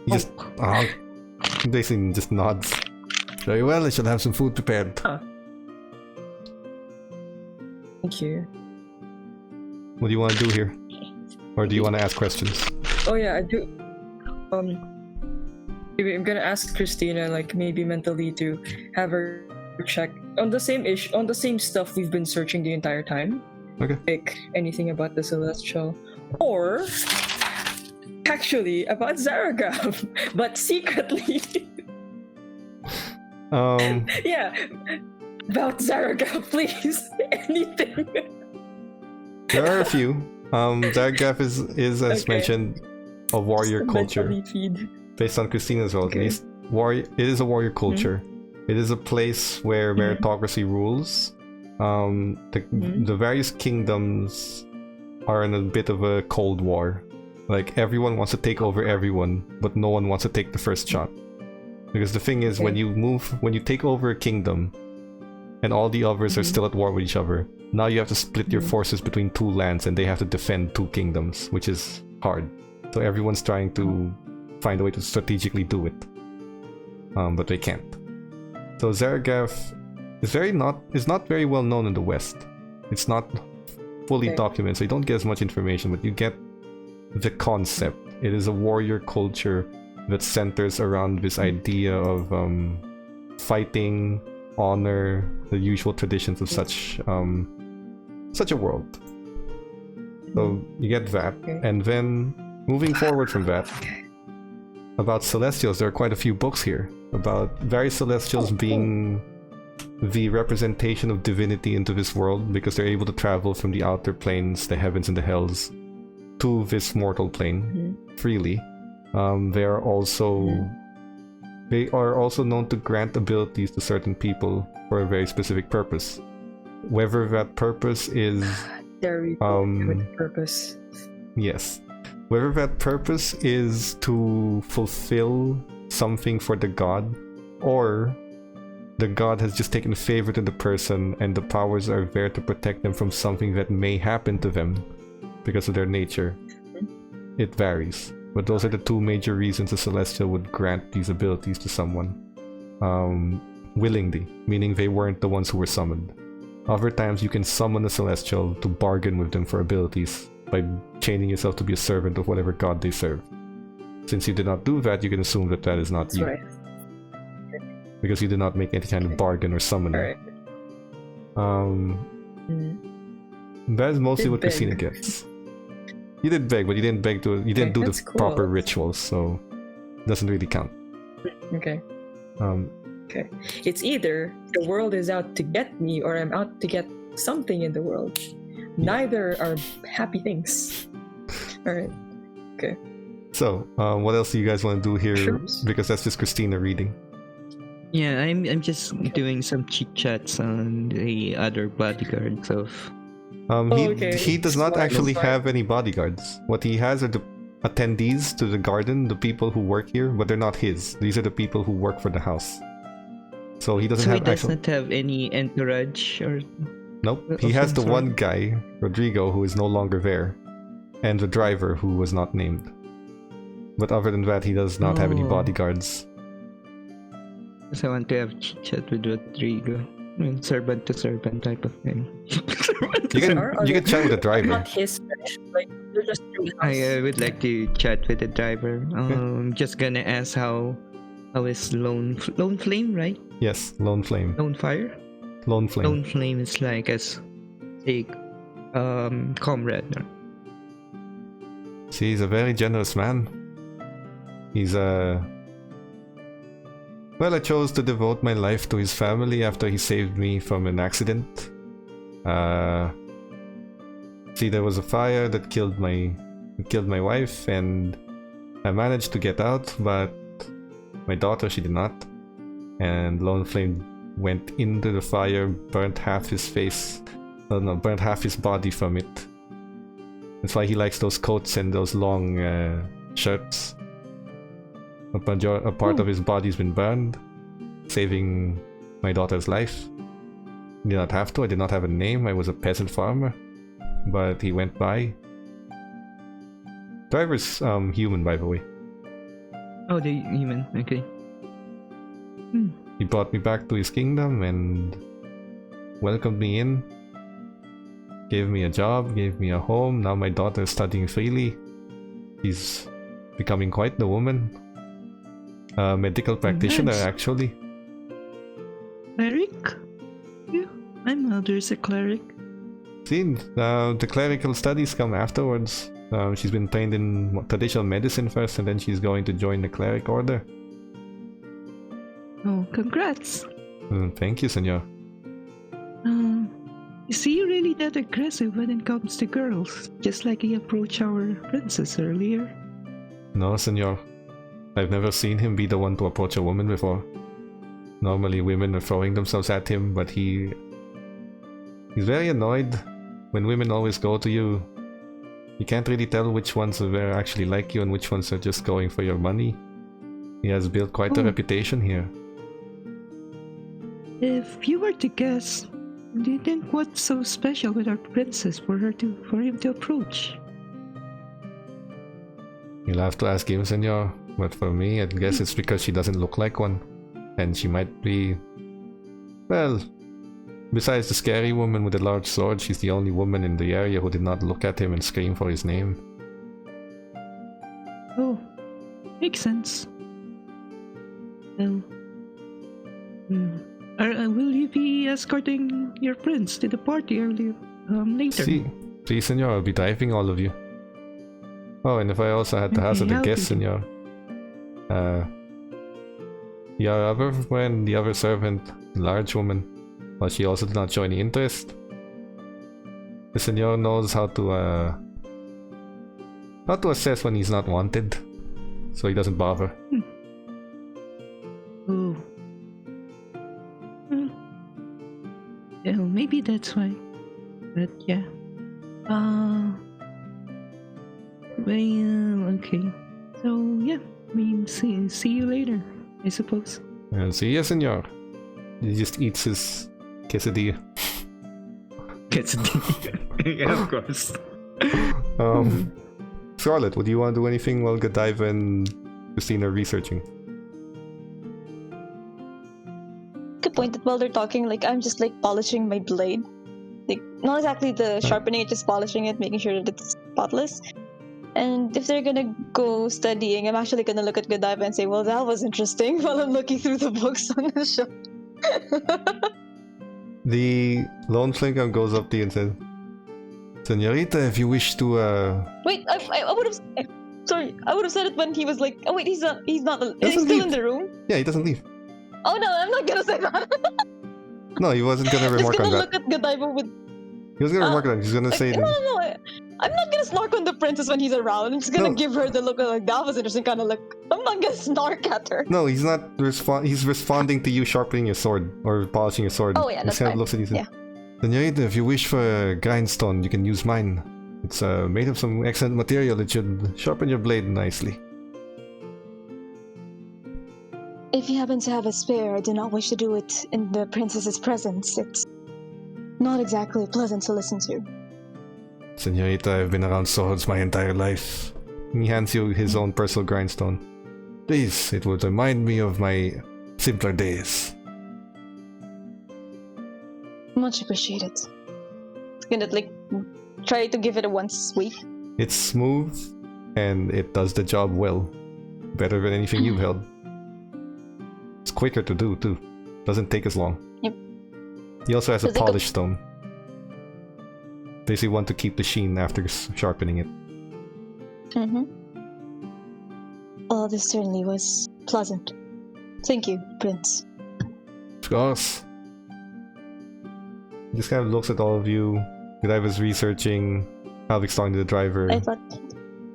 Speaker 1: He just basically just nods. "Very well, I shall have some food prepared."
Speaker 3: Thank you.
Speaker 1: What do you want to do here? Or do you want to ask questions?
Speaker 3: Oh yeah, I do. Maybe I'm gonna ask Christina, like, maybe mentally, to have her check on the same on the same stuff we've been searching the entire time.
Speaker 1: Okay.
Speaker 3: Like anything about the celestial, or actually about Zaragav, but secretly. Yeah, about Zaragav, please. Anything.
Speaker 1: There are a few. Zaragav is as mentioned, a warrior culture. Based on Christina's role, at least. It is a warrior culture. It is a place where meritocracy rules. The various kingdoms are in a bit of a cold war. Like, everyone wants to take over everyone, but no one wants to take the first shot. Because the thing is, when you take over a kingdom, and all the others are still at war with each other, now you have to split your forces between two lands, and they have to defend two kingdoms, which is hard. So everyone's trying to find a way to strategically do it. But they can't. So Zaragav is not very well known in the West. It's not fully documented, so you don't get as much information, but you get the concept. It is a warrior culture that centers around this idea of fighting, honor, the usual traditions of such a world. So you get that, and then moving forward from that, about Celestials, there are quite a few books here about various Celestials being the representation of divinity into this world, because they're able to travel from the outer planes, the heavens and the hells, to this mortal plane freely. They are also known to grant abilities to certain people for a very specific purpose. Whether that purpose is
Speaker 3: purpose.
Speaker 1: Yes. Whether that purpose is to fulfill something for the god, or the god has just taken a favor to the person and the powers are there to protect them from something that may happen to them because of their nature. It varies. But those are the two major reasons a Celestial would grant these abilities to someone. Willingly, meaning they weren't the ones who were summoned. Other times you can summon a Celestial to bargain with them for abilities by chaining yourself to be a servant of whatever god they serve. Since you did not do that, you can assume that that is not
Speaker 3: That's
Speaker 1: you.
Speaker 3: right.
Speaker 1: Because you did not make any kind of bargain or summoning. That is mostly what Christina gets. You did beg, but you didn't beg to. You didn't do the proper rituals, so it doesn't really count.
Speaker 3: Okay. Okay. It's either the world is out to get me, or I'm out to get something in the world. Neither are happy things. All right. Okay.
Speaker 1: So, what else do you guys want to do here?
Speaker 3: Sure.
Speaker 1: Because that's just Christina reading.
Speaker 2: Yeah, I'm just doing some chit chats on the other bodyguards of.
Speaker 1: He does not actually have any bodyguards. What he has are the attendees to the garden, the people who work here, but they're not his. These are the people who work for the house. So he doesn't
Speaker 2: So
Speaker 1: have.
Speaker 2: he doesn't have any entourage or.
Speaker 1: Nope. He has the one guy, Rodrigo, who is no longer there, and the driver, who was not named. But other than that, he does not have any bodyguards.
Speaker 2: So I want to have chit chat with Rodrigo. Servant to servant type of thing.
Speaker 1: You can chat with the driver.
Speaker 3: Not his, like they're just through the house.
Speaker 2: I would like to chat with the driver. Just gonna ask how is Lone Flame, right?
Speaker 1: Yes, Lone Flame.
Speaker 2: Lone Fire?
Speaker 1: Lone Flame.
Speaker 2: Lone Flame is like as a comrade.
Speaker 1: See, he's a very generous man. He's Well, I chose to devote my life to his family after he saved me from an accident. See, there was a fire that killed my wife, and I managed to get out, but my daughter, she did not. And Lone Flame went into the fire, burnt half his burnt half his body from it. That's why he likes those coats and those long shirts. A part of his body's been burned, saving my daughter's life. Did not have to. I did not have a name. I was a peasant farmer, but he went by. Driver's human, by the way.
Speaker 2: Oh, the human. Okay.
Speaker 1: He brought me back to his kingdom and welcomed me in. Gave me a job, gave me a home. Now my daughter is studying freely. She's becoming quite the woman. Medical practitioner,
Speaker 2: Nice.
Speaker 1: actually.
Speaker 2: Cleric? Yeah, my mother's a cleric.
Speaker 1: See, the clerical studies come afterwards. She's been trained in traditional medicine first, and then she's going to join the cleric order.
Speaker 2: Oh, congrats.
Speaker 1: Thank you, senor.
Speaker 2: Is he really that aggressive when it comes to girls? Just like he approached our princess earlier?
Speaker 1: No, senor. I've never seen him be the one to approach a woman before. Normally women are throwing themselves at him, but he's very annoyed when women always go to you. You can't really tell which ones are actually like you and which ones are just going for your money. He has built quite a reputation here.
Speaker 2: If you were to guess, do you think what's so special with our princess for him to approach?
Speaker 1: You'll have to ask him, senor. But for me, I guess it's because she doesn't look like one. And she might be... Well, besides the scary woman with the large sword, she's the only woman in the area who did not look at him and scream for his name.
Speaker 2: Oh, makes sense. Well, will you be escorting your prince to the party later?
Speaker 1: Si, senor, I'll be driving all of you. Oh, and if I also had to hazard a guess, senor. Your other friend, the other servant, large woman, well, she also did not show any interest. The senor knows how to assess when he's not wanted, so he doesn't bother.
Speaker 2: Oh. Yeah, maybe that's why. But yeah. Well, okay. So yeah, we see you later, I suppose.
Speaker 1: See ya, senor. He just eats his quesadilla.
Speaker 2: Quesadilla. Yeah, of course.
Speaker 1: Scarlet, would you want to do anything while Godiva and Christina are researching?
Speaker 4: Good point that while they're talking, like, I'm just like polishing my blade. Like, not exactly the sharpening it, just polishing it, making sure that it's spotless. And if they're gonna go studying, I'm actually gonna look at Godiva and say, well, that was interesting, while I'm looking through the books on the shelf.
Speaker 1: The lone flinker goes up to you and says, Senorita, if you wish to,
Speaker 4: Wait, I would have... Sorry, I would have said it when he was like, oh wait, he's not... Is he still
Speaker 1: leave.
Speaker 4: in the room?
Speaker 1: Yeah, he doesn't leave.
Speaker 4: Oh no, I'm not gonna say that.
Speaker 1: No, he wasn't gonna remark on that.
Speaker 4: Look at Godiva with...
Speaker 1: He was gonna remark on that. He's gonna say...
Speaker 4: No, I'm not gonna snark on the princess when he's around. I'm just gonna give her the look of like, that was interesting kind of look. I'm not gonna snark at her.
Speaker 1: No, he's not he's responding to you sharpening your sword or polishing your sword.
Speaker 4: Oh yeah, that's
Speaker 1: he kind
Speaker 4: fine.
Speaker 1: of looks at you and says,
Speaker 4: Yeah.
Speaker 1: Senorita, if you wish for a grindstone, you can use mine. It's made of some excellent material that should sharpen your blade nicely.
Speaker 4: If you happen to have a spare, I do not wish to do it in the princess's presence. It's not exactly pleasant to listen to.
Speaker 1: Senorita, I've been around swords my entire life. He hands you his own personal grindstone. Please, it would remind me of my simpler days.
Speaker 4: Much appreciated. It's gonna like try to give it a one sweep.
Speaker 1: It's smooth, and it does the job well. Better than anything you've held. It's quicker to do, too. Doesn't take as long.
Speaker 4: Yep.
Speaker 1: He also has a
Speaker 4: Does it go-
Speaker 1: polished stone. Basically want to keep the sheen after sharpening it.
Speaker 4: Mm-hmm. Oh, this certainly was pleasant. Thank you, Prince.
Speaker 1: Of course. He just kind of looks at all of you. Godiva's researching. Halvic's talking to the driver.
Speaker 4: I thought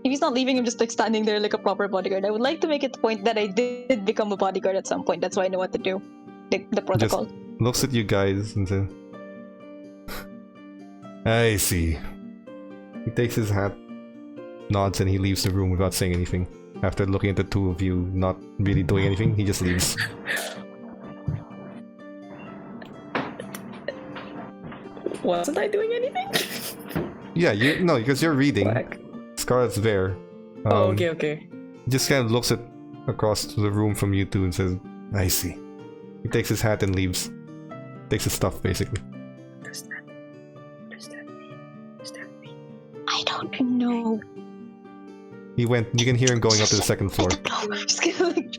Speaker 4: if he's not leaving, I'm just like standing there like a proper bodyguard. I would like to make it a point that I did become a bodyguard at some point. That's why I know what to do. The protocol.
Speaker 1: Just looks at you guys and says, I see. He takes his hat, nods, and he leaves the room without saying anything. After looking at the two of you not really doing anything, he just leaves.
Speaker 3: Wasn't I doing anything?
Speaker 1: Yeah, no, because you're reading.
Speaker 3: Black.
Speaker 1: Scarlet's there.
Speaker 3: Oh, okay.
Speaker 1: He just kind of looks across the room from you two and says, I see. He takes his hat and leaves. Takes his stuff, basically.
Speaker 4: I don't know.
Speaker 1: He went. You can hear him going up to the second floor.
Speaker 4: I'm just gonna like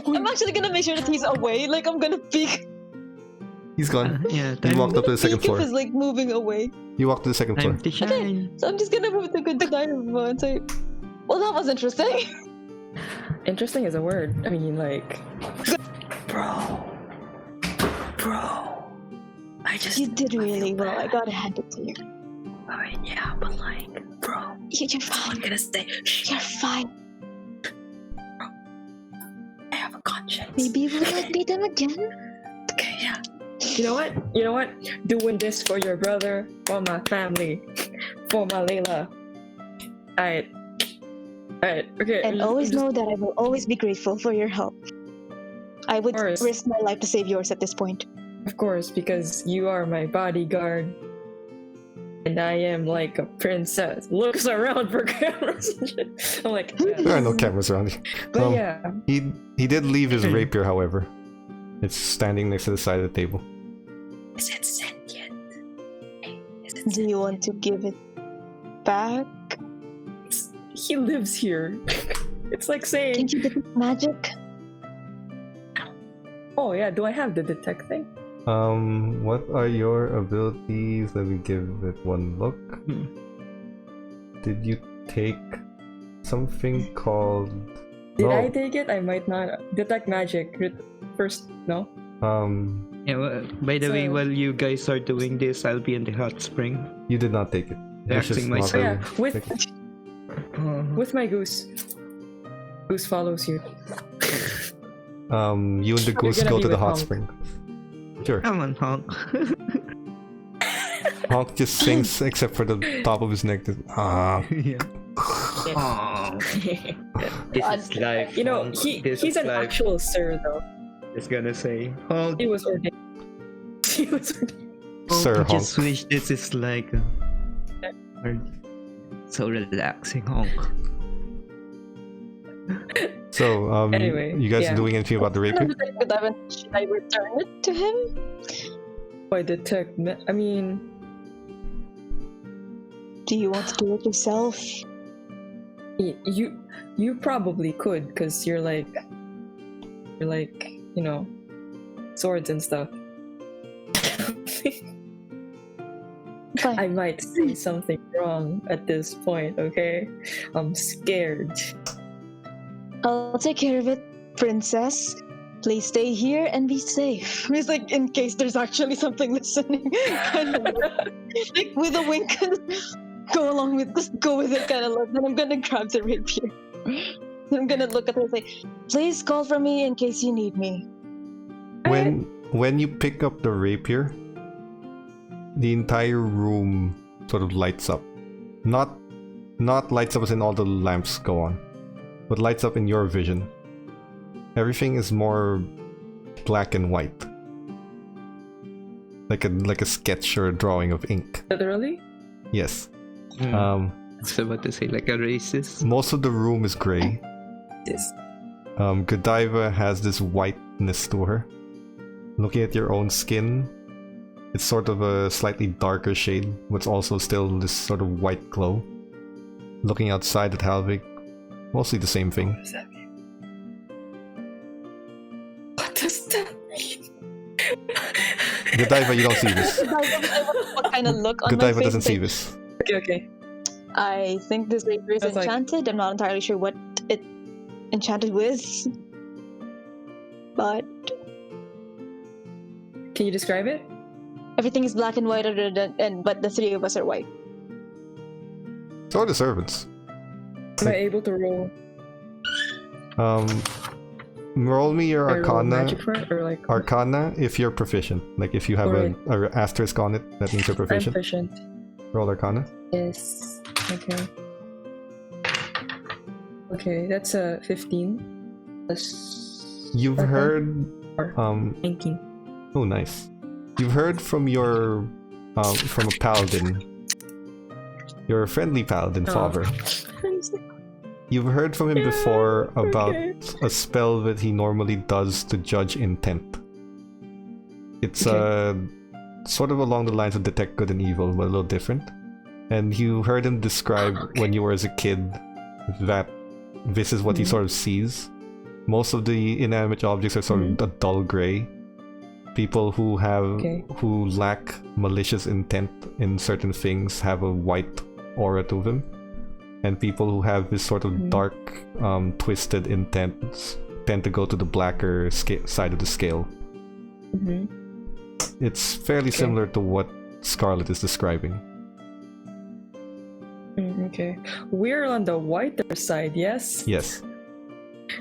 Speaker 4: I'm actually gonna make sure that he's away. Like I'm gonna peek.
Speaker 1: He's gone.
Speaker 2: Yeah,
Speaker 1: He walked up to the second
Speaker 4: Jacob
Speaker 1: floor.
Speaker 4: is like moving away.
Speaker 1: You walked to the second floor.
Speaker 2: time to shine.
Speaker 4: So I'm just gonna move to Godiva and say, well, that was interesting.
Speaker 3: Interesting is a word. I mean, like, bro, I just
Speaker 4: You did really well. I gotta hand it to you.
Speaker 3: Alright, yeah, but like, bro,
Speaker 4: You're
Speaker 3: I'm
Speaker 4: fine.
Speaker 3: gonna say, shh,
Speaker 4: You're fine.
Speaker 3: I have a conscience.
Speaker 4: Maybe we won't beat them again.
Speaker 3: Okay, yeah. You know what? You know what? Doing this for your brother, for my family, for Mylaela. Alright. Alright, okay.
Speaker 4: And always know that I will always be grateful for your help. I would
Speaker 3: Of course.
Speaker 4: risk my life to save yours at this point.
Speaker 3: Of course, because you are my bodyguard. And I am like a princess. Looks around for cameras and shit. I'm like, yeah.
Speaker 1: There are no cameras around you.
Speaker 3: But yeah.
Speaker 1: He did leave his rapier, however. It's standing next to the side of the table.
Speaker 3: Is it sentient? Hey, is it
Speaker 4: Do
Speaker 3: sentient?
Speaker 4: you want to give it back?
Speaker 3: He lives here. It's like saying,
Speaker 4: Think you detect magic?
Speaker 3: oh yeah, do I have the detect thing?
Speaker 1: What are your abilities? Let me give it one look. Did you take something called...
Speaker 3: Did
Speaker 1: No.
Speaker 3: I take it? I might not. Detect magic. First, no?
Speaker 2: Yeah, well, by the way,
Speaker 3: So-
Speaker 2: while you guys are doing this, I'll be in the hot spring.
Speaker 1: You did not take it. It's just
Speaker 2: Relaxing
Speaker 1: not
Speaker 2: myself.
Speaker 3: Oh yeah,
Speaker 1: very-
Speaker 3: with
Speaker 1: take it.
Speaker 3: with my goose. Goose follows you.
Speaker 1: You and the
Speaker 3: You're
Speaker 1: goose
Speaker 3: gonna
Speaker 1: go
Speaker 3: be
Speaker 1: to the
Speaker 3: with
Speaker 1: hot
Speaker 3: Honk.
Speaker 1: spring. Sure.
Speaker 2: Come on, Honk.
Speaker 1: Honk just sings except for the top of his neck.
Speaker 2: yeah.
Speaker 3: Yeah.
Speaker 2: Aw, this is life.
Speaker 3: You know,
Speaker 2: Honk.
Speaker 3: he's
Speaker 2: This is
Speaker 3: an
Speaker 2: life.
Speaker 3: actual sir though.
Speaker 2: Just gonna say, Honk.
Speaker 3: He was ordained. He was ordained.
Speaker 1: Sir
Speaker 2: I just
Speaker 1: Honk.
Speaker 2: wish this is like so relaxing, Honk.
Speaker 1: So,
Speaker 3: Anyway,
Speaker 1: you guys
Speaker 3: yeah.
Speaker 1: doing anything about the rapier?
Speaker 4: Godiva, should I return it to him?
Speaker 3: By detect. I mean,
Speaker 4: Do you want to do it yourself?
Speaker 3: you probably could, because you're like, you know, swords and stuff.
Speaker 4: Fine.
Speaker 3: I might say something wrong at this point, okay? I'm scared.
Speaker 4: I'll take care of it, princess. Please stay here and be safe. It's like in case there's actually something listening, kind of like with a wink. Go along with, just go with it, kind of look. Then I'm gonna grab the rapier. Then I'm gonna look at her and say, "Please call for me in case you need me."
Speaker 1: When you pick up the rapier, the entire room sort of lights up. Not lights up as in all the lamps go on, but lights up in your vision. Everything is more black and white, like a sketch or a drawing of ink.
Speaker 3: Literally?
Speaker 1: Yes.
Speaker 2: I was about to say like a racist.
Speaker 1: Most of the room is gray.
Speaker 3: This.
Speaker 1: Godiva has this whiteness to her. Looking at your own skin, it's sort of a slightly darker shade, but it's also still this sort of white glow. Looking outside at Halvic, mostly the same thing.
Speaker 3: What does that mean?
Speaker 1: Godiva, you don't see this.
Speaker 4: What kind of look on my
Speaker 1: Godiva
Speaker 4: face?
Speaker 1: doesn't see this.
Speaker 3: Okay.
Speaker 4: I think this rapier is
Speaker 3: That's like-
Speaker 4: enchanted. I'm not entirely sure what it enchanted with, but
Speaker 3: Can you describe it?
Speaker 4: everything is black and white other than but the three of us are white.
Speaker 1: So are the servants.
Speaker 3: Am I able to roll?
Speaker 1: Roll me your
Speaker 3: I roll
Speaker 1: Arcana.
Speaker 3: magic for it, or like
Speaker 1: Arcana if you're proficient. Like if you have
Speaker 3: Alright.
Speaker 1: a asterisk on it, that means you're
Speaker 3: I'm
Speaker 1: proficient.
Speaker 3: proficient.
Speaker 1: Roll Arcana.
Speaker 3: Yes. Okay. Okay, that's a 15. Plus
Speaker 1: You've
Speaker 3: Okay.
Speaker 1: heard
Speaker 3: 19.
Speaker 1: oh nice. You've heard from your from a paladin. Your friendly paladin,
Speaker 3: Oh.
Speaker 1: Father. You've heard from him
Speaker 3: Yeah,
Speaker 1: before about
Speaker 3: okay.
Speaker 1: a spell that he normally does to judge intent. It's sort of along the lines of detect good and evil, but a little different. And you heard him describe when you were as a kid that this is what he
Speaker 3: Mhm.
Speaker 1: sort of sees. Most of the inanimate objects are sort of a dull gray, People who who lack malicious intent in certain things have a white aura to them, and people who have this sort of dark, twisted intents tend to go to the blacker side of the scale. It's fairly similar to what Scarlet is describing.
Speaker 3: Okay, we're on the whiter side, yes?
Speaker 1: Yes.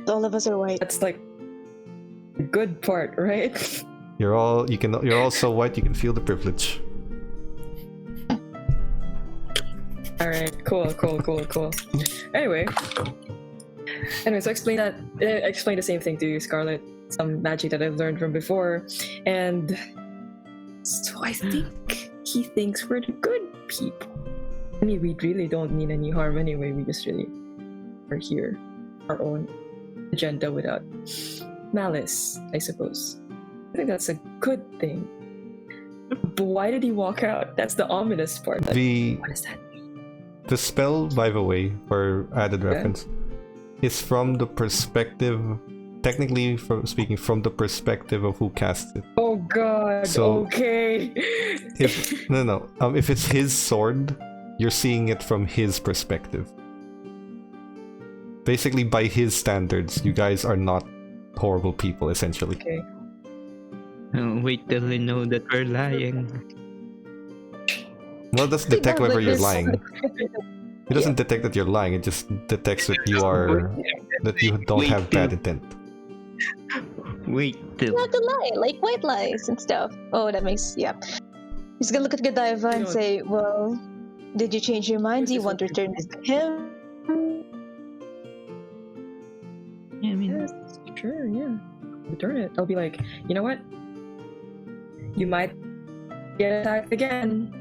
Speaker 4: All of us are white.
Speaker 3: That's like the good part, right?
Speaker 1: You're all so white you can feel the privilege.
Speaker 3: Alright, cool. Anyway, so explain the same thing to you, Scarlet. Some magic that I've learned from before, and so I think he thinks we're the good people. I mean, we really don't mean any harm anyway. We just really are here, our own agenda without malice, I suppose. I think that's a good thing. But why did he walk out? That's the ominous part. What does that mean?
Speaker 1: The spell, by the way, for added reference, is from the perspective, technically speaking, from the perspective of who cast it.
Speaker 3: Oh god,
Speaker 1: so
Speaker 3: okay.
Speaker 1: If it's his sword, you're seeing it from his perspective. Basically, by his standards, you guys are not horrible people, essentially.
Speaker 3: Okay.
Speaker 2: Oh, wait till they know that we're lying.
Speaker 1: Well, it doesn't detect whether you're lying. It doesn't detect that you're lying. It just detects that you don't have bad intent.
Speaker 2: Wait till.
Speaker 4: Not to lie, like white lies and stuff. Oh, that makes He's gonna look at Godiva and say, "Well, did you change your mind? Do you want to return this to him?"
Speaker 2: Yeah, I mean,
Speaker 3: Yes, sure, yeah. Return it. I'll be like, you know what? You might get attacked again.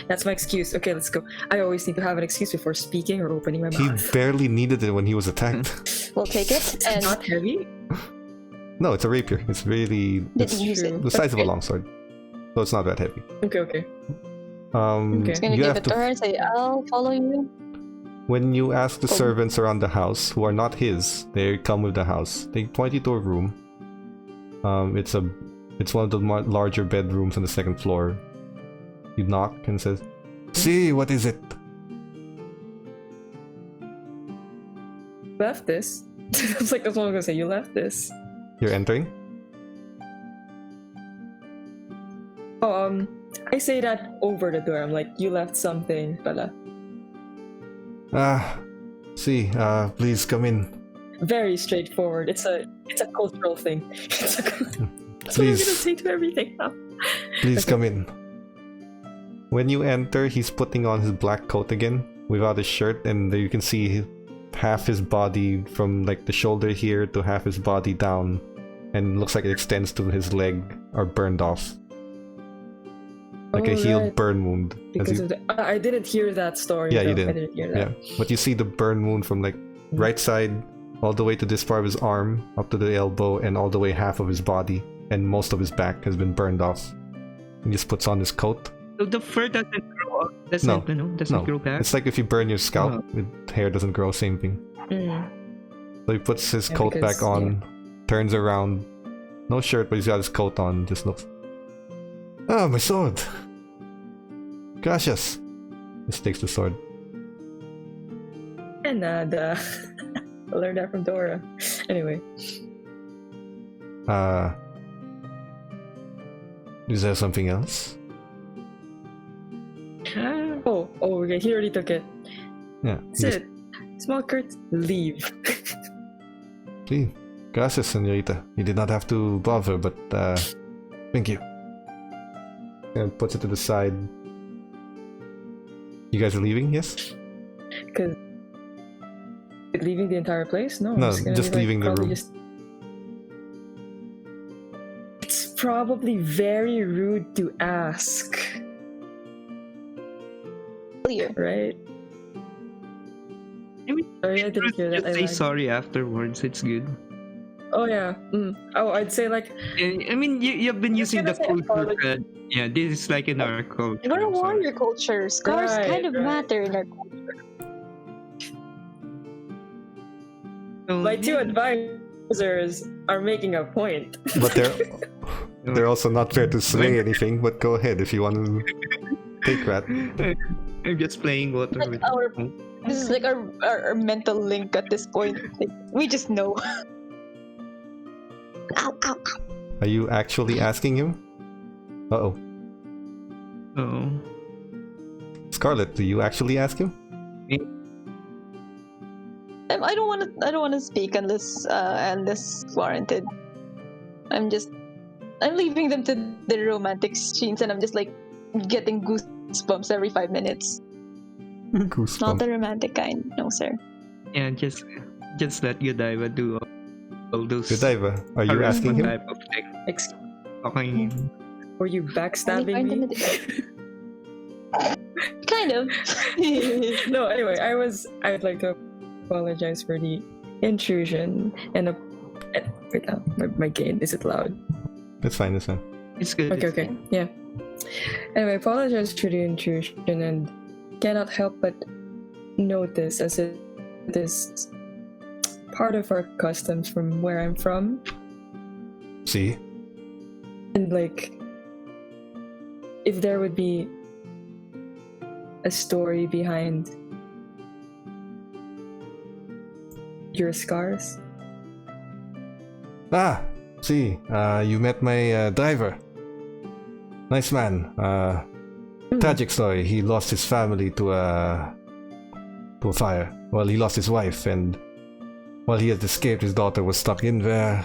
Speaker 3: That's my excuse. Okay, let's go. I always need to have an excuse before speaking or opening my
Speaker 1: He
Speaker 3: mouth.
Speaker 1: barely needed it when he was attacked.
Speaker 4: We'll take it.
Speaker 3: It's
Speaker 4: And
Speaker 3: not heavy.
Speaker 1: No, it's a rapier. It's really
Speaker 4: did you use it?
Speaker 1: the size of a longsword, so it's not that heavy.
Speaker 3: Okay.
Speaker 4: He's gonna
Speaker 1: you
Speaker 4: give
Speaker 1: have
Speaker 4: it to her and say, "I'll follow you."
Speaker 1: When you ask the servants around the house, who are not his, they come with the house. They point you to a room. It's one of the larger bedrooms on the second floor. You knock and says, "See, what is it?"
Speaker 3: Left this. It's like that's what I'm gonna say. You left this.
Speaker 1: You're entering?
Speaker 3: Oh, I say that over the door. I'm like, you left something, pala.
Speaker 1: See, please come in.
Speaker 3: Very straightforward. It's a cultural thing. That's what I'm gonna
Speaker 1: Please,
Speaker 3: say to everything now.
Speaker 1: please come in. When you enter, he's putting on his black coat again, without his shirt, and you can see half his body from like the shoulder here to half his body down, and looks like it extends to his leg, are burned off. Like a healed burn wound.
Speaker 3: Because of I didn't hear that story.
Speaker 1: Yeah, you
Speaker 3: though.
Speaker 1: didn't.
Speaker 3: I didn't hear that.
Speaker 1: Yeah, but you see the burn wound from like right side all the way to this part of his arm, up to the elbow, and all the way half of his body, and most of his back has been burned off. He just puts on his coat.
Speaker 2: So the fur doesn't grow up. Doesn't grow back.
Speaker 1: It's like if you burn your scalp, hair doesn't grow, same thing. So he puts his coat back on, turns around, no shirt, but he's got his coat on, just looks. Ah, my sword! Gracias! Just takes the sword.
Speaker 3: And I learned that from Dora. Anyway.
Speaker 1: Is there something else?
Speaker 3: Oh, okay, he already took it.
Speaker 1: Yeah.
Speaker 3: That's it. Small Kurt, leave.
Speaker 1: See, gracias, señorita. You did not have to bother, but thank you. And puts it to the side. You guys are leaving, yes?
Speaker 3: Because leaving the entire place? No,
Speaker 1: No,
Speaker 3: gonna
Speaker 1: just
Speaker 3: be,
Speaker 1: leaving the room.
Speaker 3: It's probably very rude to ask.
Speaker 4: Clear.
Speaker 3: Right? Sorry, I didn't hear that.
Speaker 2: Just say sorry afterwards. It's good.
Speaker 3: Oh yeah. Oh, I'd say like.
Speaker 2: I mean, you've been using the
Speaker 3: gonna say
Speaker 2: culture.
Speaker 3: apology.
Speaker 2: Yeah, this is like in our culture.
Speaker 4: We're a
Speaker 2: so-
Speaker 4: warrior culture. Scars
Speaker 3: Right,
Speaker 4: kind of
Speaker 3: right.
Speaker 4: matter in our culture.
Speaker 2: So,
Speaker 3: My two advisors are making a point.
Speaker 1: But they're also not fair to say anything, but go ahead if you want to take that.
Speaker 2: I'm just playing water
Speaker 4: Like
Speaker 2: with
Speaker 4: this is like our mental link at this point. Like, we just know. Ow, ow, ow.
Speaker 1: Are you actually asking him? Uh-oh.
Speaker 2: Oh.
Speaker 1: Scarlet, do you actually ask him?
Speaker 4: I don't want to speak unless warranted. I'm leaving them to the romantic scenes, and I'm just like getting goosebumps every 5 minutes.
Speaker 1: Goosebumps.
Speaker 4: Not the romantic kind, no sir.
Speaker 2: Yeah, just let Godiva do all those.
Speaker 1: Godiva, are you asking him?
Speaker 2: Type of thing. Okay.
Speaker 3: Were you backstabbing me?
Speaker 4: Kind of.
Speaker 3: No, anyway, I'd like to apologize for the intrusion and wait, my gain, is it loud?
Speaker 1: It's fine, it's fine.
Speaker 2: It's good.
Speaker 3: Okay, yeah. Anyway, I apologize for the intrusion and cannot help but notice as it is part of our customs from where I'm from.
Speaker 1: See?
Speaker 3: And like, if there would be a story behind your scars.
Speaker 1: Ah, see, you met my driver. Nice man. Tragic story. He lost his family to a fire. Well, he lost his wife, and while he had escaped, his daughter was stuck in there.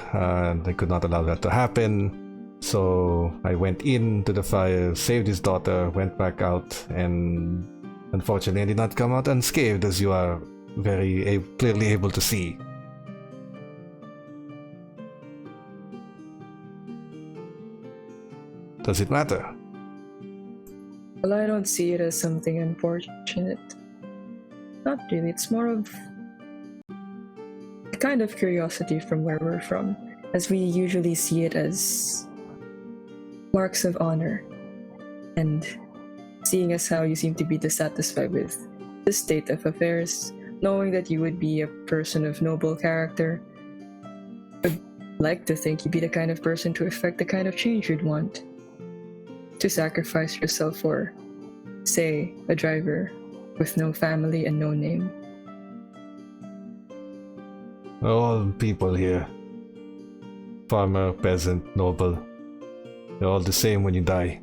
Speaker 1: They could not allow that to happen. So I went into the fire, saved his daughter, went back out, and unfortunately I did not come out unscathed, as you are very clearly able to see. Does it matter?
Speaker 3: Well, I don't see it as something unfortunate. Not really, it's more of a kind of curiosity from where we're from, as we usually see it as marks of honor. And seeing as how you seem to be dissatisfied with the state of affairs, knowing that you would be a person of noble character, I'd like to think you'd be the kind of person to effect the kind of change you'd want. To sacrifice yourself for, say, a driver with no family and no name.
Speaker 1: All people here. Farmer, peasant, noble. They're all the same when you die.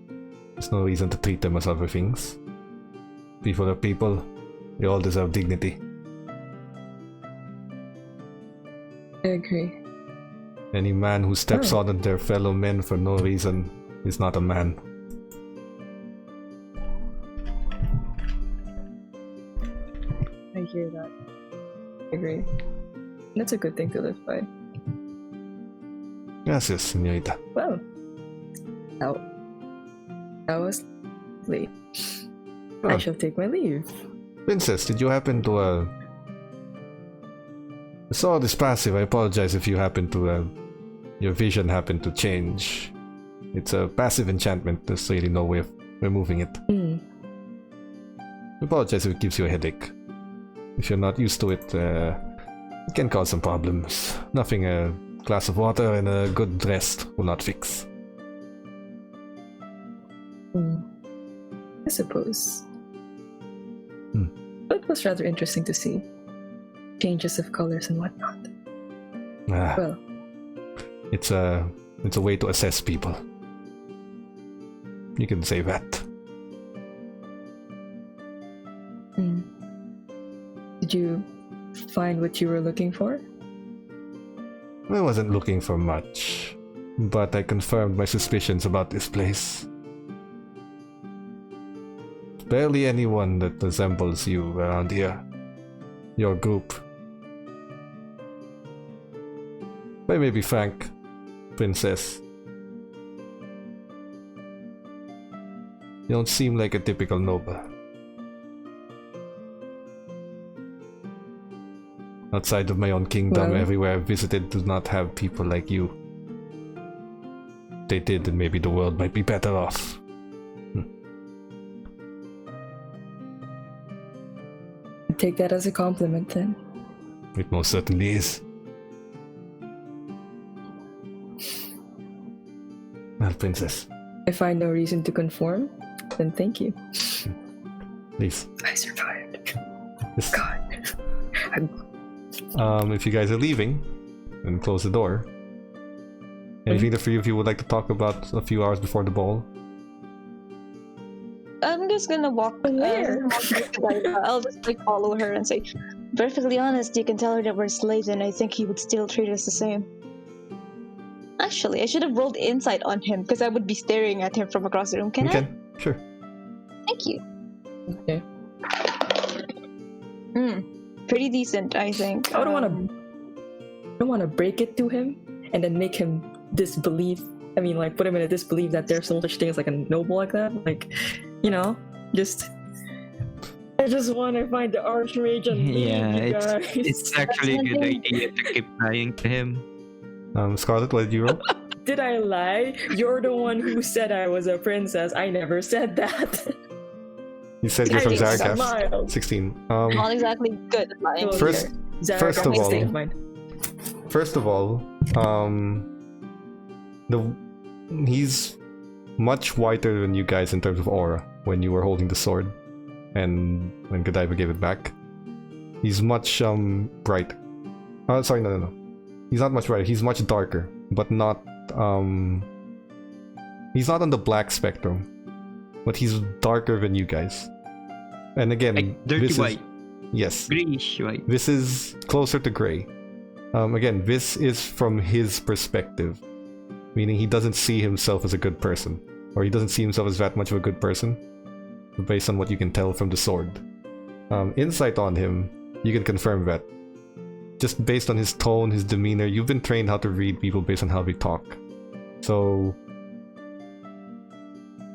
Speaker 1: There's no reason to treat them as other things. People are people. They all deserve dignity.
Speaker 3: I agree.
Speaker 1: Any man who steps on their fellow men for no reason is not a man.
Speaker 3: I hear that. I agree. That's a good thing to live by.
Speaker 1: Gracias, señorita.
Speaker 3: Well, that was late. I shall take my leave.
Speaker 1: Princess, did you happen to I saw this passive. I apologize if you happen to your vision happened to change. It's a passive enchantment. There's really no way of removing it. I apologize if it gives you a headache. If you're not used to it, it can cause some problems. Nothing a glass of water and a good rest will not fix.
Speaker 3: I suppose. But it was rather interesting to see. Changes of colors and whatnot. Well,
Speaker 1: it's a way to assess people. You can say that.
Speaker 3: Did you find what you were looking for?
Speaker 1: I wasn't looking for much, but I confirmed my suspicions about this place. Barely anyone that resembles you around here. Your group. If I may be frank, Princess. You don't seem like a typical noble. Outside of my own kingdom, everywhere I've visited does not have people like you. If they did, then maybe the world might be better off.
Speaker 3: Take that as a compliment then.
Speaker 1: It most certainly is. Well, princess.
Speaker 3: I find no reason to conform, then thank you.
Speaker 1: Please.
Speaker 3: I survived.
Speaker 1: Yes.
Speaker 3: God.
Speaker 1: If you guys are leaving, then close the door. Anything the three of you would like to talk about a few hours before the ball?
Speaker 4: I'm just gonna walk.
Speaker 3: Where?
Speaker 4: I'll just like follow her and say, perfectly honest, you can tell her that we're slaves, and I think he would still treat us the same. Actually, I should have rolled insight on him because I would be staring at him from across the room. Can
Speaker 1: You
Speaker 4: I?
Speaker 1: can. Sure.
Speaker 4: Thank you.
Speaker 3: Okay.
Speaker 4: Pretty decent, I think.
Speaker 3: I don't want to break it to him and then make him disbelieve. I mean, like, put him in a disbelief that there's no such thing as like a noble like that. Like, you know, I just want to find the Arch Mage and leave you guys.
Speaker 2: It's actually a good idea to keep lying to him.
Speaker 1: Scarlet, what did you roll?
Speaker 3: Did I lie? You're the one who said I was a princess. I never said that.
Speaker 1: You said you're from
Speaker 3: I
Speaker 1: Zarkaf.
Speaker 3: smiled.
Speaker 1: 16.
Speaker 4: Not exactly good at lying.
Speaker 1: First of all-
Speaker 3: state of mind.
Speaker 1: First of all, he's much whiter than you guys in terms of aura when you were holding the sword, and when Godiva gave it back. He's much bright. Sorry, no. He's not much brighter. He's much darker, but not he's not on the black spectrum, but he's darker than you guys. And again,
Speaker 2: Like dirty white.
Speaker 1: Yes.
Speaker 2: Greenish white.
Speaker 1: This is closer to gray. Again, this is from his perspective, meaning he doesn't see himself as a good person, or he doesn't see himself as that much of a good person, based on what you can tell from the sword. Insight on him, you can confirm that. Just based on his tone, his demeanor, you've been trained how to read people based on how they talk. So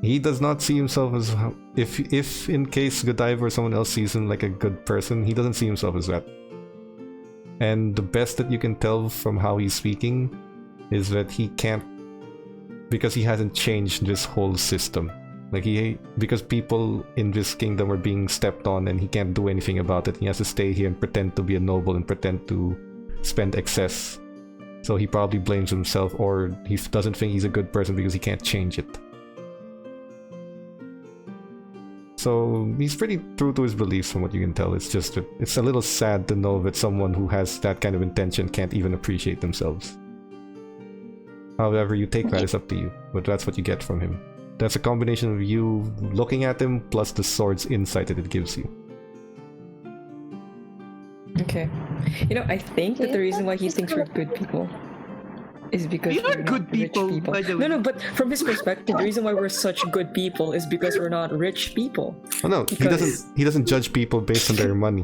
Speaker 1: he does not see himself as, if in case Godiva or someone else sees him like a good person, he doesn't see himself as that. And the best that you can tell from how he's speaking is that he can't, because he hasn't changed this whole system. Like because people in this kingdom are being stepped on and he can't do anything about it. He has to stay here and pretend to be a noble and pretend to spend excess. So he probably blames himself, or he doesn't think he's a good person because he can't change it. So he's pretty true to his beliefs from what you can tell. It's just that it's a little sad to know that someone who has that kind of intention can't even appreciate themselves. However you take that is up to you, but that's what you get from him. That's a combination of you looking at him plus the sword's insight that it gives you.
Speaker 3: Okay. You know, I think that the reason why he thinks we're good people is because
Speaker 2: We are
Speaker 3: we're
Speaker 2: good
Speaker 3: not rich
Speaker 2: people, by the way.
Speaker 3: No, but from his perspective, the reason why we're such good people is because we're not rich people.
Speaker 1: Oh no,
Speaker 3: Because-
Speaker 1: he doesn't judge people based on their money.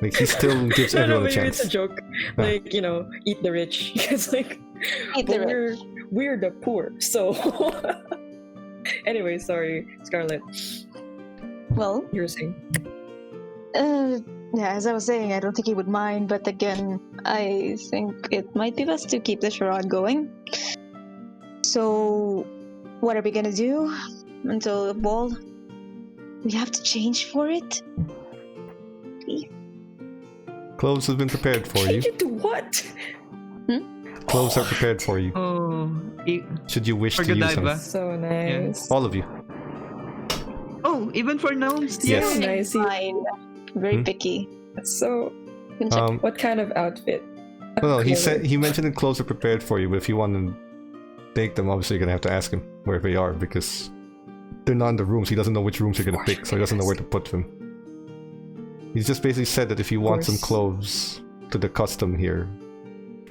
Speaker 1: Like he still gives
Speaker 3: No,
Speaker 1: everyone a
Speaker 3: maybe
Speaker 1: chance.
Speaker 3: it's a joke.
Speaker 1: Yeah.
Speaker 3: Like, you know, eat the rich. It's like,
Speaker 4: Eat the
Speaker 3: but we're the poor. So, anyway, sorry, Scarlet.
Speaker 4: Well,
Speaker 3: You were saying.
Speaker 4: yeah, as I was saying, I don't think he would mind, but again, I think it might be best to keep the charade going. So, what are we gonna do until the ball? We have to change for it?
Speaker 1: Clothes have been prepared for you.
Speaker 3: Change it to what?
Speaker 1: Clothes are prepared for you.
Speaker 2: Oh,
Speaker 1: Should you wish
Speaker 2: For
Speaker 1: to use them.
Speaker 2: Godiva.
Speaker 3: So nice.
Speaker 1: All of you.
Speaker 2: oh, even for gnomes.
Speaker 1: Yes.
Speaker 3: So nice.
Speaker 4: Fine. Very
Speaker 1: Hmm?
Speaker 4: picky.
Speaker 3: So,
Speaker 4: You can check.
Speaker 3: what kind of outfit?
Speaker 1: No, he mentioned that clothes are prepared for you, but if you want to take them, obviously you're gonna have to ask him where they are because they're not in the rooms. He doesn't know which rooms you're gonna pick, so he doesn't know where to put them. He's just basically said that if you want some
Speaker 3: course.
Speaker 1: clothes to the custom here,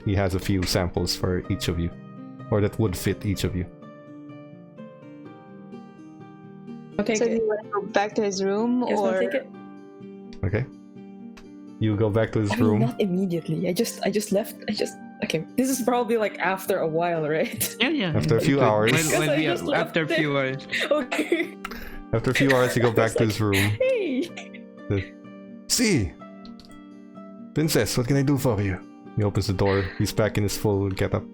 Speaker 1: he has a few samples for each of you, or that would fit each of you.
Speaker 3: I'll take
Speaker 4: So do
Speaker 3: it.
Speaker 4: you want to go back to his room,
Speaker 3: Yes, I'll
Speaker 4: or
Speaker 3: take it.
Speaker 1: Okay. You go back to his
Speaker 3: I mean,
Speaker 1: room.
Speaker 3: not immediately. I just left. Okay. This is probably like after a while, right?
Speaker 2: Yeah.
Speaker 1: After a few
Speaker 2: Good.
Speaker 1: hours.
Speaker 2: When
Speaker 3: I
Speaker 2: we
Speaker 3: just left
Speaker 2: after a few hours.
Speaker 3: Okay.
Speaker 1: After a few hours, you go back to his room.
Speaker 3: Hey.
Speaker 1: See, princess, what can I do for you? He opens the door. He's back in his full getup.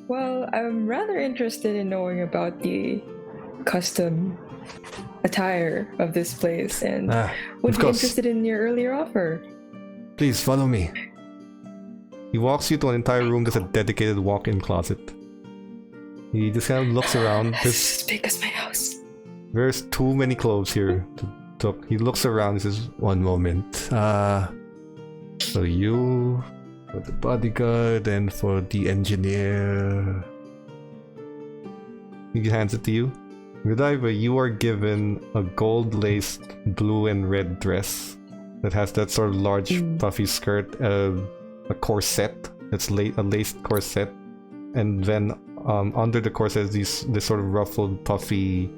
Speaker 3: Well, I'm rather interested in knowing about the custom attire of this place, and would
Speaker 1: of
Speaker 3: be
Speaker 1: course.
Speaker 3: interested in your earlier offer.
Speaker 1: Please follow me. He walks you to an entire room that's a dedicated walk-in closet. He just kind of looks around.
Speaker 3: As big as my house.
Speaker 1: There's too many clothes here to talk. He looks around and says, "One moment. For you, for the bodyguard, and for the engineer." He hands it to you. Godiva, you are given a gold-laced blue and red dress that has that sort of large puffy skirt, a corset that's a laced corset, and then under the corset is this sort of ruffled, puffy,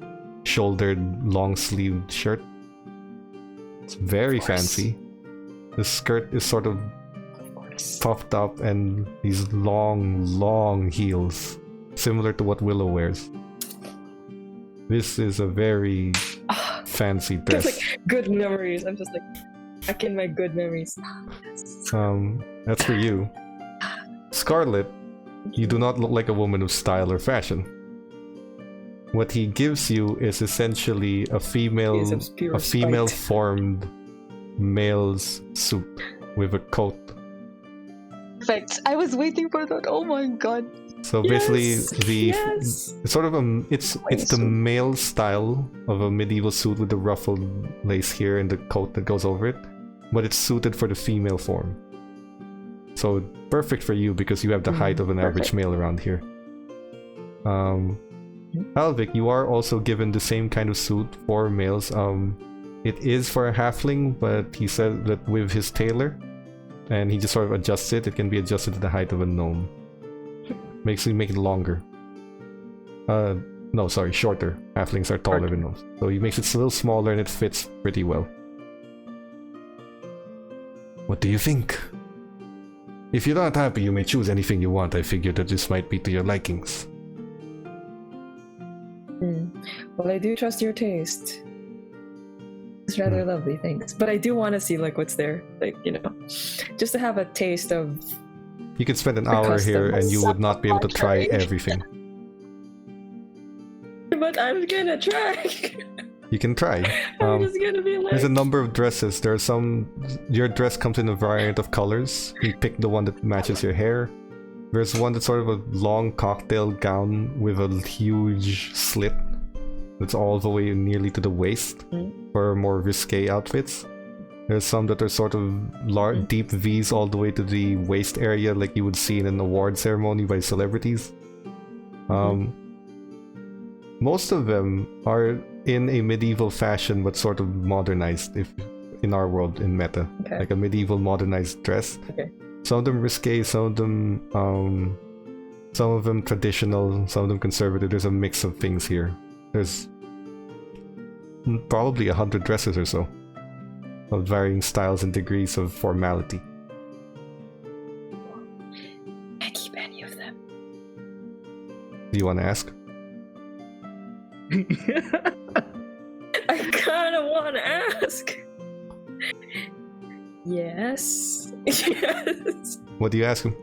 Speaker 1: shouldered, long-sleeved shirt. It's very fancy. The skirt is sort of puffed up and these long heels, similar to what Willow wears. This is a very fancy dress.
Speaker 3: It's like good memories. I'm just like back in my good memories.
Speaker 1: That's for you. Scarlet, you do not look like a woman of style or fashion. What he gives you is essentially a female-formed male's suit with a coat.
Speaker 4: Perfect. I was waiting for that. Oh my god.
Speaker 1: So basically, it's sort of it's the male style of a medieval suit with the ruffled lace here and the coat that goes over it, but it's suited for the female form. So perfect for you because you have the height of an average male around here. Halvic, you are also given the same kind of suit for males. It is for a halfling, but he said that with his tailor, and he just sort of adjusts it. It can be adjusted to the height of a gnome. Make it longer. No, sorry, shorter. Halflings are taller than gnomes. So he makes it a little smaller and it fits pretty well. What do you think? If you're not happy, you may choose anything you want. I figured that this might be to your likings.
Speaker 3: Well, I do trust your taste. It's rather lovely, thanks. But I do want to see like what's there, like, you know, just to have a taste of.
Speaker 1: You could spend an hour here and you would not be able to try everything.
Speaker 3: But I'm gonna try.
Speaker 1: You can try.
Speaker 3: I'm just gonna be like.
Speaker 1: There's a number of dresses. There are some. Your dress comes in a variety of colors. You pick the one that matches your hair. There's one that's sort of a long cocktail gown with a huge slit. That's all the way nearly to the waist for more risque outfits. There's some that are sort of deep V's all the way to the waist area, like you would see in an award ceremony by celebrities. Most of them are in a medieval fashion, but sort of modernized, if in our world in meta, like a medieval modernized dress. Some of them risque, some of them traditional, some of them conservative. There's a mix of things here. There's probably 100 dresses or so, of varying styles and degrees of formality.
Speaker 3: I keep any of them.
Speaker 1: Do you want to ask?
Speaker 3: I kind of want to ask. Yes. Yes.
Speaker 1: What do you ask him?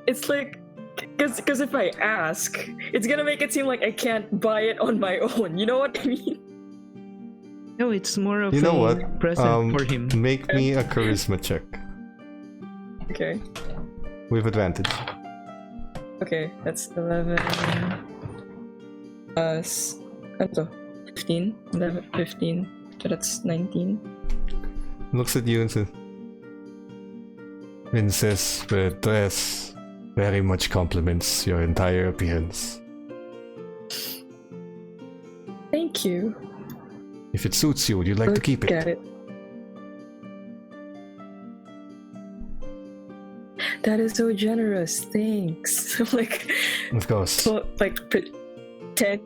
Speaker 3: It's like, because if I ask, it's gonna make it seem like I can't buy it on my own. You know what I mean?
Speaker 2: No, it's more of
Speaker 1: a
Speaker 2: present for him.
Speaker 1: Make me a charisma check.
Speaker 3: Okay.
Speaker 1: With advantage.
Speaker 3: Okay, that's 11. 15. 11, 15. So that's 19.
Speaker 1: Looks at you and says, "Princess, the dress very much complements your entire appearance.
Speaker 3: Thank you.
Speaker 1: If it suits you, would you like to keep it?"
Speaker 3: Got it. That is so generous. Thanks. Like,
Speaker 1: of course.
Speaker 3: So, like, pretend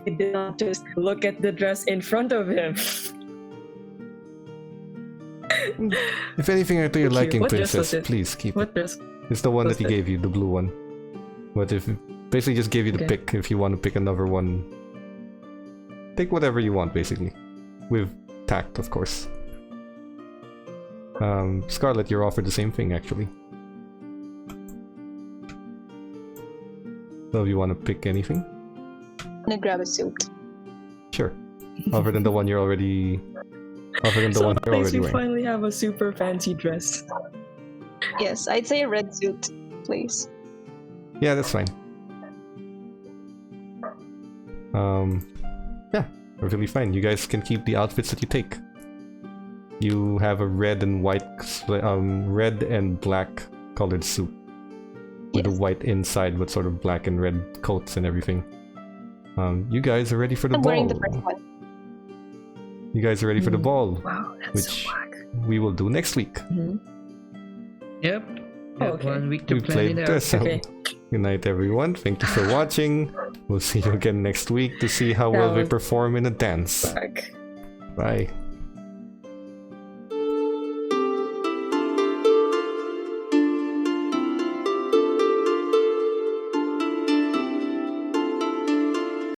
Speaker 3: he did not just look at the dress in front of him.
Speaker 1: If anything are to your liking,
Speaker 3: What dress
Speaker 1: princess,
Speaker 3: was it?
Speaker 1: please keep
Speaker 3: What
Speaker 1: it.
Speaker 3: dress?
Speaker 1: It's the one
Speaker 3: was
Speaker 1: that he
Speaker 3: it?
Speaker 1: gave you, the blue one. But if basically just gave you the
Speaker 3: Okay.
Speaker 1: pick, if you want to pick another one, take whatever you want, basically, with tact, of course. Scarlet, you're offered the same thing, actually. So if you want to pick anything,
Speaker 4: gonna grab a suit.
Speaker 1: Sure. Other than the one you're already. Other than the one you're already
Speaker 3: you
Speaker 1: wearing.
Speaker 3: finally have a super fancy dress.
Speaker 4: Yes, I'd say a red suit, please.
Speaker 1: Yeah, that's fine. Yeah, perfectly fine. You guys can keep the outfits that you take. You have a red and white, red and black colored suit with a
Speaker 4: Yes.
Speaker 1: white inside, but sort of black and red coats and everything. You guys are ready for the
Speaker 4: I'm
Speaker 1: ball.
Speaker 4: wearing the first one.
Speaker 1: You guys are ready for the ball,
Speaker 3: Wow, that's
Speaker 1: which
Speaker 3: so whack.
Speaker 1: we will do next week.
Speaker 2: Yep.
Speaker 3: Oh,
Speaker 2: Yep,
Speaker 3: okay.
Speaker 2: 1 week to
Speaker 1: We
Speaker 2: plan
Speaker 1: played
Speaker 2: it out.
Speaker 1: dress up.
Speaker 3: Okay.
Speaker 1: Good night, everyone. Thank you for watching. We'll see you again next week to see how
Speaker 3: That
Speaker 1: well we
Speaker 3: was-
Speaker 1: perform in a dance.
Speaker 3: Whack.
Speaker 1: Bye.